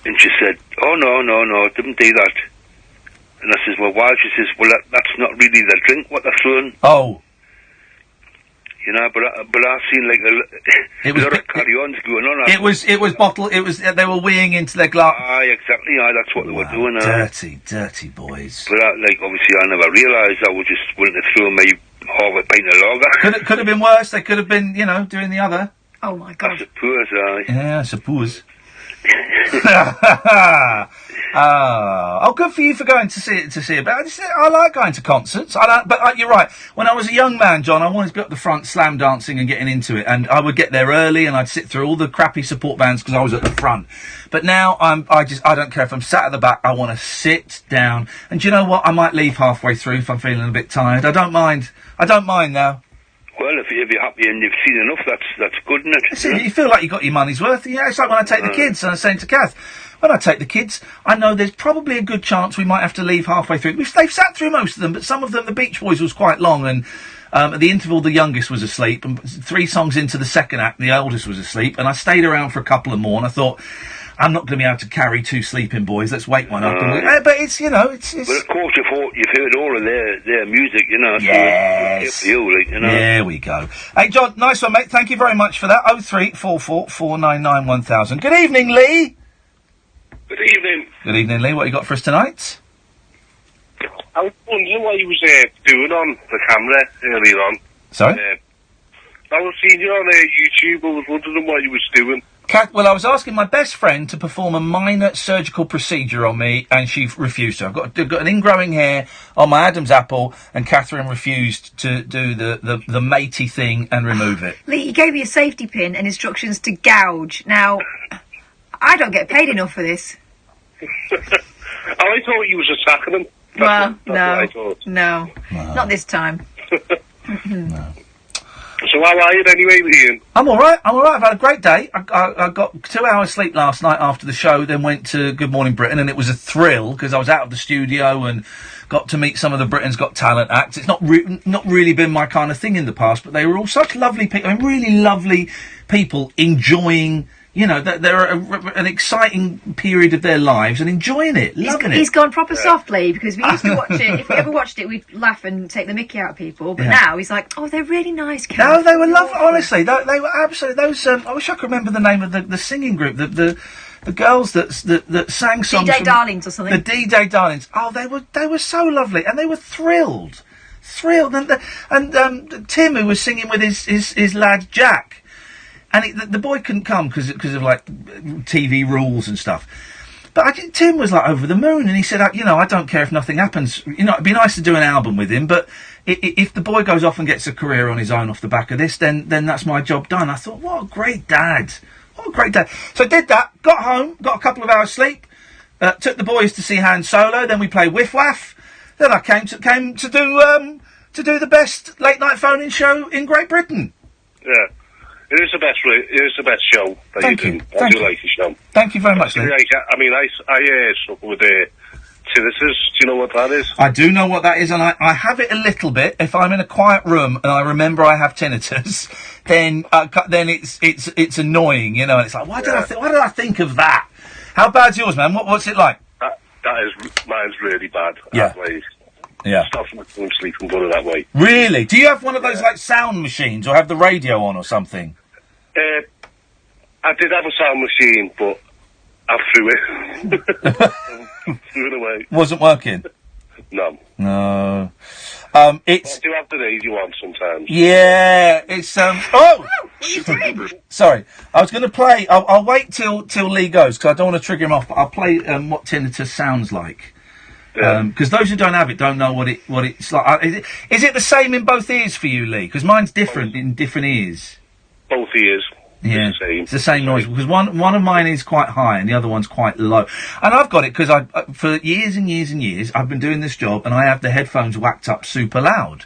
D: And she said, "Oh no, didn't do that." And I says, "Well, why?" She says, "Well, that's not really the drink what they're throwing."
E: Oh.
D: You know, but I seen a lot of carry-ons going on.
E: It was bottle. It was they were weeing into their glass.
D: Aye, exactly. Aye, that's what they were doing.
E: Dirty boys.
D: But obviously, I never realised I was just willing to throw my half a pint of lager.
E: Could have been worse. They could have been, doing the other.
H: Oh my God.
D: I suppose. Aye.
E: Yeah, I suppose. Oh, good for you for going to see it. But I like going to concerts. But you're right. When I was a young man, John, I wanted to be up the front, slam dancing and getting into it. And I would get there early, and I'd sit through all the crappy support bands because I was at the front. But now I don't care if I'm sat at the back. I want to sit down. And do you know what? I might leave halfway through if I'm feeling a bit tired. I don't mind now.
D: Well, if you're happy and you've seen enough, that's good, isn't it?
E: See, you feel like you got your money's worth. Yeah, it's like when I take the kids, and I was saying to Kath, when I take the kids, I know there's probably a good chance we might have to leave halfway through. They've sat through most of them, but some of them, the Beach Boys was quite long, and at the interval, the youngest was asleep, and 3 songs into the second act, the oldest was asleep, and I stayed around for a couple of more, and I thought, I'm not going to be able to carry 2 sleeping boys. Let's wake one up. But it's, it's...
D: But of course, you've heard all of their music,
E: Yes.
D: So it's
E: There we go. Hey, John, nice one, mate. Thank you very much for that. 0344 499 1000. Good evening, Lee.
L: Good evening.
E: Good evening, Lee. What you got for us tonight?
L: I was wondering what you was doing on the camera earlier on.
E: Sorry?
L: I was seeing you on YouTube. I was wondering what you was doing.
E: Well, I was asking my best friend to perform a minor surgical procedure on me, and she refused to. I've got an ingrowing hair on my Adam's apple, and Catherine refused to do the matey thing and remove it.
H: Lee, he gave me a safety pin and instructions to gouge. Now, I don't get paid enough for this.
L: I thought you was attacking him.
H: Well,
L: That's what I thought.
H: no, not this time.
E: No.
L: So how are you anyway, Ian?
E: I'm all right. I've had a great day. I got 2 hours sleep last night after the show, then went to Good Morning Britain, and it was a thrill because I was out of the studio and got to meet some of the Britain's Got Talent acts. It's not really been my kind of thing in the past, but they were all such lovely people. I mean, really lovely people enjoying. They're an exciting period of their lives and enjoying it, loving it.
H: He's gone proper softly because we used to watch it. If we ever watched it, we'd laugh and take the mickey out of people. But now he's like, oh, they're really nice kids.
E: No, they were lovely. Honestly, they were absolutely. Those. I wish I could remember the name of the singing group. The girls that sang songs.
H: D-Day Darlings or something.
E: The D-Day Darlings. Oh, they were so lovely, and they were thrilled. And Tim, who was singing with his lad Jack. And the boy couldn't come because of TV rules and stuff. But Tim was over the moon, and he said, I don't care if nothing happens. It'd be nice to do an album with him, but if the boy goes off and gets a career on his own off the back of this, then that's my job done. I thought, what a great dad. What a great dad. So I did that, got home, got a couple of hours sleep, took the boys to see Han Solo, then we played Whiff Waff. Then I came to do the best late night phone-in show in Great Britain.
L: Yeah. It is the best. It is the best show that
E: Thank
L: you
E: you.
L: do. I
E: Thank
L: do
E: you.
L: like the show.
E: Thank you very much, Lee.
L: I struggle with tinnitus. Do you know what that is?
E: I do know what that is, and I have it a little bit. If I'm in a quiet room and I remember I have tinnitus, then it's annoying, you know. And it's like, why did I think of that? How bad's yours, man? What's it like?
L: Mine's really bad.
E: Yeah. Yeah.
L: Stops me from sleeping, put it that way.
E: Really? Do you have one of those like sound machines, or have the radio on or something?
L: I did have a sound machine, but I threw it. Threw it away.
E: Wasn't working.
L: No.
E: It's.
L: I do have the radio on sometimes.
E: Yeah, it's Oh, sorry. I was going to play. I'll wait till Lee goes because I don't want to trigger him off. But I'll play what tinnitus sounds like. Because those who don't have it don't know what it's like. Is it the same in both ears for you, Lee? Because mine's different in different ears.
L: Both ears.
E: Yeah, it's the same noise because one of mine is quite high and the other one's quite low. And I've got it because for years and years and years I've been doing this job and I have the headphones whacked up super loud.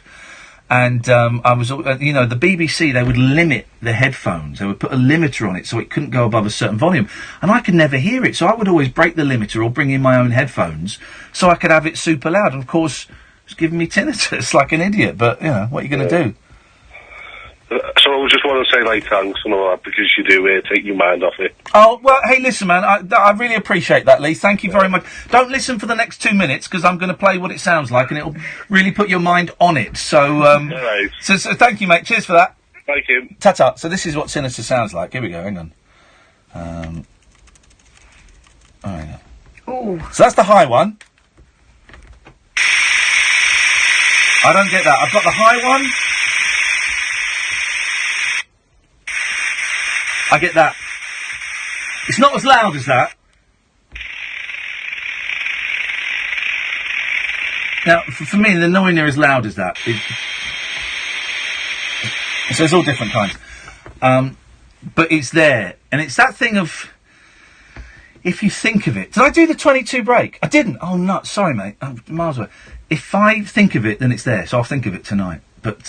E: And I was, the BBC, they would limit the headphones. They would put a limiter on it so it couldn't go above a certain volume. And I could never hear it, so I would always break the limiter or bring in my own headphones so I could have it super loud. And of course, it's giving me tinnitus like an idiot. But what are you going to do?
L: So I just want to say, like, thanks and all that, because you do take your mind off it.
E: Oh, well, hey, listen, man, I really appreciate that, Lee. Thank you very much. Don't listen for the next 2 minutes, because I'm going to play what it sounds like, and it'll really put your mind on it. So,
L: Right.
E: so thank you, mate. Cheers for that.
L: Thank you.
E: Ta-ta. So this is what tinnitus sounds like. Here we go, hang on. Hang on. So that's the high one. I don't get that. I've got the high one. I get that. It's not as loud as that. Now, for me, they're nowhere near as loud as that. So there's all different kinds. But it's there. And it's that thing of, if you think of it. Did I do the 22 break? I didn't. Oh, no. Sorry, mate. I'm miles away. If I think of it, then it's there. So I'll think of it tonight. But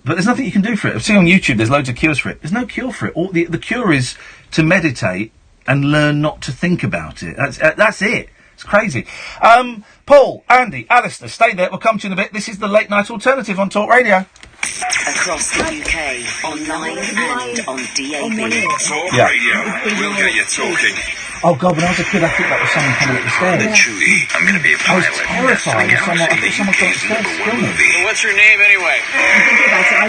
E: there's nothing you can do for it. I've seen on YouTube there's loads of cures for it. There's no cure for it. The cure is to meditate and learn not to think about it. That's it. It's crazy. Paul, Andy, Alistair, stay there. We'll come to you in a bit. This is the Late Night Alternative on Talk Radio.
P: Across the UK, online and on DAB.
Q: Talk
E: Yeah.
Q: Radio. We'll get you talking.
E: Oh, God, when I was a kid, I thought that was someone coming up the stairs.
Q: I'm going to be a
E: I was
Q: pilot.
E: terrified. I thought someone got upstairs to kill me.
N: So what's your name anyway?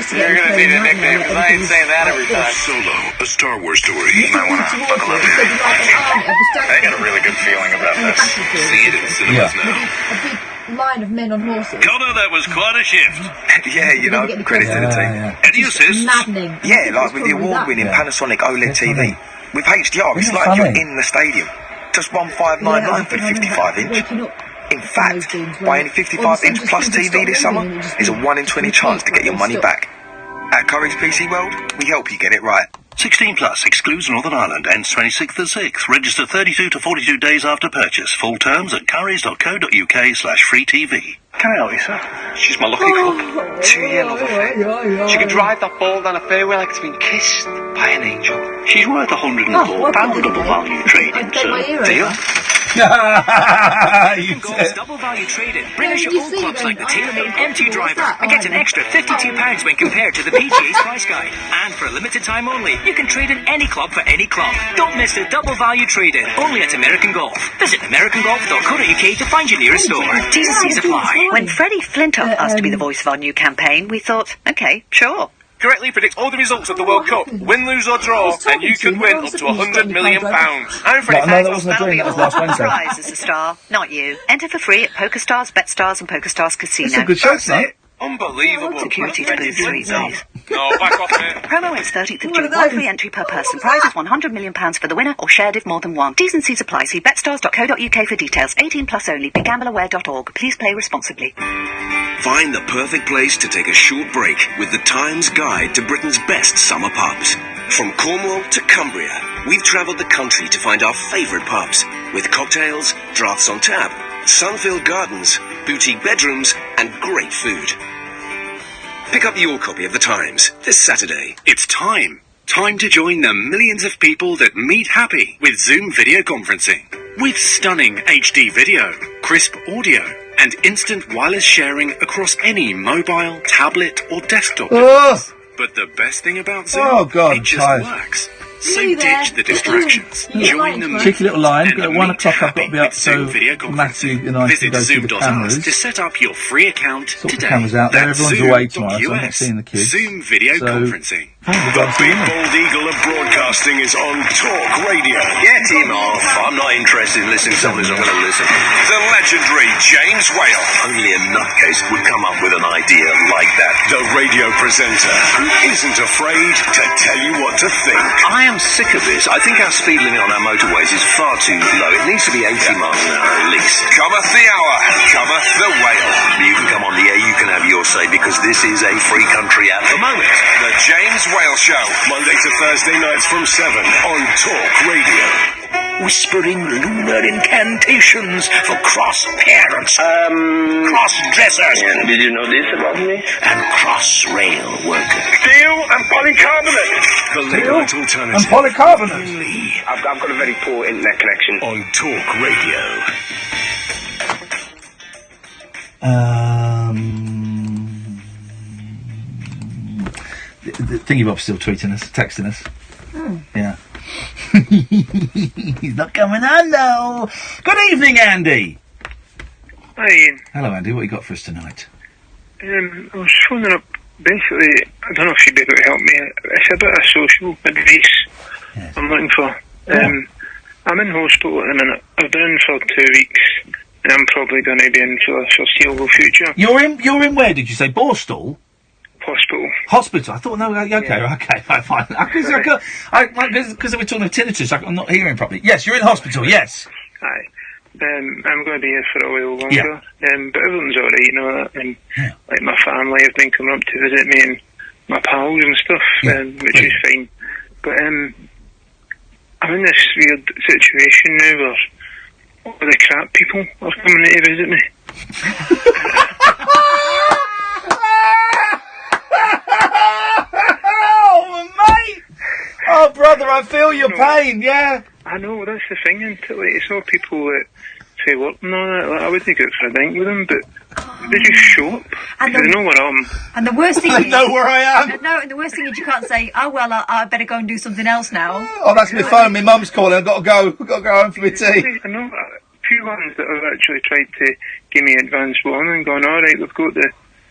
N: You're gonna need a nickname because I ain't saying that every time.
Q: Solo, a Star Wars story. You might want to buckle up here. I got a really good feeling about this. See it in cinemas now.
H: A big line of men on horses.
A: Connor, that was quite a shift.
O: Yeah, you know, credit to the team.
A: Any assists?
H: Maddening.
O: Yeah, like with the award-winning Panasonic OLED TV. With HDR, it's
E: Isn't it
O: like you're
E: funny?
O: in the stadium. Just 1599 for the 55-inch. In fact, buying a 55-inch plus TV this summer is a 1 in 20 chance to get your money back. At Curry's PC World, we help you get it right.
R: 16 plus, excludes Northern Ireland, ends 26th of 6th. Register 32 to 42 days after purchase. Full terms at currys.co.uk/free TV.
N: Can I help you, sir? She's my lucky club. 2 year love affair. She can drive that ball down a fairway like it's been kissed by an angel.
R: She's worth £104 double value trading, so deal.
P: Golf's double value traded. Bring us your old clubs like the tailor-made M2 driver and get an extra £52 when compared to the PGA's price guide. And for a limited time only, you can trade in any club for any club. Don't miss the double value trade-in, only at American Golf. Visit americangolf.co.uk to find your nearest store. T's and C's apply. When Freddie Flintoff asked to be the voice of our new campaign, we thought, okay, sure.
N: Correctly predict all the results of the World Cup. Win, lose or draw, and you could win up to £100 million. I'm Freddie
E: No, that wasn't a dream, that was last
P: The
E: Wednesday.
P: prize is the star, not you. Enter for free at PokerStars, BetStars and PokerStars Casino.
E: It's a good show, tonight.
N: Unbelievable.
P: Security to booth 3, please.
N: No, back off it.
P: Promo ends 30th of June. One free entry per person. Prize is £100 million for the winner or shared if more than one. T's and C's apply. See betstars.co.uk for details. 18 plus only. BigGambleAware.org. Please play responsibly.
U: Find the perfect place to take a short break with the Times Guide to Britain's best summer pubs. From Cornwall to Cumbria, we've travelled the country to find our favourite pubs, with cocktails, draughts on tap, sun-filled gardens, boutique bedrooms, and great food. Pick up your copy of the Times this Saturday.
R: It's time
U: Time to join the millions of people that meet happy with Zoom video conferencing. With stunning HD video, crisp audio, and instant wireless sharing across any mobile, tablet, or desktop device. But the best thing about Zoom, it just works. So ditch the distractions. Join the
E: cheeky little line. At 1 o'clock I've got to be up, so Matthew and I can go through the cameras.
U: to set up your free account
E: Sort the
U: today.
E: cameras out there.
U: That's
E: Everyone's away tomorrow, so I'm not
U: Zoom.us.
E: seeing the kids.
U: Zoom video
E: So-
U: conferencing. The big bald eagle of broadcasting is on Talk Radio.
Q: Get him off. I'm not interested in listening to someone who's not going to listen.
U: The legendary James Whale.
Q: Only a nutcase would come up with an idea like that.
U: The radio presenter who isn't afraid to tell you what to think.
Q: I am sick of this. I think our speed limit on our motorways is far too low. It needs to be 80 miles an hour at least.
U: Cometh the hour. Cometh the whale.
Q: You can come on the air, you can have your say, because this is a free country at the moment.
U: The James Whale Show. Monday to Thursday nights from 7 on Talk Radio.
S: Whispering lunar incantations for cross-parents, cross-dressers.
L: And did you know this about me?
S: And cross-rail workers.
L: Steel and polycarbonate.
U: The Lignite Alternative.
E: And polycarbonate.
L: I've got a very poor internet connection.
U: On Talk Radio.
E: The Thingy Bob's still tweeting us, texting us.
H: Oh.
E: Yeah. He's not coming on, though. Good evening, Andy.
M: Hi, Ian.
E: Hello, Andy. What you got for us tonight?
M: I was phoning up, basically, I don't know if you'd be able to help me. It's a bit of social advice I'm looking for. I'm in hospital at the minute. I've been in for 2 weeks, and I'm probably going to be in for the foreseeable future.
E: You're in where, did you say? Borstal?
M: Hospital.
E: Hospital. I thought, no, okay, fine. Because we're talking of tinnitus, I'm not hearing properly. Yes, you're in hospital, yes.
M: Aye. I'm going to be here for a while longer. But everything's alright, you know that. And like my family have been coming up to visit me and my pals and stuff, which is fine. But I'm in this weird situation now where all the crap people are coming to visit me.
E: Oh, mate! Oh, brother, I feel your pain, yeah.
M: I know, that's the thing, until like, it's all people that say work and all that. Like, I wouldn't go for a drink with them, but they just show up.
H: And
M: they know where I am.
H: And the worst thing
E: They know where I am.
H: No, and the worst thing is you can't say, oh, well, I better go and do something else now.
E: Oh, that's my phone. My mum's calling. I've got to go. I've got to go home for my tea.
M: I know a few ones that have actually tried to give me advance warning, going, all right, we've got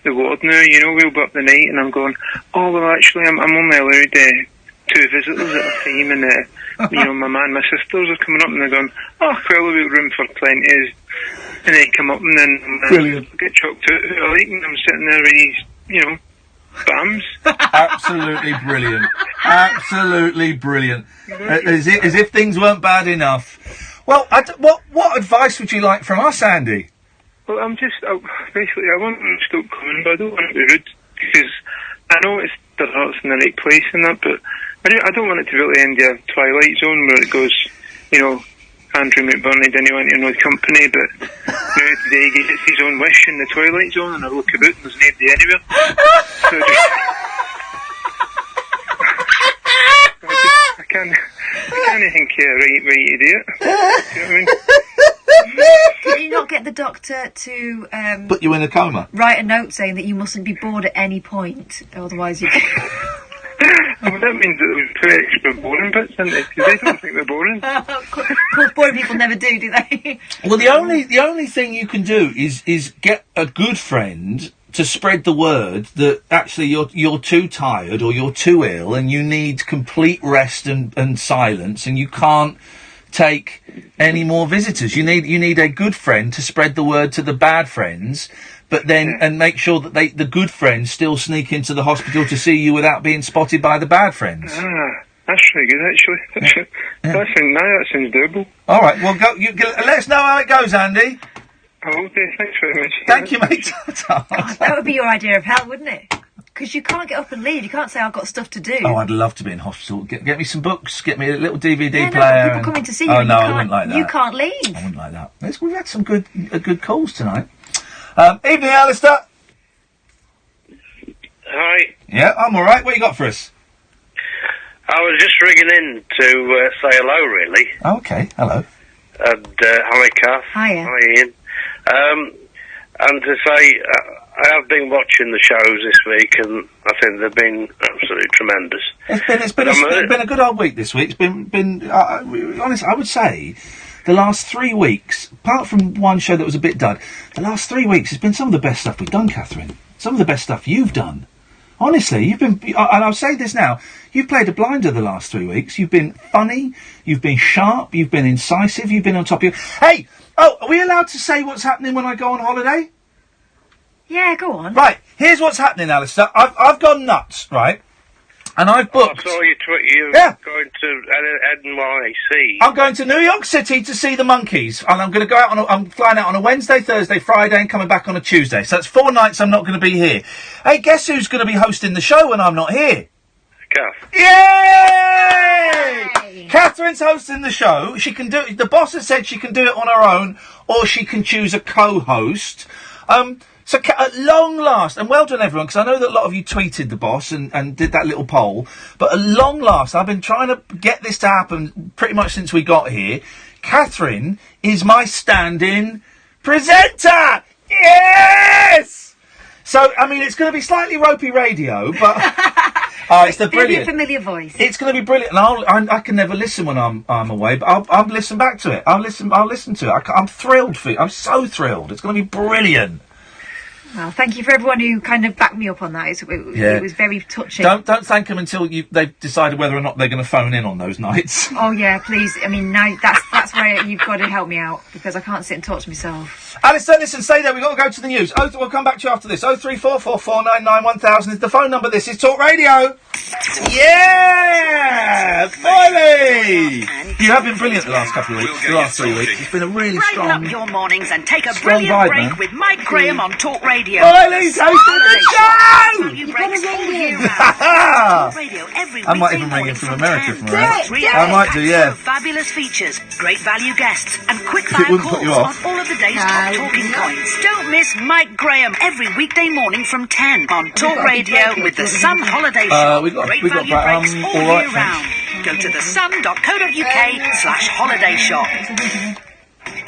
M: the ward now, you know, we'll be up the night, and I'm going, oh, well, actually, I'm only allowed 2 visitors at a time, and, you know, my man and my sisters are coming up, and they're going, oh, well, we've got room for plenty, and they come up, and then get chucked out who I like, and I'm sitting there with these, you know, bams.
E: Absolutely brilliant. Absolutely brilliant. As if things weren't bad enough. Well, what advice would you like from us, Andy?
M: Well, basically, I want them to stop coming, but I don't want to be rude, because I know it's their heart's in the right place and that, but I don't want it to really end the Twilight Zone where it goes, you know, Andrew McBurney didn't want to know the company, but now today he gets his own wish in the Twilight Zone, and I look about and there's nobody anywhere. So I can't think of a right way to do it. Do you know what I mean?
H: Can you not get the doctor to
E: Put you in a coma?
H: write a note saying that you mustn't be bored at any point, otherwise you...
M: Well, that means that there's 2 extra boring bits in it, because they don't think they're boring.
H: Of course, boring people never do they?
E: Well, the only thing you can do is get a good friend to spread the word that actually you're too tired or you're too ill and you need complete rest and silence, and you can't take any more visitors. You need a good friend to spread the word to the bad friends, but then and make sure that the good friends still sneak into the hospital to see you without being spotted by the bad friends.
M: That's really good, actually. That sounds doable.
E: All right, well, let us know how it goes, Andy.
M: I will do. Thanks very much.
E: Thank you, mate.
H: That would be your idea of hell, wouldn't it? Because you can't get up and leave. You can't say, I've got stuff to do.
E: Oh, I'd love to be in hospital. Get me some books. Get me a little DVD
H: No,
E: player.
H: people coming to see you.
E: Oh,
H: and
E: no,
H: you
E: I
H: can't-
E: wouldn't like that.
H: You can't leave.
E: I wouldn't like that. We've had some good calls tonight. Evening, Alistair.
M: Hi.
E: Yeah, I'm all right. What you got for us?
L: I was just ringing in to say hello, really.
E: Okay, hello.
L: And hi, Kath.
H: Hiya.
L: Hi, Ian. And to say, I have been watching the shows this week, and I think they've been absolutely tremendous.
E: It's been a good old week this week. It's been honest. I would say the last 3 weeks, apart from one show that was a bit dud, the last 3 weeks has been some of the best stuff we've done, Catherine. Some of the best stuff you've done. Honestly, you've been, and I'll say this now, you've played a blinder the last 3 weeks. You've been funny, you've been sharp, you've been incisive, you've been on top of your... Hey! Oh, are we allowed to say what's happening when I go on holiday?
H: Yeah, go on.
E: Right, here's what's happening, Alistair. I've gone nuts, right? And I've booked...
L: I saw you tweet you going to NYC.
E: I'm going to New York City to see the Monkees, and I'm going to go out I'm flying out on a Wednesday, Thursday, Friday, and coming back on a Tuesday. So that's 4 nights I'm not going to be here. Hey, guess who's going to be hosting the show when I'm not here?
L: Kath.
E: Yay! Catherine's hosting the show. She can do it. The boss has said she can do it on her own, or she can choose a co-host. So at long last, and well done everyone, because I know that a lot of you tweeted the boss and did that little poll, but at long last, I've been trying to get this to happen pretty much since we got here. Catherine is my stand-in presenter! Yes! So, I mean, it's going to be slightly ropey radio, but... it's the brilliant.
H: It'll be a familiar voice.
E: It's going to be brilliant, and I can never listen when I'm away, but I'll listen back to it. I'll listen to it. I'm thrilled for it. I'm so thrilled. It's going to be brilliant.
H: Well, thank you for everyone who kind of backed me up on that. It was very touching.
E: Don't thank them until they've decided whether or not they're going to phone in on those nights.
H: Oh yeah, please. I mean, now that's where you've got to help me out, because I can't sit and talk to myself.
E: Alistair, listen, stay there. We've got to go to the news. We'll come back to you after this. 03444991000 is the phone number. This is Talk Radio. Yeah! Finally! You have been brilliant the last couple of weeks, the last 3 weeks. It's been a really strong...
K: Brighten up your mornings and take a
E: strong
K: brilliant
E: vibe,
K: break
E: man.
K: with Mike Graham on Talk Radio.
E: Riley's hosting the show!
K: Value breaks all year round. Talk Radio every
E: I might
K: weekday
E: even ring
K: morning
E: in from
K: from
E: America
K: 10.
E: from around.
K: 3
E: I
K: hours
E: might do,
K: packed
E: yeah.
K: full of fabulous features, great value guests, and quick
E: If it
K: fire
E: wouldn't put
K: calls
E: you
K: on
E: off.
K: all of the day's top talking points. Don't miss Mike Graham every weekday morning from 10 on Talk Radio with the Sun Holiday Show.
E: we got
K: Great value breaks all
E: all right,
K: year round. Go to thesun.co.uk/holiday shop.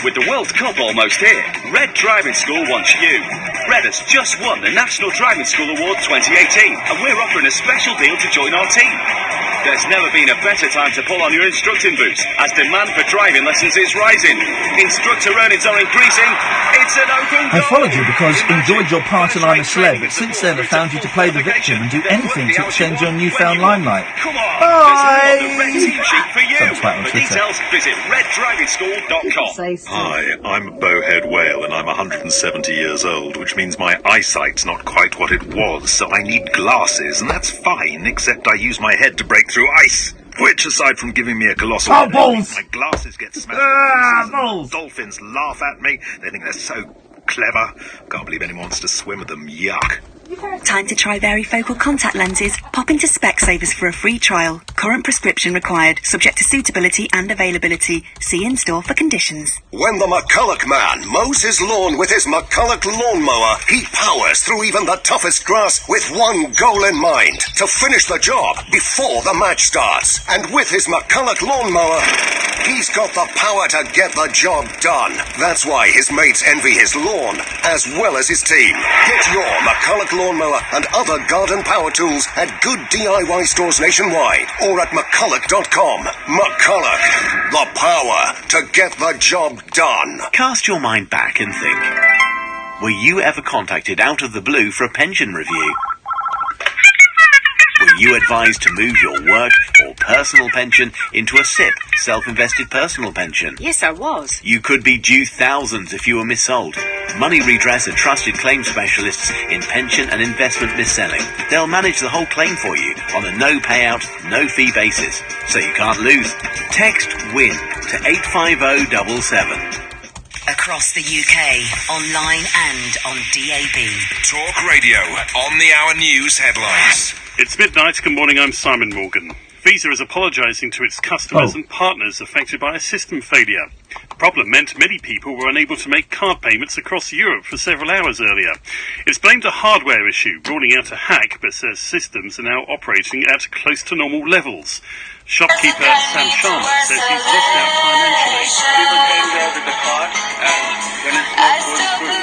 R: With the World Cup almost here, Red Driving School wants you. Red has just won the National Driving School Award 2018, and we're offering a special deal to join our team. There's never been a better time to pull on your instructing boots, as demand for driving lessons is rising. Instructor earnings are increasing. It's an open
E: I
R: goal.
E: followed you because enjoyed your part in I'm a Celeb, but since then I found you to play the victim and do anything to extend your newfound limelight.
R: Bye! Red team sheet for you.
E: Sounds quite on
R: For
E: Twitter.
R: details, visit reddrivingschool.com.
V: Hi, I'm a bowhead whale and I'm 170 years old, which means my eyesight's not quite what it was, so I need glasses, and that's fine, except I use my head to break through ice. Which, aside from giving me a colossal
E: Oh,
V: headache,
E: balls!
V: my glasses get smashed.
E: Balls!
V: Dolphins laugh at me. They think they're so clever. Can't believe anyone wants to swim with them. Yuck.
W: Time to try varifocal contact lenses. Pop into Specsavers for a free trial. Current prescription required, subject to suitability and availability. See in-store for conditions.
G: When the McCulloch man mows his lawn with his McCulloch lawnmower, he powers through even the toughest grass with one goal in mind: to finish the job before the match starts. And with his McCulloch lawnmower, he's got the power to get the job done. That's why his mates envy his lawn, as well as his team. Get your McCulloch lawnmower and other garden power tools at good DIY stores nationwide or at McCulloch.com. McCulloch, the power to get the job done.
R: Cast your mind back and think. Were you ever contacted out of the blue for a pension review? Were you advised to move your work or personal pension into a SIP, self-invested personal pension?
K: Yes, I was.
R: You could be due thousands if you were missold. Money Redress are trusted claim specialists in pension and investment mis-selling. They'll manage the whole claim for you on a no payout, no fee basis, so you can't lose. Text WIN to 85077.
W: Across the UK, online and on DAB.
Q: Talk Radio, on the hour news headlines.
A: It's midnight. Good morning, I'm Simon Morgan. Visa is apologising to its customers and partners affected by a system failure. The problem meant many people were unable to make card payments across Europe for several hours earlier. It's blamed a hardware issue, ruling out a hack, but says systems are now operating at close to normal levels. Shopkeeper Sam Sharma says he's lost out financially.
B: People came there with the card, and when it's not going through,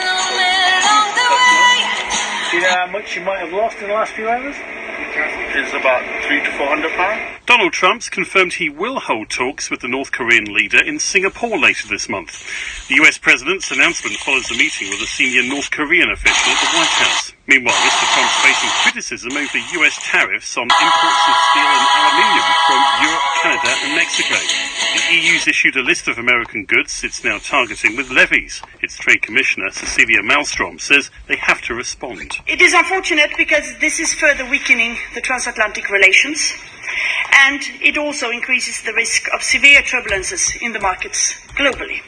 B: see how much you might have lost in the last few hours? It's about £300 to £400.
A: Donald Trump's confirmed he will hold talks with the North Korean leader in Singapore later this month. The US president's announcement follows a meeting with a senior North Korean official at the White House. Meanwhile, Mr. Trump's facing criticism over US tariffs on imports of steel and aluminium from Europe, Canada and Mexico. The EU's issued a list of American goods it's now targeting with levies. Its Trade Commissioner, Cecilia Malmstrom, says they have to respond.
K: It is unfortunate because this is further weakening the transatlantic relations, and it also increases the risk of severe turbulences in the markets globally.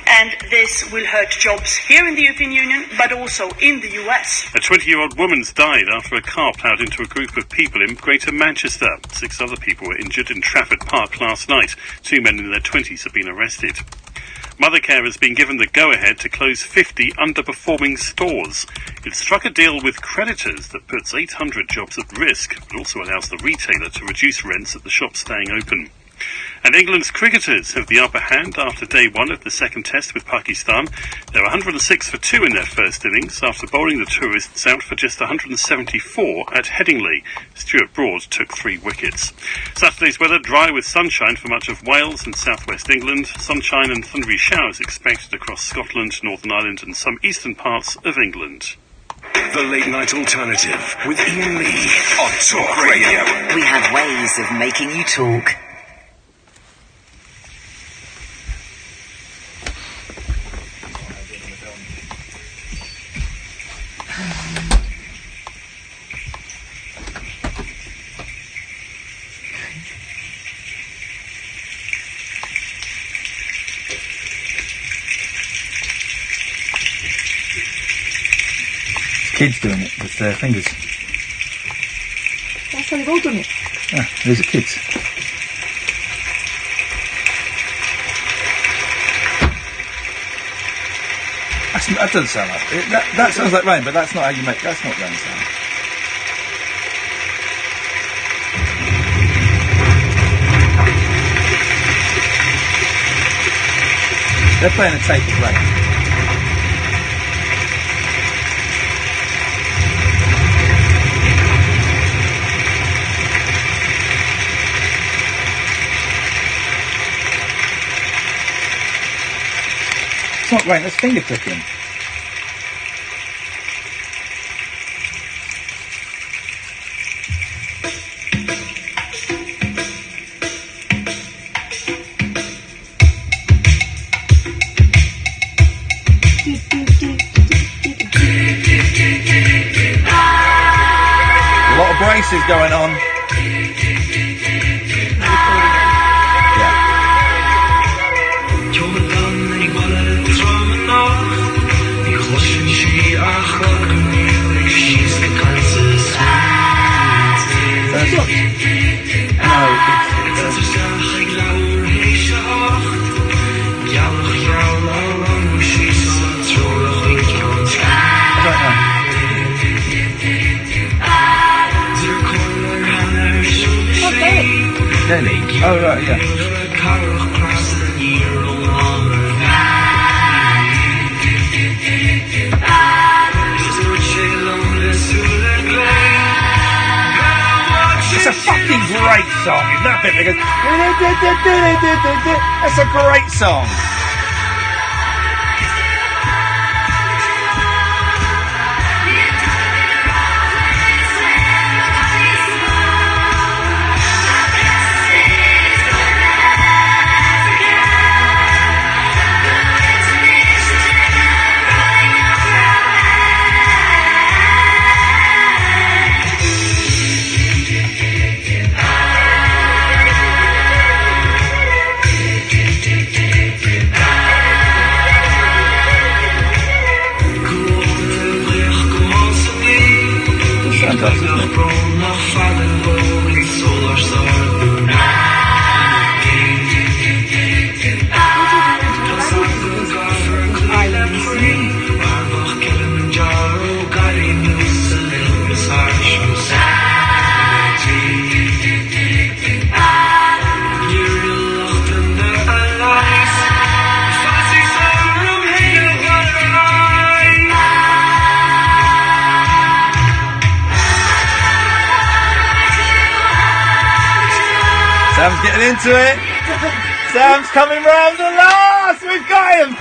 K: And this will hurt jobs here in the European Union, but also in the US.
A: A 20-year-old woman's died after a car ploughed into a group of people in Greater Manchester. 6 other people were injured in Trafford Park last night. 2 men in their 20s have been arrested. Mothercare has been given the go-ahead to close 50 underperforming stores. It struck a deal with creditors that puts 800 jobs at risk, but also allows the retailer to reduce rents at the shop staying open. And England's cricketers have the upper hand after day 1 of the second test with Pakistan. They were 106 for 2 in their first innings after bowling the tourists out for just 174 at Headingley. Stuart Broad took 3 wickets. Saturday's weather dry with sunshine for much of Wales and southwest England. Sunshine and thundery showers expected across Scotland, Northern Ireland and some eastern parts of England.
U: The Late Night Alternative with Iain Lee on Talk Radio.
K: We have ways of making you talk.
E: Kids doing it with their fingers.
H: That's how they've all done it.
E: Ah, these are kids. That doesn't sound like it. That sounds like rain, but that's not how you make. That's not rain sound. They're playing a tape of rain. It's not rain, that's finger clicking. A lot of braces going on. Oh, right, yeah. It's a fucking great song. Isn't that bit that goes... That's a great song. Sam's getting into it. Sam's coming round at last. We've got him.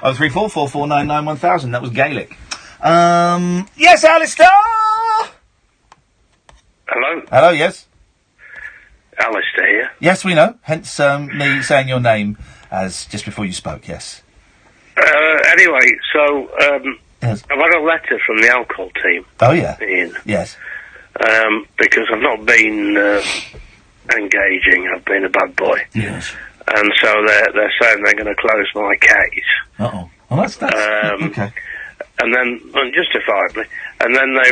E: Oh, 3444991,000. That was Gaelic. Yes, Alistair.
L: Hello.
E: Hello. Yes.
L: Alistair here.
E: Yes, we know. Hence, me saying your name as just before you spoke. Yes.
L: Anyway, so
E: Yes.
L: I've had a letter from the alcohol team.
E: Oh yeah.
L: Ian.
E: Yes.
L: Because I've not been engaging. I've been a bad boy.
E: Yes.
L: And so they're saying they're going to close my case.
E: Uh-oh. Well, that's okay.
L: And then, unjustifiably, and then they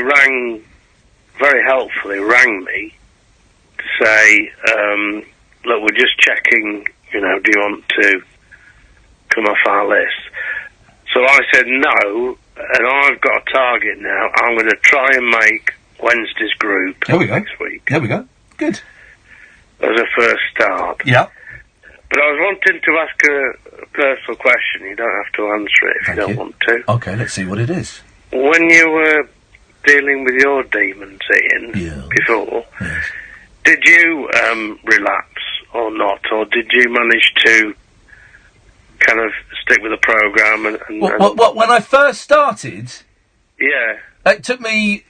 L: very helpfully rang me to say, look, we're just checking, do you want to come off our list? So I said no, and I've got a target now. I'm going to try and make Wednesday's group next week.
E: There we go. Good.
L: As a first start.
E: Yeah.
L: But I was wanting to ask a personal question. You don't have to answer it if you don't want to.
E: Okay, let's see what it is.
L: When you were dealing with your demons, Ian, before, did you relapse or not? Or did you manage to kind of stick with the programme?
E: What, when I first started...
L: Yeah.
E: It took me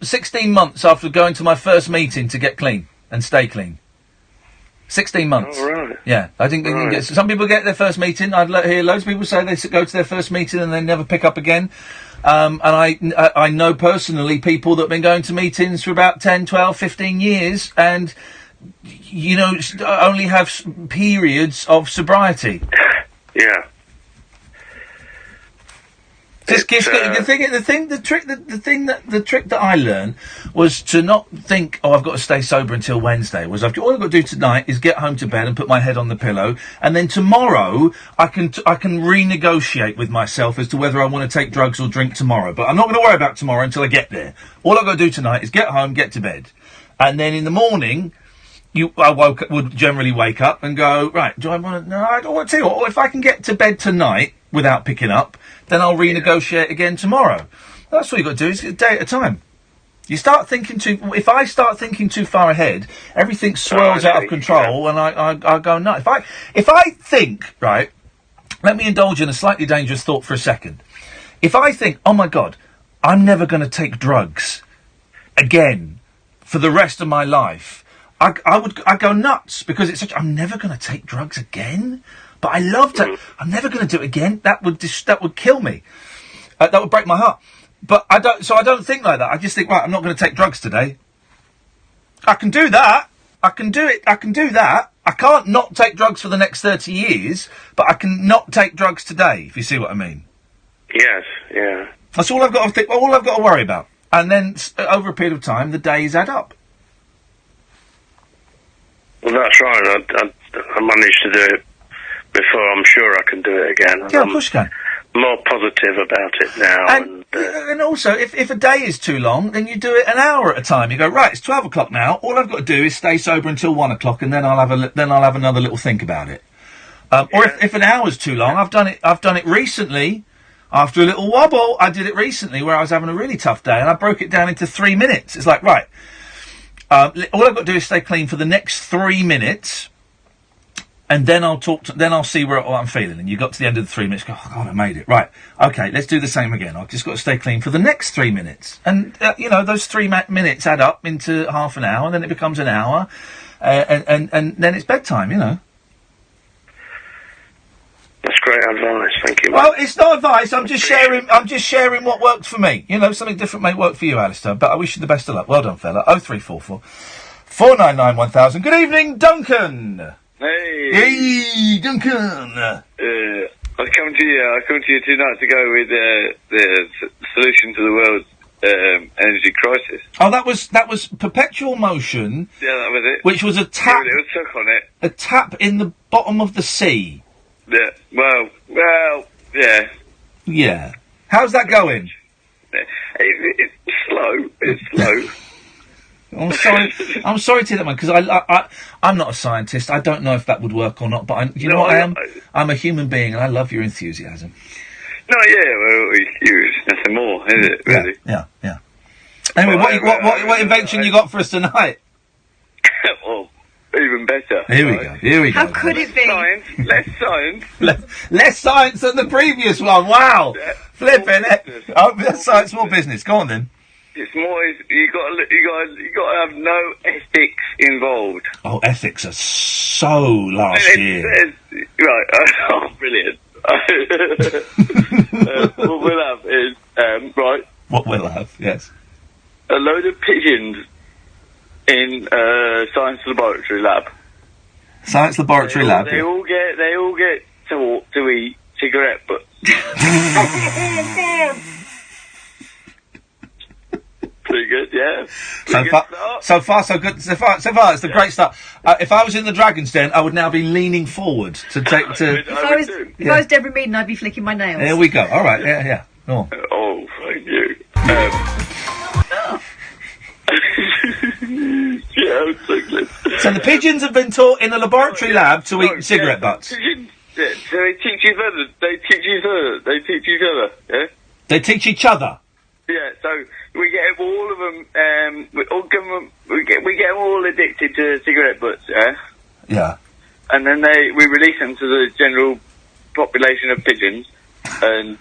E: 16 months after going to my first meeting to get clean and stay clean. 16 months.
L: Oh, right.
E: Yeah, I didn't get... Some people get their first meeting. I'd hear loads of people say they go to their first meeting and they never pick up again. And I know personally people that have been going to meetings for about 10, 12, 15 years and, only have periods of sobriety.
L: Yeah.
E: The trick that I learned was to not think, I've got to stay sober until Wednesday. All I've got to do tonight is get home to bed and put my head on the pillow, and then tomorrow I can renegotiate with myself as to whether I want to take drugs or drink tomorrow. But I'm not going to worry about tomorrow until I get there. All I've got to do tonight is get home, get to bed, and then in the morning. I would generally wake up and go, right, do I want to... No, I don't want to. Or if I can get to bed tonight without picking up, then I'll renegotiate again tomorrow. That's what you've got to do, is a day at a time. You start thinking if I start thinking too far ahead, everything swirls out of control and I go nuts. If I think, right, let me indulge in a slightly dangerous thought for a second. If I think, oh my God, I'm never going to take drugs again for the rest of my life, I'd go nuts because it's I'm never going to take drugs again. But I love to. I'm never going to do it again. That would kill me. That would break my heart. But I don't. So I don't think like that. I just think, right, I'm not going to take drugs today. I can do that. I can do it. I can do that. I can't not take drugs for the next 30 years, but I can not take drugs today. If you see what I mean.
L: Yes. Yeah.
E: That's all I've got to think. All I've got to worry about. And then over a period of time, the days add up.
L: Well, that's right. I managed to do it before. I'm sure I can do it again.
E: Yeah, of course you can.
L: More positive about it now.
E: And also, if a day is too long, then you do it an hour at a time. You go, right, it's 12 o'clock now. All I've got to do is stay sober until 1 o'clock, and then I'll have another little think about it. Or if an hour's too long, I've done it recently. After a little wobble, I did it recently where I was having a really tough day, and I broke it down into 3 minutes. It's like, right. All I've got to do is stay clean for the next 3 minutes, and then I'll see what I'm feeling. And you got to the end of the 3 minutes, go, oh God, I made it. Right, okay, let's do the same again. I've just got to stay clean for the next 3 minutes. And, those 3 minutes add up into half an hour, and then it becomes an hour, and then it's bedtime,
L: That's great advice, thank you.
E: Well, it's not advice. I'm just sharing what worked for me. Something different may work for you, Alistair. But I wish you the best of luck. Well done, fella. 0344 499 1000. Good evening, Duncan. Hey, Duncan.
F: I come to you 2 nights ago with the solution to the world's energy crisis.
E: Oh, that was Perpetual Motion.
F: Yeah, that was it.
E: Which was a tap.
F: It was stuck on it.
E: A tap in the bottom of the sea.
F: Yeah. Well, yeah.
E: Yeah. How's that going?
F: It's slow. It's slow.
E: I'm sorry. I'm sorry to hear that, man, because I'm not a scientist. I don't know if that would work or not. But you know what I am? I'm a human being, and I love your enthusiasm.
F: No, yeah, well, it's huge. Nothing more, is it? Really?
E: Yeah. Anyway, what invention you got for us tonight?
F: Well, even better.
E: Here we go.
H: How could it be?
F: Less science.
E: Less science than the previous one. Wow. Flipping it. Oh, less science, more business. Go on then.
F: It's more. You got to have no ethics involved.
E: Oh, ethics are so last year.
F: Right. Oh, brilliant. What we'll have is right.
E: What we'll have, yes.
F: A load of pigeons in science laboratory lab.
E: Science laboratory lab.
F: They all get to eat cigarette butts. Pretty good, yeah.
E: So far, so good. So far, it's a great start. If I was in the Dragon's Den, I would now be leaning forward to take to.
H: If I was Deborah Meaden, I'd be flicking my nails.
E: There we go. All right, yeah. Oh,
F: thank you.
E: So the pigeons have been taught in a laboratory lab to eat cigarette butts.
F: Pigeons, yeah, so they teach each other. Yeah.
E: They teach each other.
F: Yeah, so we get all of them. We get them all addicted to cigarette butts. Yeah.
E: Yeah.
F: And then we release them to the general population of pigeons, and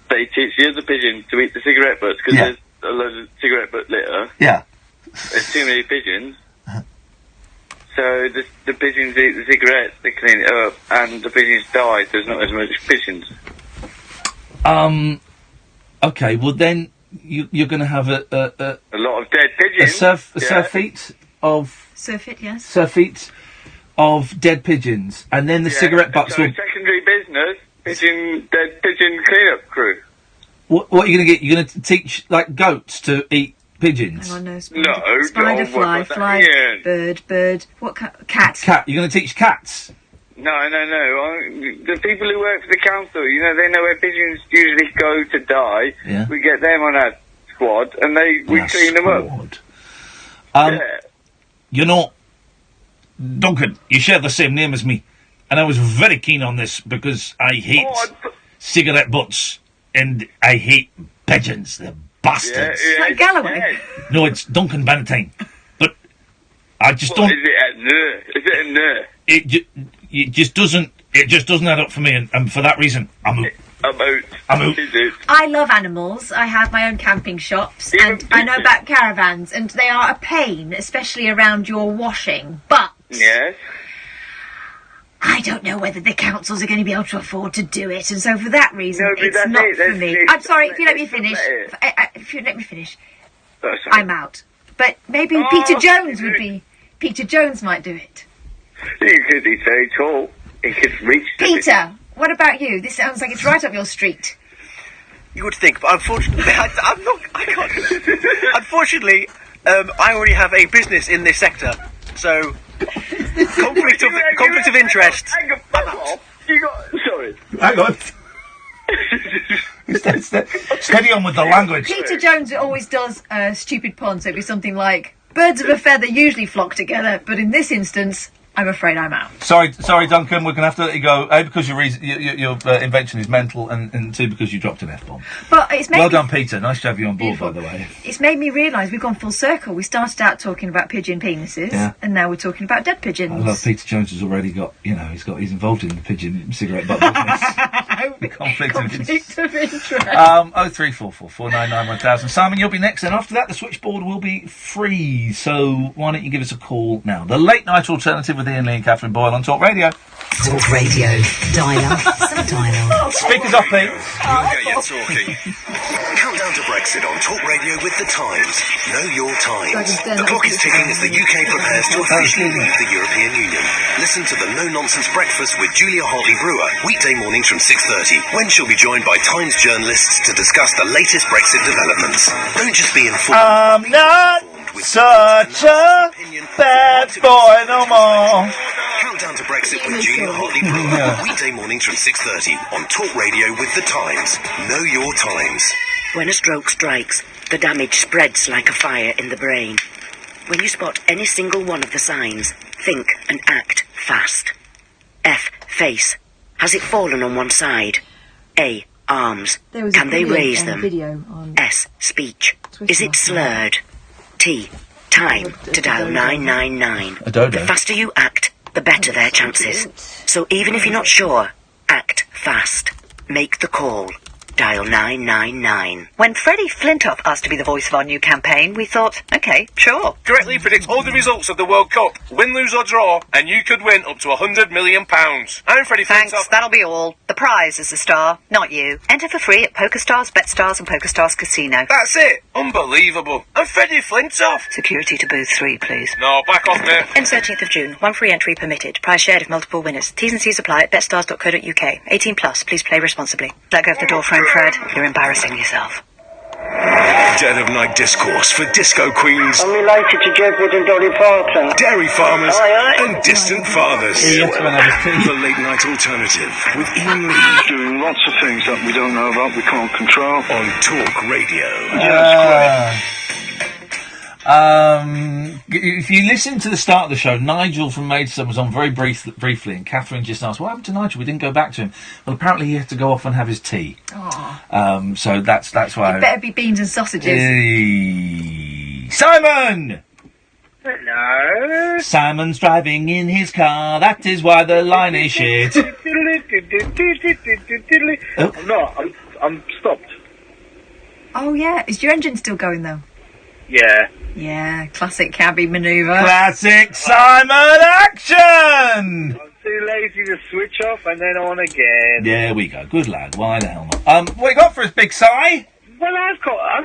F: they teach the other pigeons to eat the cigarette butts because there's a lot of cigarette butt litter.
E: Yeah.
F: There's too many pigeons. So the pigeons eat the cigarettes, they clean it up, and the pigeons die. There's not as much pigeons.
E: Okay. Well, then you're going to have a
F: lot of dead pigeons.
E: Surfeit of dead pigeons, and then the cigarette butts
F: so
E: will.
F: Secondary business, dead pigeon cleanup crew.
E: What are you going to get? You're going to teach like goats to eat pigeons.
H: Hang on, no, spider, fly, bird. What cat?
E: Cat. You're going to teach cats.
F: No. The people who work for the council, they know where pigeons usually go to die.
E: Yeah.
F: We get them on our squad, and we clean them up.
E: You know, Duncan, you share the same name as me, and I was very keen on this because I hate cigarette butts and I hate pigeons. They're bastards.
H: Like Galloway.
E: No, it's Duncan Bannatyne. But I just don't.
F: Is it a nerd?
E: It just doesn't add up for me, and for that reason, I'm out.
H: I love animals. I have my own camping shops, and I know about caravans, and they are a pain, especially around your washing. But
F: yes,
H: I don't know whether the councils are going to be able to afford to do it, and so for that reason, it's not for me. I'm sorry. If you let me finish, I'm out. But maybe Peter Jones would be. Peter Jones might do it.
F: He's very tall. He could reach.
H: Peter, what about you? This sounds like it's right up your street.
I: You would think, but unfortunately, I can't. Unfortunately, I already have a business in this sector, so conflict of interest. I'm out.
F: Sorry.
E: Hang on. Steady on with the language.
H: Peter Jones always does a stupid pun, so it'd be something like, birds of a feather usually flock together, but in this instance, I'm afraid I'm out.
E: Sorry, Duncan. We're going to have to let you go. A, because your invention is mental, and two, because you dropped an F-bomb.
H: But it's made
E: well done, Peter. Nice to have you on board, by the way.
H: It's made me realise we've gone full circle. We started out talking about pigeon penises, and now we're talking about dead pigeons.
E: I love Peter Jones has already got, he's involved in the pigeon cigarette butt business. Conflict of interest. 0344 499 1000. Simon, you'll be next, and after that, the switchboard will be free. So why don't you give us a call now? The late night alternative with Iain Lee and Katherine Boyle on Talk Radio.
C: Talk Radio. Dial-up. Some dialogue.
E: Speakers up, please.
U: We'll get you talking. Countdown to Brexit on Talk Radio with The Times. Know your times. The clock is ticking as the UK prepares to officially leave the European Union. Listen to the No-Nonsense Breakfast with Julia Hartley-Brewer, weekday mornings from 6:30, when she'll be joined by Times journalists to discuss the latest Brexit developments. Don't just be informed.
E: I'm not such a bad boy no more.
U: Countdown to Brexit with Julia Hartley-Brewer, weekday mornings from 6:30 on Talk Radio with The Times. Know your times.
J: When a stroke strikes, the damage spreads like a fire in the brain. When you spot any single one of the signs, think and act fast. F. Face. Has it fallen on one side? A. Arms. Can they raise them? S. Speech. Is it slurred? T. Time to dial 999.
E: A dodo.
J: The faster you act, the better their chances. So even if you're not sure, act fast. Make the call. Dial 999.
T: When Freddie Flintoff asked to be the voice of our new campaign, we thought, OK, sure.
X: Correctly predict all the results of the World Cup. Win, lose or draw, and you could win up to £100 million. I'm Freddie
T: Thanks,
X: Flintoff.
T: that'll be all. The prize is the star, not you. Enter for free at PokerStars, BetStars and PokerStars Casino.
X: That's it. Unbelievable. I'm Freddie Flintoff.
T: Security to booth 3, please.
X: No, back off, mate.
T: End 13th of June. One free entry permitted. Prize shared if multiple winners. T's and C's apply at betstars.co.uk. 18 plus. Please play responsibly. Let go of the door frame, Fred. You're embarrassing yourself.
U: Dead of Night Discourse for disco queens.
Y: I'm related to Jedward and Dolly Parton.
U: Dairy farmers and distant fathers.
Y: Yeah,
U: The late night alternative with Iain Lee.
B: Doing lots of things that we don't know about, we can't control.
U: On Talk Radio.
E: If you listen to the start of the show, Nigel from Maidstone was on very briefly, and Catherine just asked, "What happened to Nigel? We didn't go back to him." Well, apparently he had to go off and have his tea. So that's why.
H: It better be beans and sausages.
E: Simon.
B: Hello.
E: Simon's driving in his car. That is why the line is shit.
B: I'm not. I'm stopped.
H: Oh yeah, is your engine still going though?
B: Yeah.
H: Yeah, classic cabbie manoeuvre.
E: Classic Simon action!
B: I'm too lazy to switch off and then on again.
E: There we go. Good lad. Why the hell not? What you got for us, Big Si?
B: Well, I've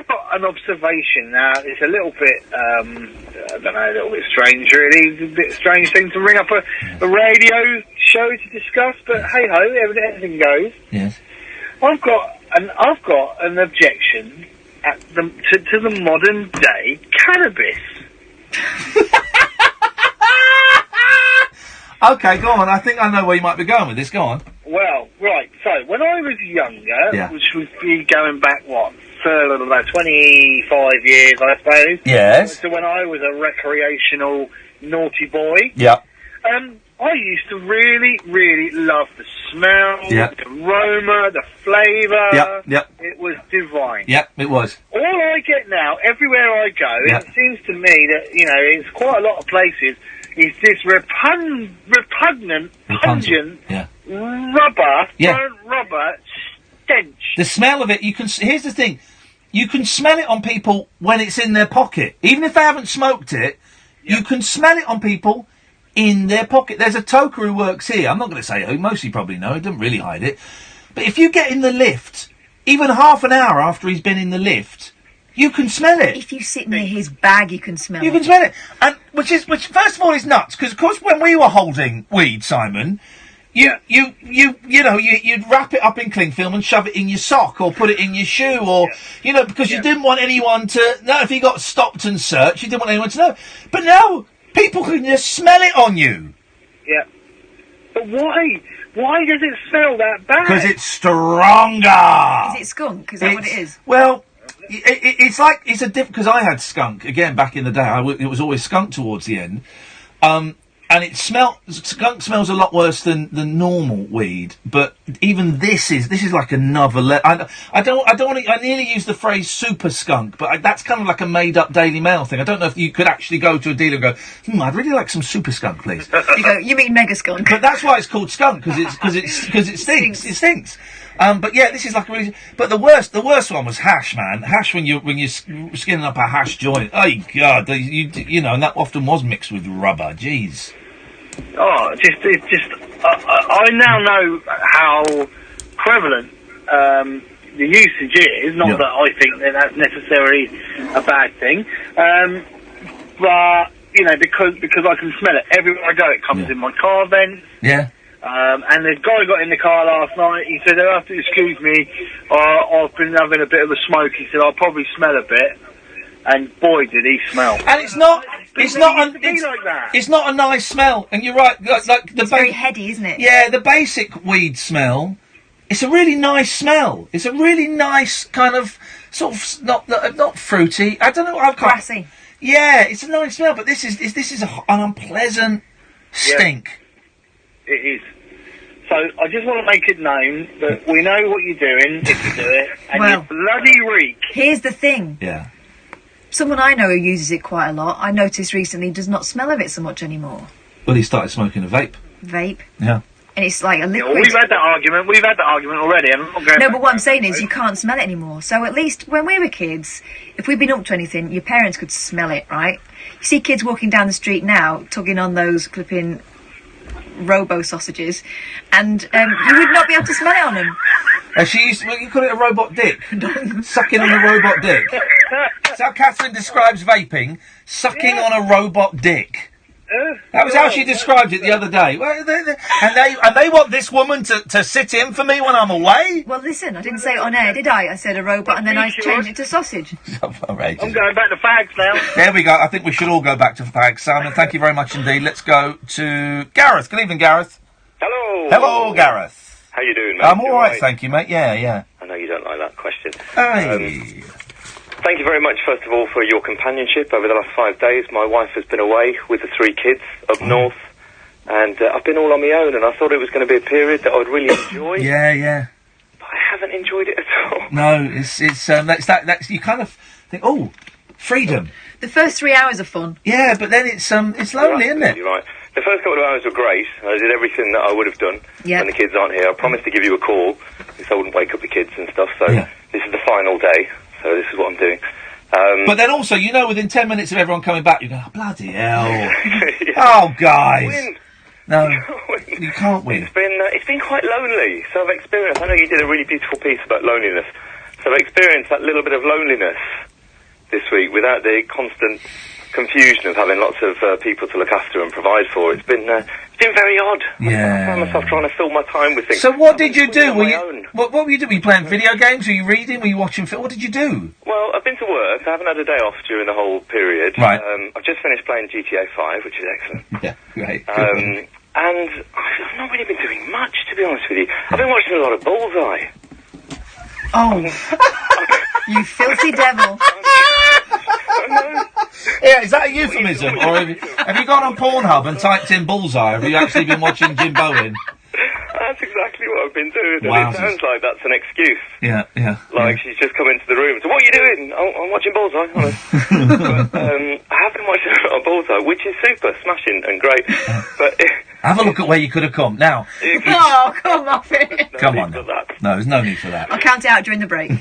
B: got an observation now. It's a little bit, I don't know, a little bit strange, really. It's a bit strange thing to ring up a radio show to discuss, but hey ho, everything goes.
E: Yes.
B: I've got an objection to the modern day cannabis.
E: Okay, go on. I think I know where you might be going with this. Go on.
B: Well, right. So when I was younger, which would be going back about 25 years, I suppose.
E: Yes.
B: So when I was a recreational naughty boy.
E: Yep.
B: I used to really, really love the smell, the aroma, the flavour.
E: Yep.
B: It was divine.
E: Yep, it was.
B: All I get now, everywhere I go, it seems to me that, it's quite a lot of places, is this repugnant, pungent rubber, burnt rubber stench.
E: The smell of it, here's the thing, you can smell it on people when it's in their pocket. Even if they haven't smoked it, you can smell it on people in their pocket. There's a toker who works here. I'm not going to say who. Most of you probably know. He doesn't really hide it. But if you get in the lift, even half an hour after he's been in the lift, you can smell it.
H: If you sit near his bag, you can smell it.
E: You can smell it. And which first of all is nuts, because of course when we were holding weed, Simon, you'd wrap it up in cling film and shove it in your sock or put it in your shoe or, because you didn't want anyone to know. If you got stopped and searched, you didn't want anyone to know. But now, people can just smell it on you.
B: Yeah. But why? Why does it smell that bad?
E: Because it's stronger.
H: Is it skunk? Is that what it is?
E: Well, it's a different, because I had skunk, again, back in the day. It was always skunk towards the end. And skunk smells a lot worse than normal weed, but even this is like another I nearly use the phrase super skunk, but that's kind of like a made up Daily Mail thing. I don't know if you could actually go to a dealer and go, I'd really like some super skunk, please.
H: You go, you mean mega skunk?
E: But that's why it's called skunk, because it stinks. It stinks. But yeah, this is like a really. But the worst one was hash, man. Hash when you're skinning up a hash joint. Oh God, and that often was mixed with rubber. Jeez.
B: Oh, it's just I now know how prevalent the usage is. Not that I think that that's necessarily a bad thing, but you know, because I can smell it everywhere I go. It comes in my car vents.
E: Yeah.
B: And the guy got in the car last night. He said, "They'll have to excuse me. I've been having a bit of a smoke." He said, "I'll probably smell a bit." And boy, did he smell!
E: And it's not
B: like that.
E: It's not a nice smell. And you're right. Like the
H: It's very heady, isn't it?
E: Yeah, the basic weed smell. It's a really nice smell. It's a really nice kind of sort of not fruity. I don't know. I can't.
H: Grassy.
E: Yeah, it's a nice smell, but this is an unpleasant stink.
B: It is. So I just want to make it known that we know what you're doing if you do it, and
H: Well,
B: you bloody reek.
H: Here's the thing.
E: Yeah.
H: Someone I know who uses it quite a lot, I noticed recently, does not smell of it so much anymore.
E: Well, he started smoking a vape.
H: Vape.
E: Yeah.
H: And it's like a liquid.
B: We've had that argument. We've had that argument already. And I'm not going
H: No,
B: back
H: but what I'm
B: to
H: saying
B: that.
H: is you can't smell it anymore. So at least when we were kids, if we'd been up to anything, your parents could smell it, right? You see kids walking down the street now, tugging on those clipping robo sausages, and you would not be able to smell it on them.
E: You call it a robot dick? Sucking on a robot dick. That's how Catherine describes vaping. Sucking on a robot dick. That was how she described it the other day. Well, and they want this woman to sit in for me when I'm away?
H: Well, listen, I didn't say it on air, did I? I said a robot, and then I changed it to sausage.
E: Outrageous.
B: I'm going back to fags now.
E: There we go. I think we should all go back to fags. Simon, thank you very much indeed. Let's go to Gareth. Good evening, Gareth.
D: Hello.
E: Hello, Gareth.
D: How you doing, mate?
E: I'm all right, thank you, mate. Yeah.
D: I know you don't like that question.
E: Hey.
D: Thank you very much, first of all, for your companionship over the last 5 days. My wife has been away with the 3 kids up north, and I've been all on my own, and I thought it was going to be a period that I would really enjoy.
E: Yeah.
D: But I haven't enjoyed it at all.
E: No, that's you kind of think, oh, freedom.
H: The first 3 hours are fun.
E: Yeah, but then it's lonely, isn't it?
D: You're right. The first couple of hours were great. I did everything that I would have done when the kids aren't here. I promised to give you a call because I wouldn't wake up the kids and stuff. So this is the final day. So this is what I'm doing.
E: But then also, within 10 minutes of everyone coming back, you go, oh, bloody hell. Oh, guys.
D: Win.
E: No, you can't win.
D: It's been quite lonely. So I've experienced, I know you did a really beautiful piece about loneliness. So I've experienced that little bit of loneliness this week without the constant confusion of having lots of people to look after and provide for. It's been very odd. I found myself trying to fill my time with things.
E: So what did you do? What were you doing? Were you playing video games? Were you reading? Were you watching film? What did you do?
D: Well, I've been to work. I haven't had a day off during the whole period.
E: Right.
D: I've just finished playing GTA 5, which is excellent.
E: Yeah, great.
D: And I've not really been doing much, to be honest with you. I've been watching a lot of Bullseye.
H: Oh, you filthy devil.
E: Yeah, is that a euphemism? Or have you gone on Pornhub and typed in Bullseye? Have you actually been watching Jim Bowen?
D: That's exactly what I've been doing.
E: Wowzers.
D: And it sounds like that's an excuse.
E: Yeah.
D: Like she's just come into the room. So what are you doing? Oh, I'm watching Bullseye. But, I have been watching a lot of Bullseye, which is super, smashing and great. But
E: Have a look at where you could have come. Now.
H: Oh, come off it.
E: Come on. Now. No, there's no need for that.
H: I'll count it out during the break.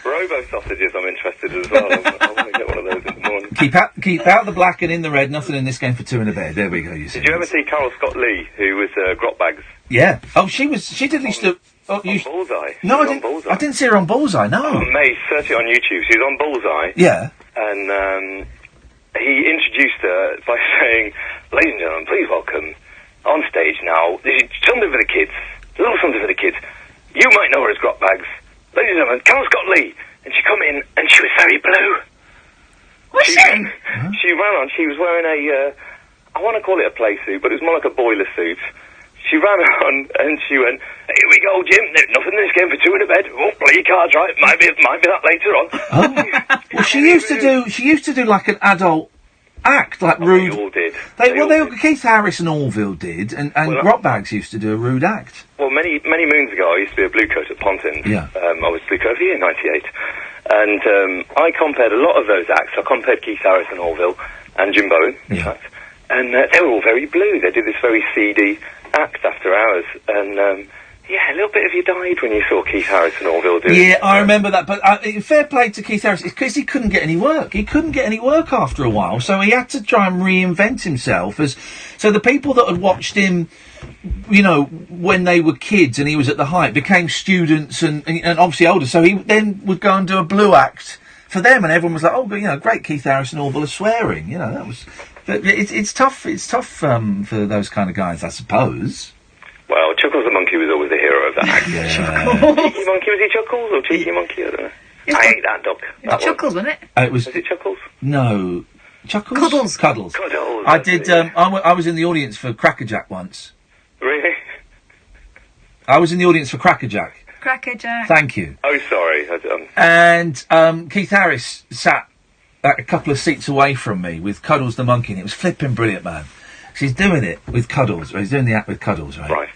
D: Robo sausages, I'm interested as well. I want to get one of those in the morning.
E: Keep out the black and in the red. Nothing in this game for 2 in a bed. There we go. You see.
D: Did you ever see Carol Scott Lee, who was Grot Bags?
E: Yeah. Oh, she did used to.
D: On Bullseye.
E: No,
D: Bullseye.
E: I didn't see her on Bullseye. No.
D: Oh, mate, search it on YouTube. She was on Bullseye.
E: Yeah.
D: And he introduced her by saying, "Ladies and gentlemen, please welcome on stage now. This is something for the kids. A little something for the kids. You might know her as Grot Bags. Ladies and gentlemen, Carol Scott Lee." And she come in, and she was very blue.
H: Was she?
D: She ran on. She was wearing a, I want to call it a play suit, but it was more like a boiler suit. She ran on, and she went, "Here we go, Jim. There's nothing in this game for 2 in a bed. Oh, play your cards right. Might be that later on."
E: Oh. Well, she used to do like an adult act, like rude.
D: They all did.
E: Keith Harris and Orville did, and Grot Bags used to do a rude act.
D: Well, many moons ago, I used to be a blue coat at Pontins.
E: Yeah.
D: I was blue coat here in '98, and I compared a lot of those acts. I compared Keith Harris and Orville and Jim Bowen, in fact, and they were all very blue. They did this very seedy act after hours, and Yeah, a little bit of you died when you saw Keith Harrison Orville do it.
E: Yeah, I remember that, but fair play to Keith Harris. It's because he couldn't get any work. He couldn't get any work after a while, so he had to try and reinvent himself. So the people that had watched him, you know, when they were kids and he was at the height, became students and obviously older, so he then would go and do a blue act for them, and everyone was like, oh, but, you know, great Keith Harrison Orville is swearing, you know, that was... But it's tough for those kind of guys, I suppose.
D: Well, Chuckles the Monkey was always the hero of that act. Cheeky Monkey, was he Chuckles or Cheeky Monkey? I don't know. I hate that dog.
H: Chuckles, wasn't it?
E: Was
D: it Chuckles?
E: No. Chuckles?
H: Cuddles.
D: Cuddles.
E: I did, I was in the audience for Crackerjack once.
D: Really?
E: I was in the audience for Crackerjack.
H: Crackerjack.
E: Thank you.
D: Oh, sorry.
E: And Keith Harris sat a couple of seats away from me with Cuddles the Monkey, and it was flipping brilliant, man. She's doing it with Cuddles. He's doing the act with Cuddles, right?
D: Right.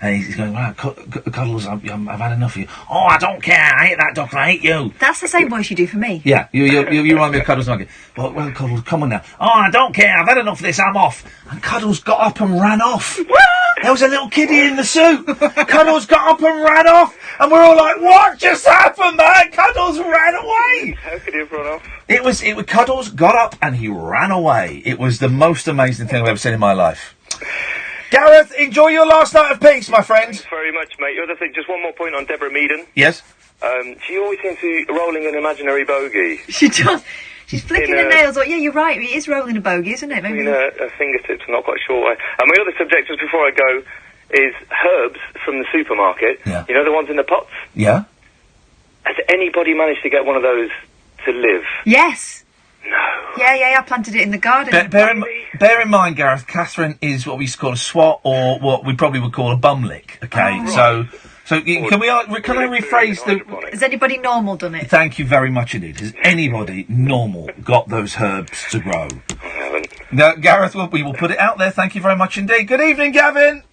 E: And he's going, right, Cuddles, I've had enough of you. Oh, I don't care. I hate that doctor. I hate you.
H: That's the same voice you do for me.
E: Yeah, you remind me of Cuddles the Monkey. Well, Cuddles, come on now. Oh, I don't care. I've had enough of this. I'm off. And Cuddles got up and ran off. There was a little kiddie in the suit. Cuddles got up and ran off. And we're all like, what just happened, man? Cuddles ran away.
D: How could he have run off?
E: It was Cuddles got up and he ran away. It was the most amazing thing I've ever seen in my life. Gareth, enjoy your last night of peace, my friend.
D: Thanks very much, mate. Other thing, just one more point on Deborah Meaden.
E: Yes?
D: She always seems to be rolling an imaginary bogey.
H: She does. She's flicking her nails. Yeah, you're right. It is rolling a bogey, isn't it? Maybe.
D: Her fingertips, I'm not quite sure why. And my other subject, just before I go, is herbs from the supermarket.
E: Yeah.
D: You know the ones in the pots?
E: Yeah?
D: Has anybody managed to get one of those to live?
H: Yes.
D: No.
H: Yeah, I planted it in the garden.
E: Bear in mind, Gareth, Catherine is what we used to call a swat, or what we probably would call a bum lick. Okay,
H: Oh,
E: so can I rephrase the?
H: Has anybody normal done it?
E: Thank you very much indeed. Has anybody normal got those herbs to grow?
D: I haven't.
E: No, Gareth, we will put it out there. Thank you very much indeed. Good evening, Gavin.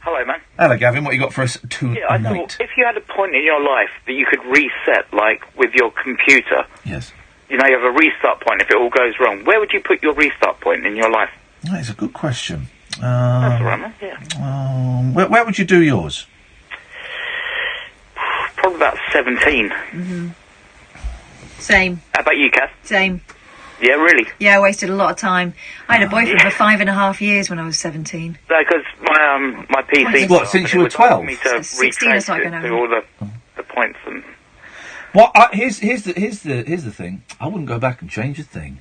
M: Hello, man.
E: Hello, Gavin. What you got for us tonight?
M: Yeah, I thought if you had a point in your life that you could reset, like with your computer.
E: Yes.
M: You know, you have a restart point if it all goes wrong. Where would you put your restart point in your life?
E: That is a good question.
M: That's all right, man. Yeah.
E: Where would you do yours?
M: Probably about 17.
H: Mm-hmm. Same.
M: How about you, Kath?
H: Same.
M: Yeah, really?
H: Yeah, I wasted a lot of time. I had a boyfriend for 5.5 years when I was 17.
M: No, because my PC...
E: What, since you were 12?
M: Me to
H: 16 or so, I
M: retrace
H: don't
M: it
H: know.
M: to all the points and...
E: Well, here's the thing. I wouldn't go back and change a thing.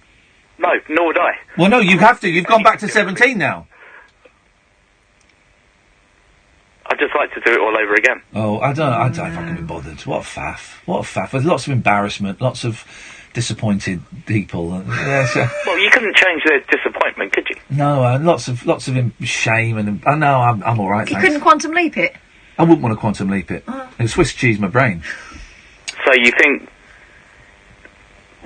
M: No, nor would I.
E: Well, no, you have to. You've gone back to 17 now.
M: I'd just like to do it all over again.
E: Oh, I don't know if I can be bothered. What a faff. There's lots of embarrassment, lots of disappointed people.
M: Well, you couldn't change their disappointment, could you?
E: No, lots of shame and I know I'm all right.
H: You
E: thanks.
H: couldn't quantum leap it?
E: I wouldn't want to quantum leap it. It'd Swiss cheese my brain.
M: So you think,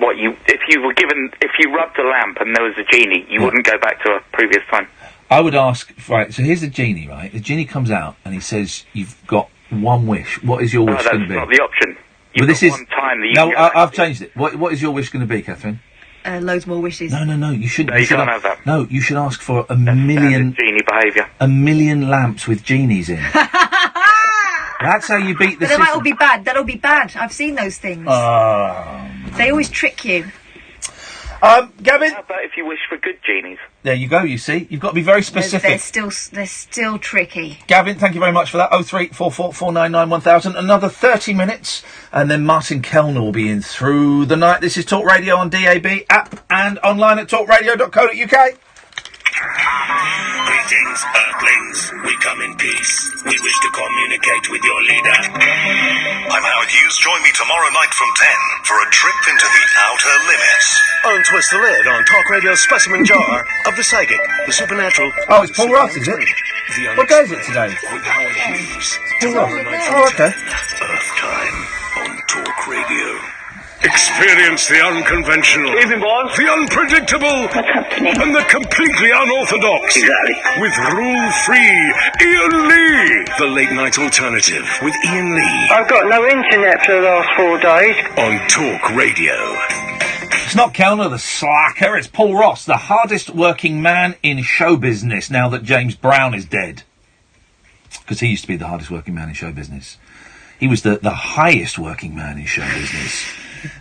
M: if you rubbed a lamp and there was a genie, you wouldn't go back to a previous time?
E: I would ask, right, so here's the genie, right? The genie comes out and he says, you've got one wish. What is your wish going to be?
M: No, that's not the option.
E: Well, this is...
M: one time that you
E: No,
M: can go
E: I've changed it. What is your wish going to be, Catherine?
H: Loads more wishes.
E: No, you shouldn't.
M: No, you can't have that.
E: No, you should ask for a million...
M: genie behaviour.
E: A million lamps with genies in. That's how you beat the
H: But
E: system.
H: that'll be bad. That'll be bad. I've seen those things. They always trick you.
E: Gavin?
M: How about if you wish for good genies?
E: There you go, you see. You've got to be very specific.
H: They're still tricky.
E: Gavin, thank you very much for that. 03444991000. Another 30 minutes, and then Martin Kellner will be in through the night. This is Talk Radio on DAB, app, and online at talkradio.co.uk.
R: Greetings, Earthlings. We come in peace. We wish to communicate with your leader.
G: I'm Howard Hughes. Join me tomorrow night from 10 for a trip into the outer limits.
R: Untwist the lid on Talk Radio's specimen jar of the psychic, the supernatural.
E: Oh, it's Paul Ross, is it? What day is it today?
R: With Howard Hughes.
E: Paul Ross. Oh, okay.
R: Earth time on Talk Radio. Experience the unconventional, the unpredictable, and the completely unorthodox.
Y: Exactly.
R: With rule-free Iain Lee, the late-night alternative with Iain Lee.
Y: I've got no internet for the last 4 days.
R: On Talk Radio.
E: It's not Kellner, the slacker. It's Paul Ross, the hardest working man in show business now that James Brown is dead. because he used to be the hardest working man in show business. He was the highest working man in show business.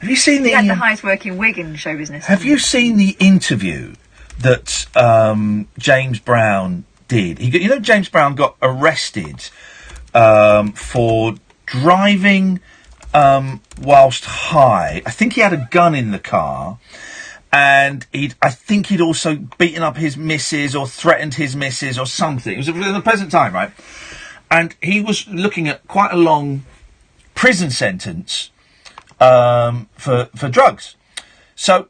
E: Have you seen
H: He had the highest working wig in show business.
E: Have you seen the interview that James Brown did? James Brown got arrested for driving whilst high. I think he had a gun in the car, and I think he'd also beaten up his missus or threatened his missus or something. It was a pleasant time, right? And he was looking at quite a long prison sentence for drugs. So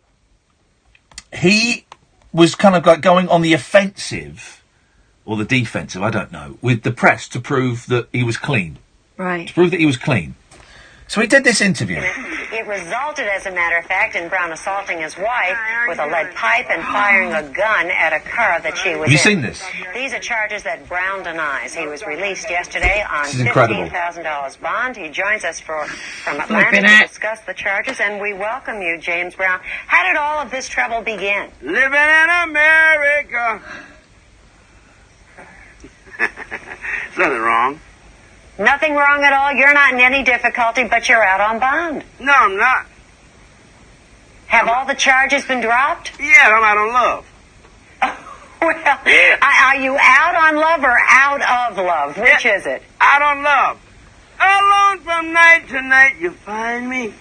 E: he was kind of like going on the offensive, or the defensive, I don't know, with the press to prove that he was clean.
H: Right.
E: To prove that he was clean. So he did this interview.
N: It resulted, as a matter of fact, in Brown assaulting his wife with a lead pipe and firing a gun at a car that she was in.
E: Have you seen this?
N: These are charges that Brown denies. He was released yesterday on
E: $15,000
N: bond. He joins us from Atlanta to discuss the charges, and we welcome you, James Brown. How did all of this trouble begin?
O: Living in America. There's nothing wrong.
N: Nothing wrong at all. You're not in any difficulty, but you're out on bond.
O: No, I'm not.
N: Have all the charges been dropped?
O: Yeah, I'm out on love.
N: Well, are you out on love or out of love? Which is it?
O: Out on love. Alone from night to night, you find me.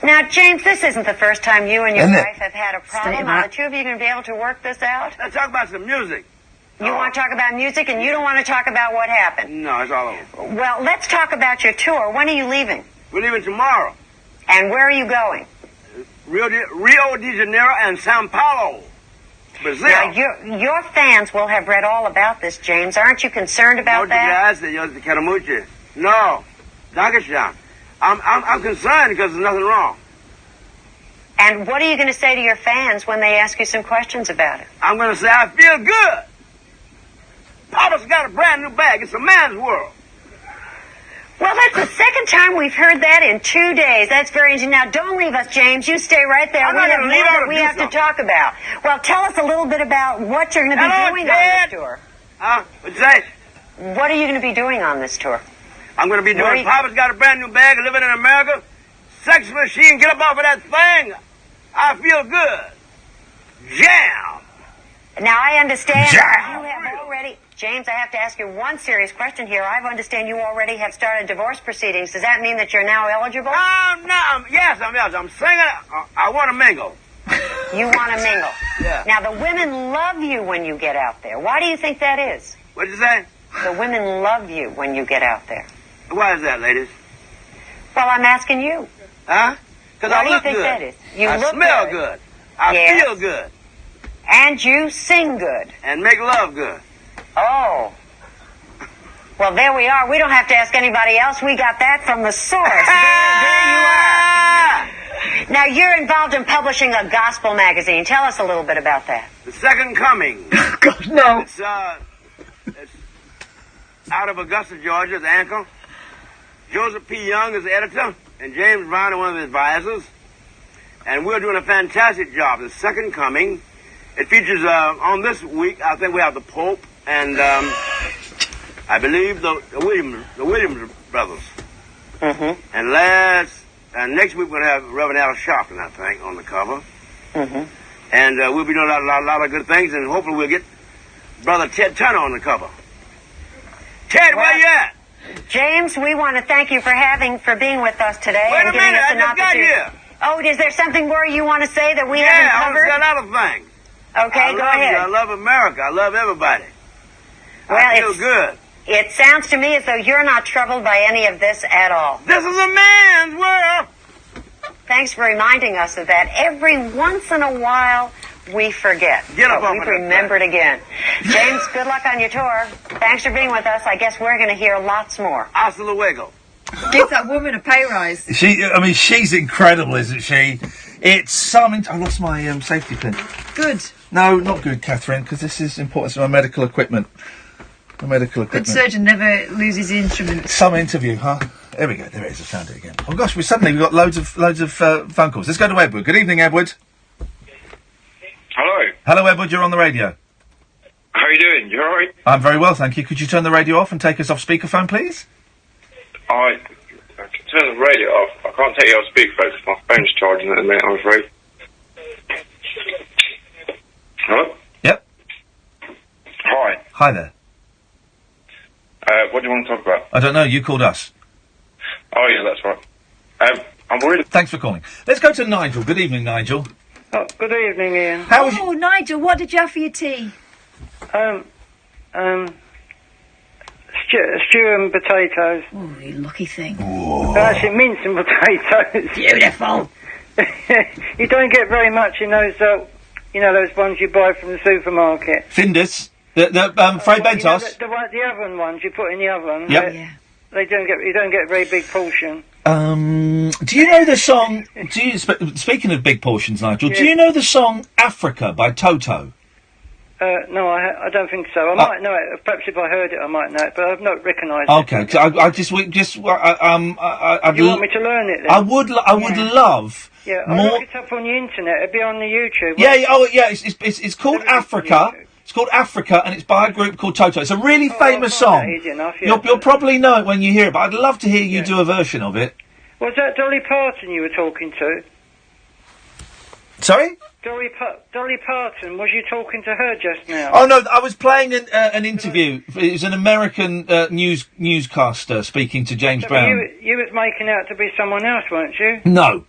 N: Now, James, this isn't the first time you and your
O: Isn't it?
N: wife have had a problem. Are the two of you going to be able to work this out?
O: Let's talk about some music.
N: You want to talk about music, and you don't want to talk about what happened?
O: No, it's all over.
N: Well, let's talk about your tour. When are you leaving?
O: We're leaving tomorrow.
N: And where are you going?
O: Rio de Janeiro and Sao Paulo, Brazil.
N: Now, your fans will have read all about this, James. Aren't you concerned about that?
O: No, Dankeschön. I'm concerned because there's nothing wrong.
N: And what are you going to say to your fans when they ask you some questions about it?
O: I'm going to say I feel good. Papa's got a brand new bag. It's a man's world.
N: Well, that's the second time we've heard that in 2 days. That's very interesting. Now, don't leave us, James. You stay right there.
O: I'm not gonna leave out
N: we
O: to do
N: have to
O: something.
N: talk about. Well, tell us a little bit about what you're going to be
O: Hello,
N: doing
O: Ted.
N: on this tour.
O: What'd you say?
N: What are you going to be doing on this tour?
O: I'm going to be
N: Where are
O: doing
N: you-
O: Papa's got a brand new bag, living in America. Sex machine, get up off of that thing. I feel good. Jam.
N: Now, I understand
O: Yeah.
N: you have already... James, I have to ask you one serious question here. I understand you already have started divorce proceedings. Does that mean that you're now eligible?
O: Yes, I'm eligible. I'm singing. I want to mingle.
N: You want to mingle.
O: Yeah.
N: Now, the women love you when you get out there. Why do you think that is?
O: What'd you say?
N: The women love you when you get out there.
O: Why is that, ladies?
N: Well, I'm asking you.
O: Huh? Because
N: Why
O: I
N: do you
O: look
N: think
O: good.
N: that is? You
O: I
N: look
O: smell
N: good.
O: good. I
N: Yes.
O: feel good.
N: And you sing good.
O: And make love good.
N: Oh. Well, there we are. We don't have to ask anybody else. We got that from the source. There you are. Now, you're involved in publishing a gospel magazine. Tell us a little bit about that.
O: The Second Coming.
N: God, no.
O: It's out of Augusta, Georgia, the Anchor. Joseph P. Young is the editor, and James Brown is one of the advisors. And we're doing a fantastic job. The Second Coming. It features, on this week, I think we have the Pope and, I believe the Williams brothers.
N: Mm-hmm.
O: And next week we're going to have Reverend Al Sharpton, I think, on the cover.
N: Mm-hmm.
O: And we'll be doing a lot of good things, and hopefully we'll get Brother Ted Turner on the cover. Ted, where you at?
N: James, we want to thank you for being with us today.
O: Wait
N: and
O: a
N: giving
O: minute,
N: us
O: I
N: an
O: just got
N: opportunity.
O: here.
N: Oh, is there something more you want to say that we
O: Yeah,
N: haven't
O: I want
N: covered?
O: to say a lot of things.
N: Okay,
O: I
N: go
O: love
N: ahead.
O: You. I love America. I love everybody.
N: Well,
O: I feel good.
N: It sounds to me as though you're not troubled by any of this at all.
O: This is a man's world.
N: Thanks for reminding us of that. Every once in a while, we forget.
O: Get up
N: But
O: off
N: we've
O: of that
N: remembered again. James, good luck on your tour. Thanks for being with us. I guess we're going to hear lots more.
O: Hasta luego.
H: Give that woman a pay rise.
E: She's incredible, isn't she? It's something. I lost my safety pin.
H: Good.
E: No, not good, Catherine, because this is important to my medical equipment.
H: Good surgeon never loses instruments.
E: Some interview, huh? There we go. There it is. I found it again. Oh gosh, we've got loads of phone calls. Let's go to Edward. Good evening, Edward.
P: Hello.
E: Hello, Edward. You're on the radio.
P: How are you doing? You alright?
E: I'm very well, thank you. Could you turn the radio off and take us off speakerphone, please?
P: I can turn the radio off. I can't take you off speakerphone because my phone's charging at the minute, I'm afraid. Hello?
E: Yep.
P: Hi.
E: Hi there.
P: What do you want to talk about?
E: I don't know, you called us.
P: Oh, yeah, that's right. I'm worried.
E: Thanks for calling. Let's go to Nigel. Good evening, Nigel.
Y: Oh, good evening, Ian.
E: How was
H: Oh, Nigel, what did you have for your tea?
Y: Stew and potatoes.
H: Oh, you lucky thing.
Y: Actually, mince and potatoes.
H: Beautiful.
Y: You don't get very much in those, those ones you buy from the supermarket.
E: Findus? The Fray Bentos?
Y: The oven ones you put in the oven.
E: Yep.
Y: You don't get a very big portion.
E: Do you know the song... speaking of big portions, Nigel, do you know the song Africa by Toto?
Y: No, I don't think so. I might know it. Perhaps if I heard it, I might know it, but I've not recognised it.
E: Okay, so I
Y: You want me to learn it then?
E: I would love
Y: Yeah, I'll
E: more...
Y: look it up on the internet. It'll be on the YouTube.
E: It's called Africa. It's called Africa, and it's by a group called Toto. It's a really famous song.
Y: Easy enough, yeah.
E: You'll probably know it when you hear it, but I'd love to hear you do a version of it.
Y: Was that Dolly Parton you were talking to?
E: Sorry?
Y: Dolly Parton, was you talking to her just now?
E: Oh no, I was playing an interview. It was an American newscaster speaking to James Brown.
Y: You was making out to be someone else, weren't you?
E: No.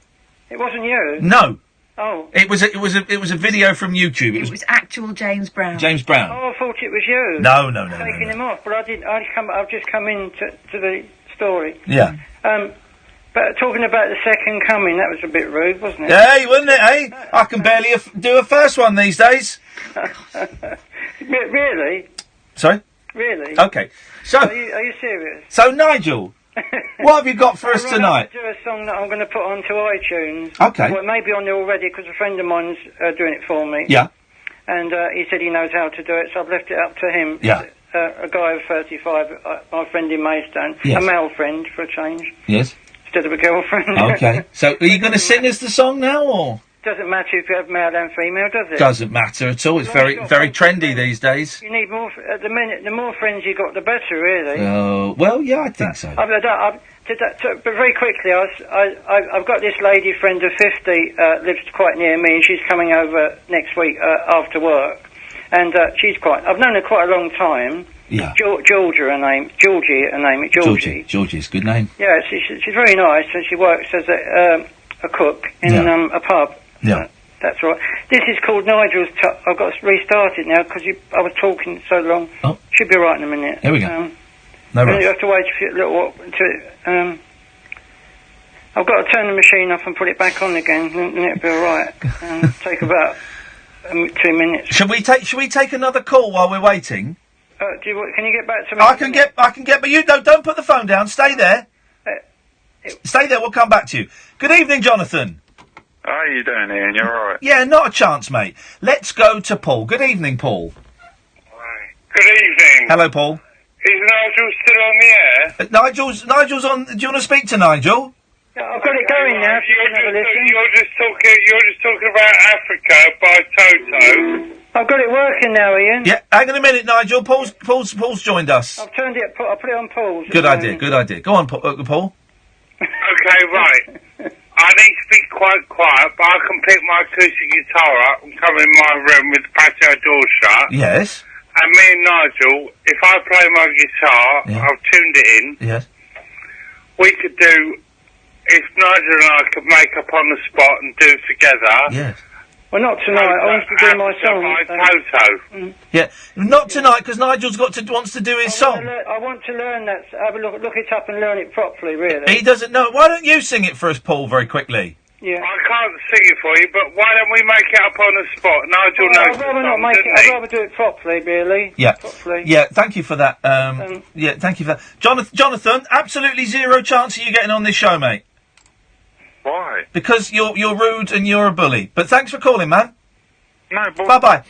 Y: It wasn't you?
E: No.
Y: Oh.
E: It was a video from YouTube.
H: It was actual James Brown.
E: James Brown.
Y: Oh, I thought it was you.
E: No.
Y: Taking him off, but I've just come in to the story.
E: Yeah.
Y: But talking about the second coming, that was a bit rude, wasn't it?
E: Hey, wasn't it, eh? I can barely do a first one these days.
Y: Really?
E: Sorry?
Y: Really?
E: Okay. So...
Y: Are you serious?
E: So, Nigel, what have you got for us tonight?
Y: I'm going to do a song that I'm going to put onto iTunes.
E: Okay.
Y: Well, it may be on there already, because a friend of mine's doing it for me.
E: Yeah.
Y: And he said he knows how to do it, so I've left it up to him.
E: Yeah.
Y: A guy of 35, my friend in Maidstone.
E: Yes.
Y: A male friend, for a change.
E: Yes.
Y: Instead of a girlfriend.
E: Okay. So, are you going to sing us the song now, or...?
Y: Doesn't matter if you have male and female, does it?
E: Doesn't matter at all. It's very trendy these days.
Y: You need more, at the minute, the more friends you got, the better, really.
E: Oh, well, yeah, I think so.
Y: But very quickly, I've got this lady friend of 50, lives quite near me, and she's coming over next week after work. And I've known her quite a long time.
E: Yeah.
Y: Georgie, her name.
E: Georgie's good name.
Y: Yeah, she's very nice, and she works as a cook in a pub.
E: Yeah.
Y: That's right. This is called Nigel's I've got to restart it now, because I was talking so long.
E: Oh.
Y: Should be right in a minute.
E: Here we go. No
Y: You
E: rush.
Y: have to wait a little while I've got to turn the machine off and put it back on again, and it'll be alright. Take about 2 minutes.
E: Should we take another call while we're waiting?
Y: Can you get back to me?
E: I can get, but you don't put the phone down. Stay there. Stay there. We'll come back to you. Good evening, Jonathan.
P: How are you doing, Ian? You alright?
E: Yeah, not a chance, mate. Let's go to Paul. Good evening, Paul.
Q: Good evening.
E: Hello, Paul.
Q: Is Nigel still on the air?
E: Nigels on. Do you want to speak to Nigel?
Y: I've got it going now.
Q: You're just talking about Africa by Toto.
Y: I've got it working now, Ian.
E: Yeah, hang on a minute, Nigel. Paul's joined us.
Y: I've turned it. I put it on pause.
E: Good idea. Go on, Paul.
Q: Okay, right. I need to be quite quiet, but I can pick my acoustic guitar up and come in my room with the patio door shut.
E: Yes.
Q: And me and Nigel, if I play my guitar, I've tuned it in.
E: Yes.
Q: We could do, if Nigel and I could make up on the spot and do it together.
E: Yes.
Y: Well, not tonight. I want to do my song.
Q: Toto.
E: Yeah, not tonight, because Nigel's wants to do his song.
Y: I want to learn that. Have a look it up and learn it properly, really.
E: He doesn't know. Why don't you sing it for us, Paul, very quickly?
Y: Yeah.
Q: I can't sing it for you, but why don't we make it up on the spot? Nigel knows
Y: I'd rather not make it. I'd rather do it properly, really.
E: Yeah.
Y: Properly.
E: Yeah, thank you for that. Yeah, thank you for that. Jonathan, absolutely zero chance of you getting on this show, mate.
P: Why?
E: Because you're rude and you're a bully. But thanks for calling, man.
P: No, but...
E: Bye-bye.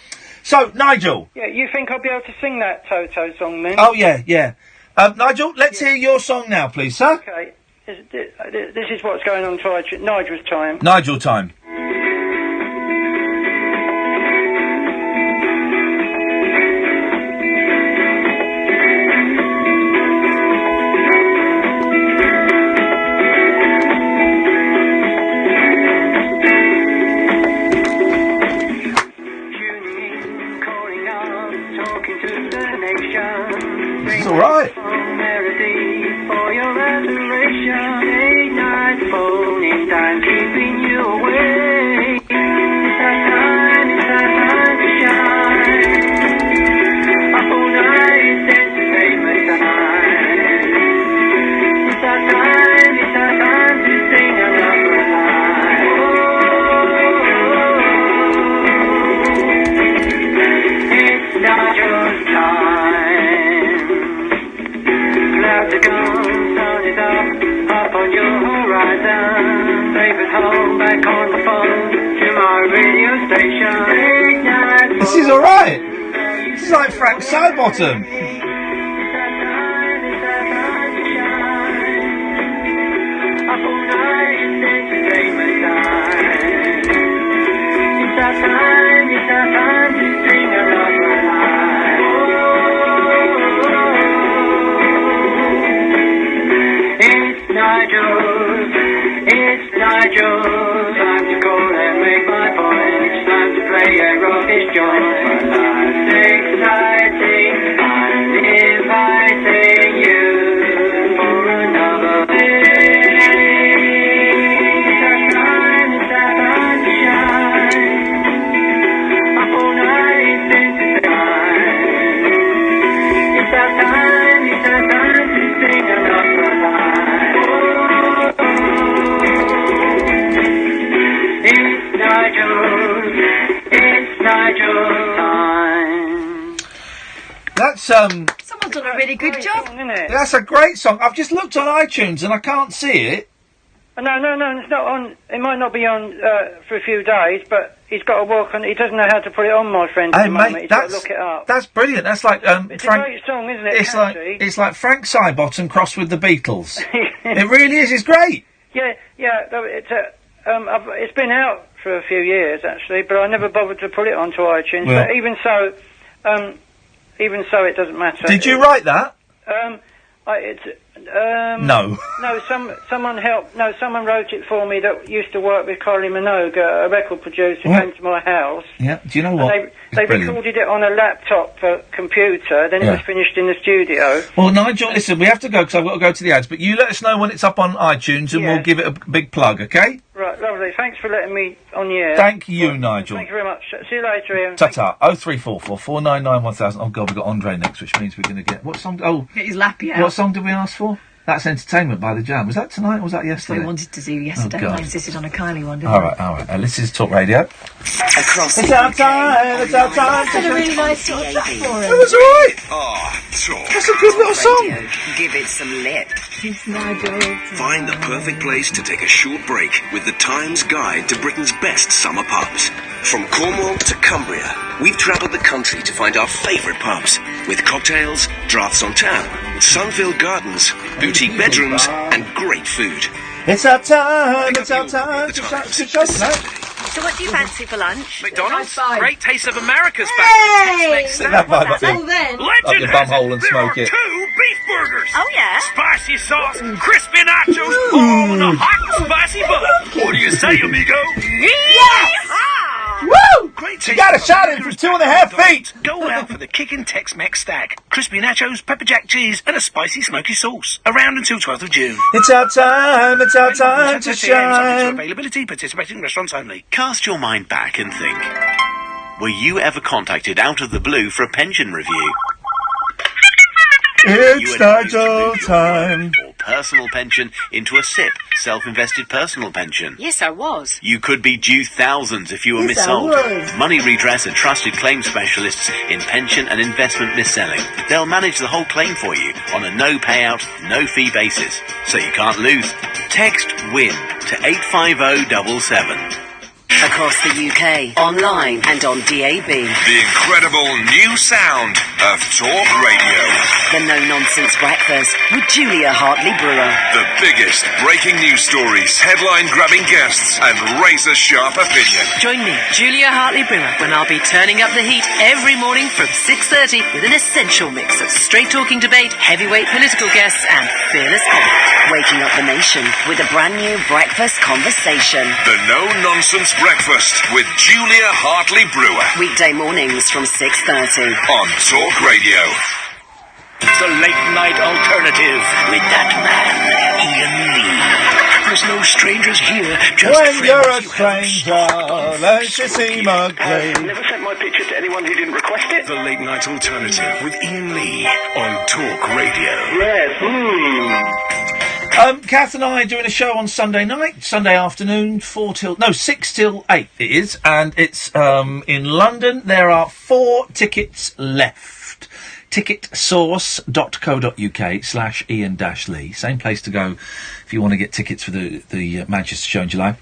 E: So, Nigel.
Y: Yeah, you think I'll be able to sing that Toto song, then?
E: Oh, yeah. Nigel, let's hear your song now, please, sir.
Y: Okay. This is what's going on to Nigel's time.
E: Nigel time. is like Frank Sidebottom.
A: It's Nigel, time to call and make my point. It's time to play a rockish joint. Life's exciting, I'm inviting you for another day. It's our time to shine. Up all night since time. It's our time to sing another line. It's Nigel's time.
E: That's
H: Someone's done a really good job,
Y: isn't it?
E: That's a great song. I've just looked on iTunes and I can't see it.
Y: No, it's not on. It might not be on for a few days, but he's got to work on. He doesn't know how to put it on, my friend. At the moment. He's got to look it up.
E: That's brilliant. That's like
Y: It's
E: Frank.
Y: a great song, isn't it?
E: It's like Frank Sidebottom crossed with the Beatles. It really is. It's great.
Y: Yeah. It's been out for a few years actually, but I never bothered to put it onto iTunes.
E: Well-
Y: But even so, it doesn't matter.
E: Did you write that?
Y: No. No, someone helped. No, someone wrote it for me that used to work with Kylie Minogue, a record producer,
E: What?
Y: came to my house.
E: Yeah. Do you know what?
Y: And
E: It's
Y: they
E: brilliant.
Y: recorded it on a laptop computer, then it
E: Yeah.
Y: was finished in the studio.
E: Well, Nigel, listen, we have to go because I've got to go to the ads. But you let us know when it's up on iTunes, and
Y: Yeah.
E: we'll give it a big plug. Okay?
Y: Right, lovely. Thanks for letting me on the air.
E: Thank you, Nigel.
Y: Thank you very much. See you later, Ian.
E: Ta-ta. 0344 499 1000. Oh God, we've got Andre next, which means we're going to get what song? Oh,
H: Get his lappy out.
E: what song did we ask for? That's Entertainment by the Jam. Was that tonight or was that
H: That's what
E: yesterday?
H: I wanted to do yesterday.
E: Oh, God.
H: I insisted on a Kylie one, didn't
E: All right. This is Talk Radio.
J: Across
E: It's
J: the
E: our
J: UK,
E: time. It's our time.
H: That's done a really nice sort of track for him.
E: It was alright.
U: Talk.
E: That's a good little song.
J: Radio. Give it some lip.
H: It's Nigel.
U: Find the perfect place to take a short break with the Times Guide to Britain's best summer pubs. From Cornwall to Cumbria, we've travelled the country to find our favourite pubs with cocktails, drafts on tap, sun-filled gardens, boutique bedrooms, and great food.
E: It's our time. It's our time to show tonight.
T: So what do you fancy for lunch?
X: McDonald's?
H: High five.
X: Great taste of America's back.
H: Hey!
E: Stick that vibe up
H: So
E: in.
H: then,
E: Up
X: Legend
E: your
X: has
E: bumhole
X: it,
E: and
X: there
E: smoke
X: are
E: it.
X: 2 beef burgers.
T: Oh, yeah?
X: Spicy sauce, crispy nachos, all with a hot and spicy butter. What do you say, amigo?
E: Woo!
X: Great
E: You got a shot in from 2.5 feet.
X: Go out for the kickin' Tex-Mex stack. Crispy nachos, pepper jack cheese, and a spicy smoky sauce. Around until 12th of June.
E: It's our time. It's our time to
X: Subject to
E: shine.
X: availability, participating restaurants only.
R: Cast your mind back and think. Were you ever contacted out of the blue for a pension review?
E: It's Nigel time.
R: Or personal pension into a SIP, self-invested personal pension?
T: Yes, I was.
R: You could be due thousands if you were
T: Yes, I
R: missold.
T: would.
R: Money Redress are trusted claim specialists in pension and investment mis-selling. They'll manage the whole claim for you on a no payout, no fee basis, so you can't lose. Text WIN to 85077.
J: Across the UK, online and on DAB.
U: The incredible new sound of Talk Radio.
J: The No Nonsense Breakfast with Julia Hartley Brewer.
U: The biggest breaking news stories, headline-grabbing guests, and razor-sharp opinion.
T: Join me, Julia Hartley Brewer, when I'll be turning up the heat every morning from 6:30 with an essential mix of straight-talking debate, heavyweight political guests, and fearless comedy.
J: Waking up the nation with a brand new breakfast conversation.
U: The no-nonsense breakfast with Julia Hartley Brewer
J: Weekday mornings from 6:30.
U: on Talk Radio.
X: It's a late-night alternative with that man, Iain Lee. There's no strangers here, just
E: When
X: friends
E: you're a
X: you have
E: stranger, don't you seem ugly?
L: Never sent my picture to anyone who didn't request it.
X: The Late Night Alternative with Iain Lee on Talk Radio.
L: Yes.
E: Kath and I are doing a show on Sunday night, Sunday afternoon, 6 till 8 it is, and it's in London. There are 4 tickets left. Ticketsource.co.uk/Iain-Lee. Same place to go if you want to get tickets for the Manchester show in July.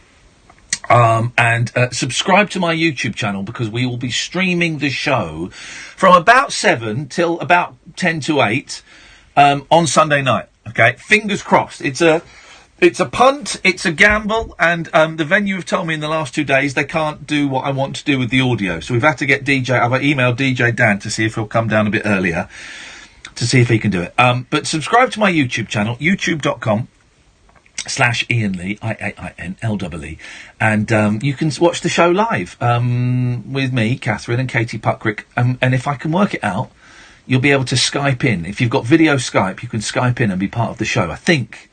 E: And subscribe to my YouTube channel, because we will be streaming the show from about 7 till about 10 to 8 on Sunday night. Okay, fingers crossed. It's a punt, it's a gamble, and the venue have told me in the last 2 days they can't do what I want to do with the audio. So we've had to get I've emailed DJ Dan to see if he'll come down a bit earlier to see if he can do it. But subscribe to my YouTube channel, youtube.com/Iain Lee, IAINLEE, and you can watch the show live with me, Catherine, and Katie Puckrick. And if I can work it out, you'll be able to Skype in. If you've got video Skype, you can Skype in and be part of the show. I think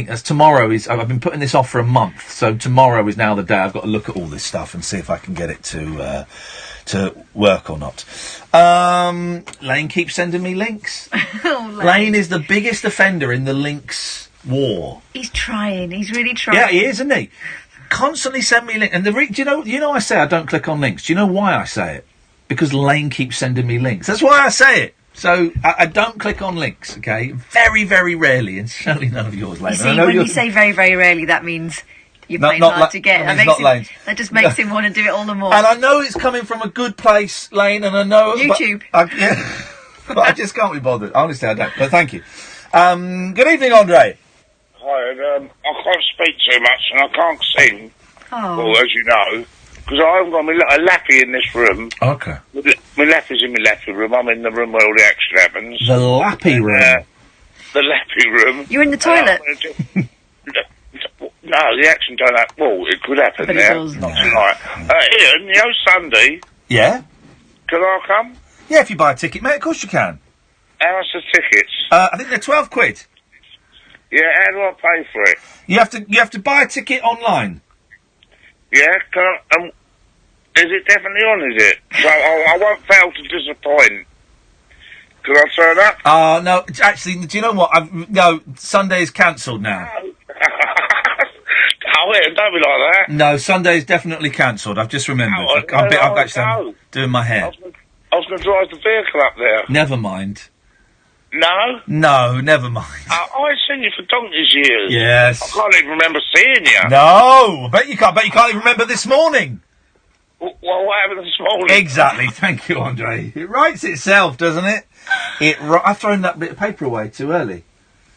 E: as tomorrow is, I've been putting this off for a month, so tomorrow is now the day. I've got to look at all this stuff and see if I can get it to work or not. Lane keeps sending me links. Lane is the biggest offender in the links war.
H: He's trying. He's really trying.
E: Yeah, he is, isn't he? Constantly send me links. And do you know I say I don't click on links. Do you know why I say it? Because Lane keeps sending me links. That's why I say it. So I don't click on links, okay? Very, very rarely, and certainly none of yours, Lane.
H: You see, when you say very, very rarely, that means you're playing hard to get. That just makes him want to do it all the more.
E: And I know it's coming from a good place, Lane, and I know...
H: YouTube.
E: But I just can't be bothered. Honestly, I don't. But thank you. Good evening, Andre.
Q: Hi, I can't speak too much and I can't sing.
H: Oh.
Q: Well, as you know, because I haven't got a lappy in this room.
E: Okay.
Q: My lappy's in my lappy room. I'm in the room where all the action happens.
E: The lappy room?
Q: The lappy room.
H: You're in the toilet?
Q: No, the action don't happen. Well, it could happen
H: but
Q: there.
H: It does.
Q: Not tonight. Ian, you know Sunday?
E: Yeah?
Q: Can I come?
E: Yeah, if you buy a ticket, mate, of course you can.
Q: How much the tickets?
E: I think they're £12.
Q: Yeah, how do I pay for it?
E: You have to buy a ticket online.
Q: Yeah, can I, is it definitely on, is it? So I won't fail to disappoint. Can I turn up?
E: No, actually, do you know what? No, Sunday is cancelled now.
Q: Oh, yeah, don't be like that.
E: No, Sunday is definitely cancelled. I've just remembered. I'm doing my hair.
Q: I was going to drive the vehicle up there.
E: Never mind.
Q: No?
E: No, never mind.
Q: I've seen you for donkey's years.
E: Yes.
Q: I can't even remember seeing you.
E: No, I bet you can't even remember this morning.
Q: Well, what happened this morning?
E: Exactly. Thank you, Andre. It writes itself, doesn't it? I've thrown that bit of paper away too early.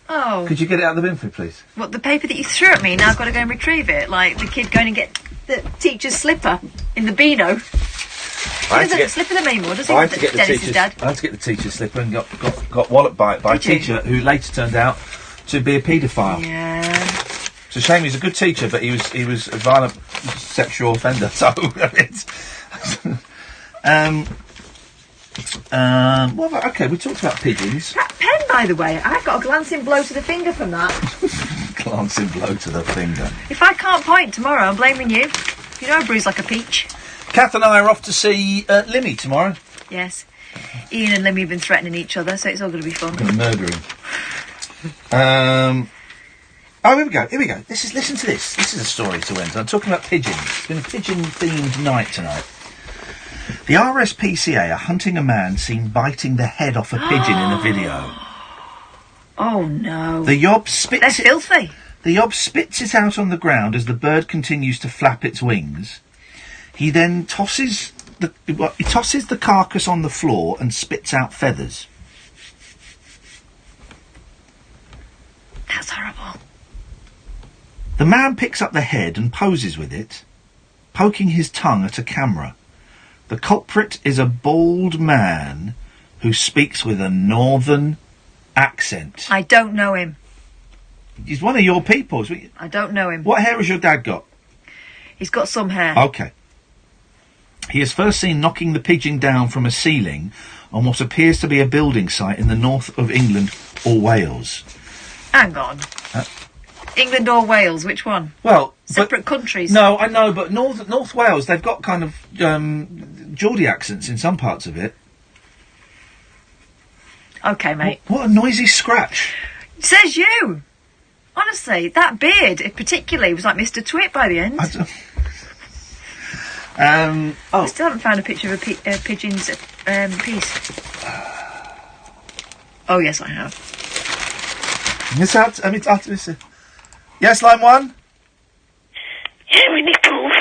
H: Oh.
E: Could you get it out of the bin for me, please?
H: What, the paper that you threw at me? Now I've got to go and retrieve it, like the kid going and get the teacher's slipper in the Beano. He doesn't slipper them anymore, does he?
E: I had to get
H: Dennis's dad.
E: I had to get the teacher's slipper and got walloped by a teacher who later turned out to be a paedophile.
H: Yeah.
E: It's a shame. He was a good teacher, but he was a violent sexual offender. So it's. Okay, we talked about pigeons.
H: That pen, by the way, I got a glancing blow to the finger from that.
E: Glancing blow to the finger.
H: If I can't point tomorrow, I'm blaming you. You know I bruise like a peach.
E: Kath and I are off to see Limmy tomorrow.
H: Yes. Ian and Limmy have been threatening each other, so it's all going to be fun.
E: I'm going to murder him. Here we go. Listen to this. This is a story to end. I'm talking about pigeons. It's been a pigeon-themed night tonight. The RSPCA are hunting a man seen biting the head off a pigeon in a video.
H: Oh, no.
E: The yob spits
H: They're filthy.
E: The yob spits it out on the ground as the bird continues to flap its wings. He then tosses the carcass on the floor and spits out feathers.
H: That's horrible.
E: The man picks up the head and poses with it, poking his tongue at a camera. The culprit is a bald man who speaks with a northern accent.
H: I don't know him.
E: He's one of your people.
H: I don't know him.
E: What hair has your dad got?
H: He's got some hair.
E: Okay. He is first seen knocking the pigeon down from a ceiling on what appears to be a building site in the north of England or Wales.
H: Hang on. England or Wales, which one?
E: Well...
H: Separate countries.
E: No, I know, but North Wales, they've got kind of Geordie accents in some parts of it.
H: Okay, mate.
E: What a noisy scratch.
H: Says you! Honestly, that beard, particularly, was like Mr. Twit by the end. I still haven't found a picture of a pigeon's piece. Oh, yes, I have.
E: Yes, line one?
L: hairy nipples.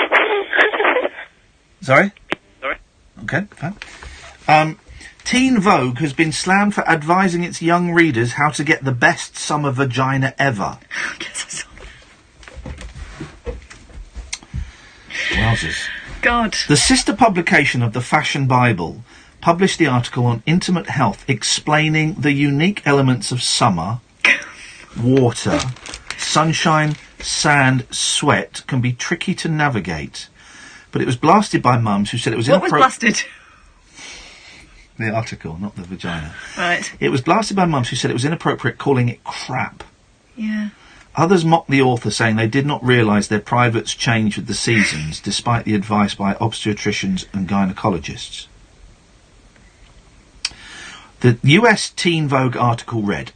E: Sorry?
B: Sorry?
E: Okay, fine. Teen Vogue has been slammed for advising its young readers how to get the best summer vagina ever. Wowzers.
I: God.
E: The sister publication of the Fashion Bible published the article on intimate health explaining the unique elements of summer, water, sunshine, sand, sweat can be tricky to navigate. But it was blasted by mums who said it was
I: What was blasted?
E: The article, not the vagina.
I: Right.
E: It was blasted by mums who said it was inappropriate calling it crap.
I: Yeah.
E: Others mocked the author, saying they did not realise their privates change with the seasons, despite the advice by obstetricians and gynecologists. The US Teen Vogue article read,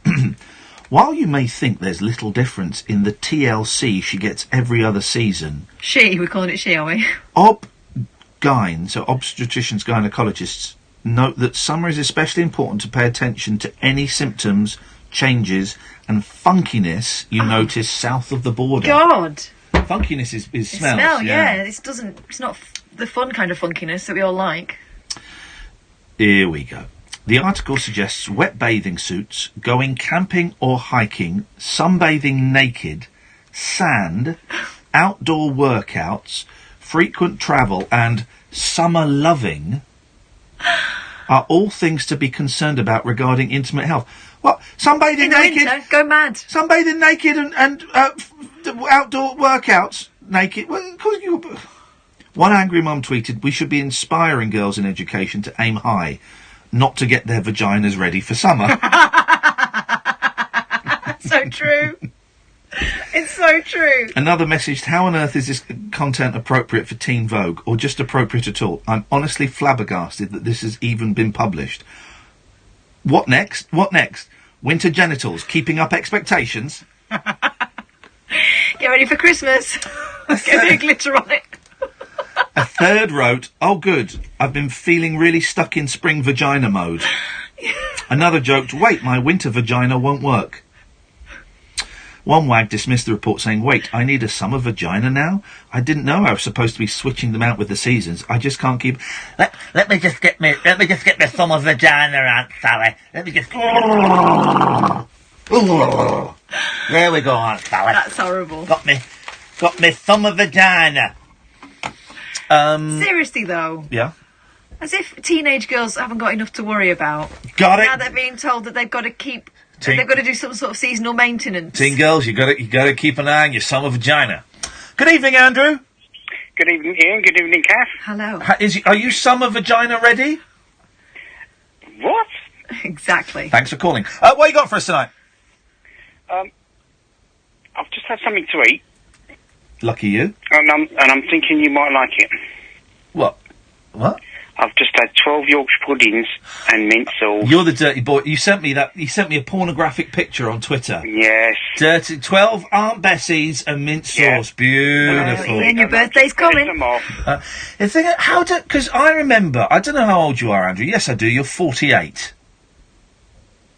E: while you may think there's little difference in the TLC she gets every other season...
I: We're calling it she, are we?
E: Ob-gyns, so obstetricians, gynecologists, note that summer is especially important to pay attention to any symptoms, changes and funkiness you notice south of the border.
I: God!
E: Funkiness is smells.
I: Smell, yeah. It's not the fun kind of funkiness that we all like.
E: Here we go. The article suggests wet bathing suits, going camping or hiking, sunbathing naked, sand, outdoor workouts, frequent travel and summer loving are all things to be concerned about regarding intimate health. What? Sunbathing naked?
I: Winter, go mad.
E: Sunbathing naked and outdoor workouts naked? Well, one angry mum tweeted, we should be inspiring girls in education to aim high, not to get their vaginas ready for summer.
I: So true. It's so true.
E: Another message, how on earth is this content appropriate for Teen Vogue, or just appropriate at all? I'm honestly flabbergasted that this has even been published. What next? What next? Winter genitals, keeping up expectations?
I: Get ready for Christmas. Get a bit of glitter on it.
E: A third wrote, oh good, I've been feeling really stuck in spring vagina mode. Another joked, wait, my winter vagina won't work. One wag dismissed the report saying, wait, I need a summer vagina now? I didn't know I was supposed to be switching them out with the seasons. I just can't keep... Let me just get my summer vagina out, Sally. Let me just... There we go, Aunt Sally.
I: That's horrible.
E: Got me summer vagina.
I: Seriously, though.
E: Yeah?
I: As if teenage girls haven't got enough to worry about.
E: Got it.
I: Now they're being told that they've got to keep... They've got to do some sort of seasonal maintenance.
E: Teen girls, you got to keep an eye on your summer vagina. Good evening, Andrew.
Q: Good evening, Ian. Good evening, Kath.
I: Hello.
E: Are you summer vagina ready?
Q: What?
I: Exactly.
E: Thanks for calling. What you got for us tonight?
Q: I've just had something to eat.
E: Lucky you.
Q: And I'm thinking you might like it.
E: What? What?
Q: I've just had 12 Yorkshire puddings and mint sauce.
E: You're the dirty boy. You sent me a pornographic picture on Twitter.
Q: Yes.
E: 12 Aunt Bessie's and mint sauce. Beautiful.
I: And your birthday's coming.
E: The thing, because I remember, I don't know how old you are, Andrew. Yes, I do. You're 48.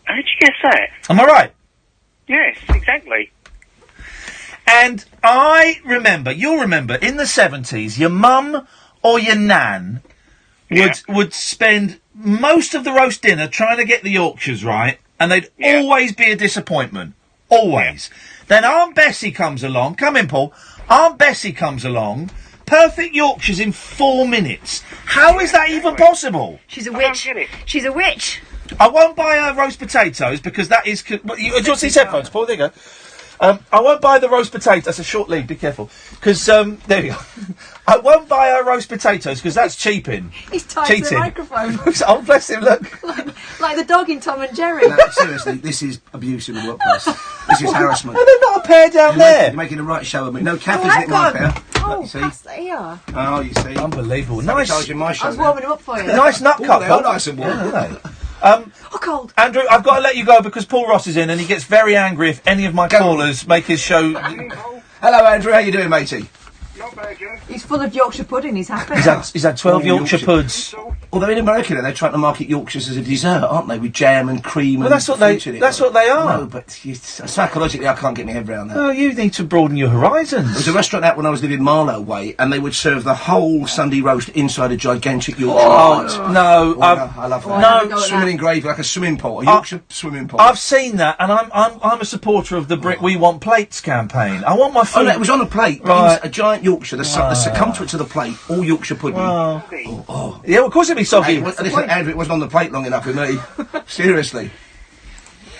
Q: How did you guess that?
E: Am I right?
Q: Yes, exactly.
E: And you'll remember, in the 70s, your mum or your nan would spend most of the roast dinner trying to get the Yorkshires right, and they'd always be a disappointment. Always. Then Aunt Bessie comes along. Come in, Paul. Aunt Bessie comes along. Perfect Yorkshires in 4 minutes. How is that even possible?
I: She's a witch. She's a witch.
E: I won't buy her roast potatoes because that is... Do you want to see his headphones, Paul? There you go. I won't buy the roast potatoes. That's a short lead. Be careful. Because, there you go. I won't buy her roast potatoes because that's cheating.
H: He's tied to the microphone.
E: Oh, bless him, look.
H: like the dog in Tom and Jerry.
K: No, seriously, this is abuse in the workplace. This is harassment.
E: No, they're not a pair down there.
K: You're making a right show of me. No, Kathy's nicked my pair.
H: Oh, here.
K: Oh, you see.
E: Unbelievable. Nice.
K: My show
H: I was warming him up for you.
E: Nice nut cut.
K: They are nice and warm.
E: Yeah,
H: oh, cold.
E: Andrew, I've got to let you go because Paul Ross is in and he gets very angry if any of my callers make his show...
K: Hello, Andrew. How you doing, matey?
Q: Not bad.
H: He's full of Yorkshire pudding. He's happy.
E: He's had 12 Yorkshire puds.
K: Although in America they're trying to market Yorkshires as a dessert, aren't they? With jam and cream.
E: Well,
K: and
E: that's what they.
K: fruit in it.
E: That's what they are.
K: No, but psychologically, I can't get my head around that.
E: Oh, you need to broaden your horizons.
K: There was a restaurant out when I was living Marlow way, and they would serve the whole Sunday roast inside a gigantic Yorkshire.
E: No,
K: I love that.
E: No,
K: swimming in gravy like a swimming pool, a Yorkshire swimming pool.
E: I've seen that, and I'm a supporter of the We Want Plates campaign. I want my food.
K: Oh, no, it was on a plate,
E: Right.
K: a giant Yorkshire, the circumference of the plate, all Yorkshire pudding.
E: Yeah, well, of course it'd be soggy.
K: Andrew, it wasn't on the plate long enough for me. Seriously.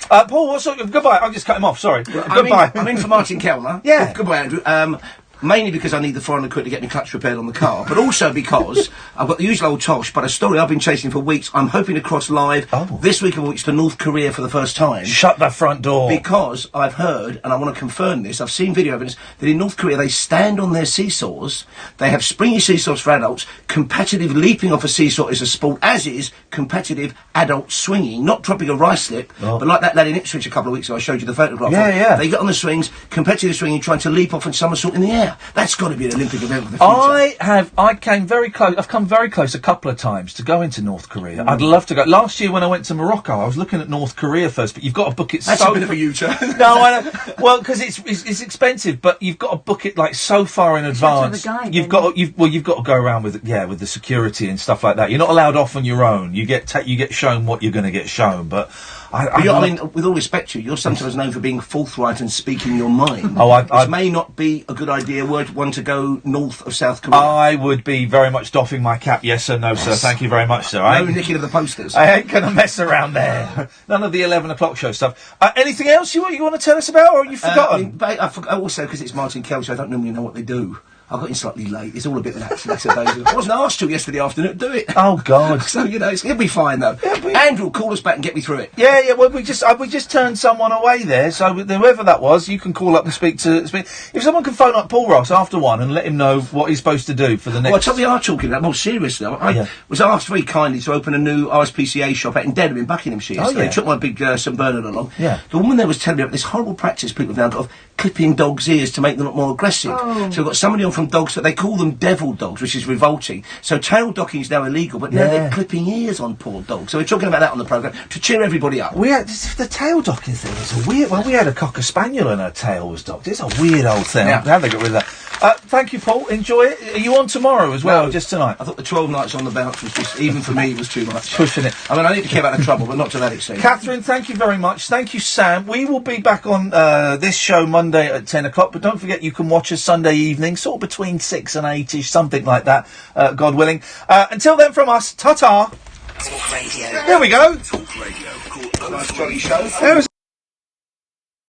E: Paul, what's goodbye? I'll just cut him off. Sorry. Goodbye.
K: I'm in for Martin Kellner.
E: Yeah.
K: Goodbye, Andrew. Mainly because I need the 400 quid to get my clutch repaired on the car, but also because I've got the usual old tosh, but a story I've been chasing for weeks. I'm hoping to cross live this week of weeks to North Korea for the first time.
E: Shut that front door.
K: Because I've heard, and I want to confirm this, I've seen video evidence, that in North Korea they stand on their seesaws, they have springy seesaws for adults, competitive leaping off a seesaw is a sport, as is competitive adult swinging, not dropping a rice slip, but like that lad in Ipswich a couple of weeks ago, I showed you the photograph of.
E: Yeah.
K: They get on the swings, competitive swinging, trying to leap off and somersault in the air. That's got to be an Olympic event of the future.
E: I came very close. I've come very close a couple of times to go into North Korea. I'd love to go. Last year when I went to Morocco, I was looking at North Korea first, but you've got to book it.
K: That's a bit of a U-turn.
E: No, I know. Well, because it's expensive, but you've got to book it like so far in advance. You've got to go around with the security and stuff like that. You're not allowed off on your own. You get shown what you're going to get shown, but.
K: I mean, with all respect to you, you're sometimes known for being forthright and speaking your mind.
E: Which
K: may not be a good idea were one to go north of South Korea.
E: I would be very much doffing my cap, yes or no, sir. Thank you very much, sir.
K: No nicking of the posters.
E: I ain't going to mess around there. None of the 11 o'clock show stuff. Anything else you want to tell us about, or have you forgotten?
K: I forgot also, because it's Martin Kelch, I don't normally know what they do. I got in slightly late. It's all a bit of an accident. I wasn't asked to yesterday afternoon to do it.
E: Oh, God.
K: So, it'll be fine, though. Andrew, call us back and get me through it.
E: Yeah, well, we just turned someone away there, so whoever that was, you can call up and speak. If someone can phone up Paul Ross after 1 and let him know what he's supposed to do for the next...
K: Well, I tell you, we are talking about more seriously. I was asked very kindly to open a new RSPCA shop out in Dedham in Buckinghamshire. So they took my big St Bernard along.
E: Yeah.
K: The woman there was telling me about this horrible practice people have now got of clipping dogs' ears to make them look more aggressive.
H: Oh.
K: So we've got somebody on from dogs that they call them devil dogs, which is revolting. So tail docking is now illegal, but now they're clipping ears on poor dogs. So we're talking about that on the programme to cheer everybody up.
E: The tail docking thing is a weird... Well, we had a Cocker Spaniel and her tail was docked. It's a weird old thing.
K: Yeah.
E: How they got rid of that? Thank you, Paul. Enjoy it. Are you on tomorrow as well, just tonight?
K: I thought the 12 nights on the bounce was just, even for me, it was too much.
E: Pushing it.
K: I mean, I need to care about the trouble, but not to that extent.
E: Catherine, thank you very much. Thank you, Sam. We will be back on this show Monday at 10 o'clock, but don't forget you can watch us Sunday evening, sort of between 6 and 8ish, something like that, God willing. Until then, from us, ta-ta.
U: Talk Radio.
E: There we go.
U: Talk Radio. Cool.
K: Nice jolly show.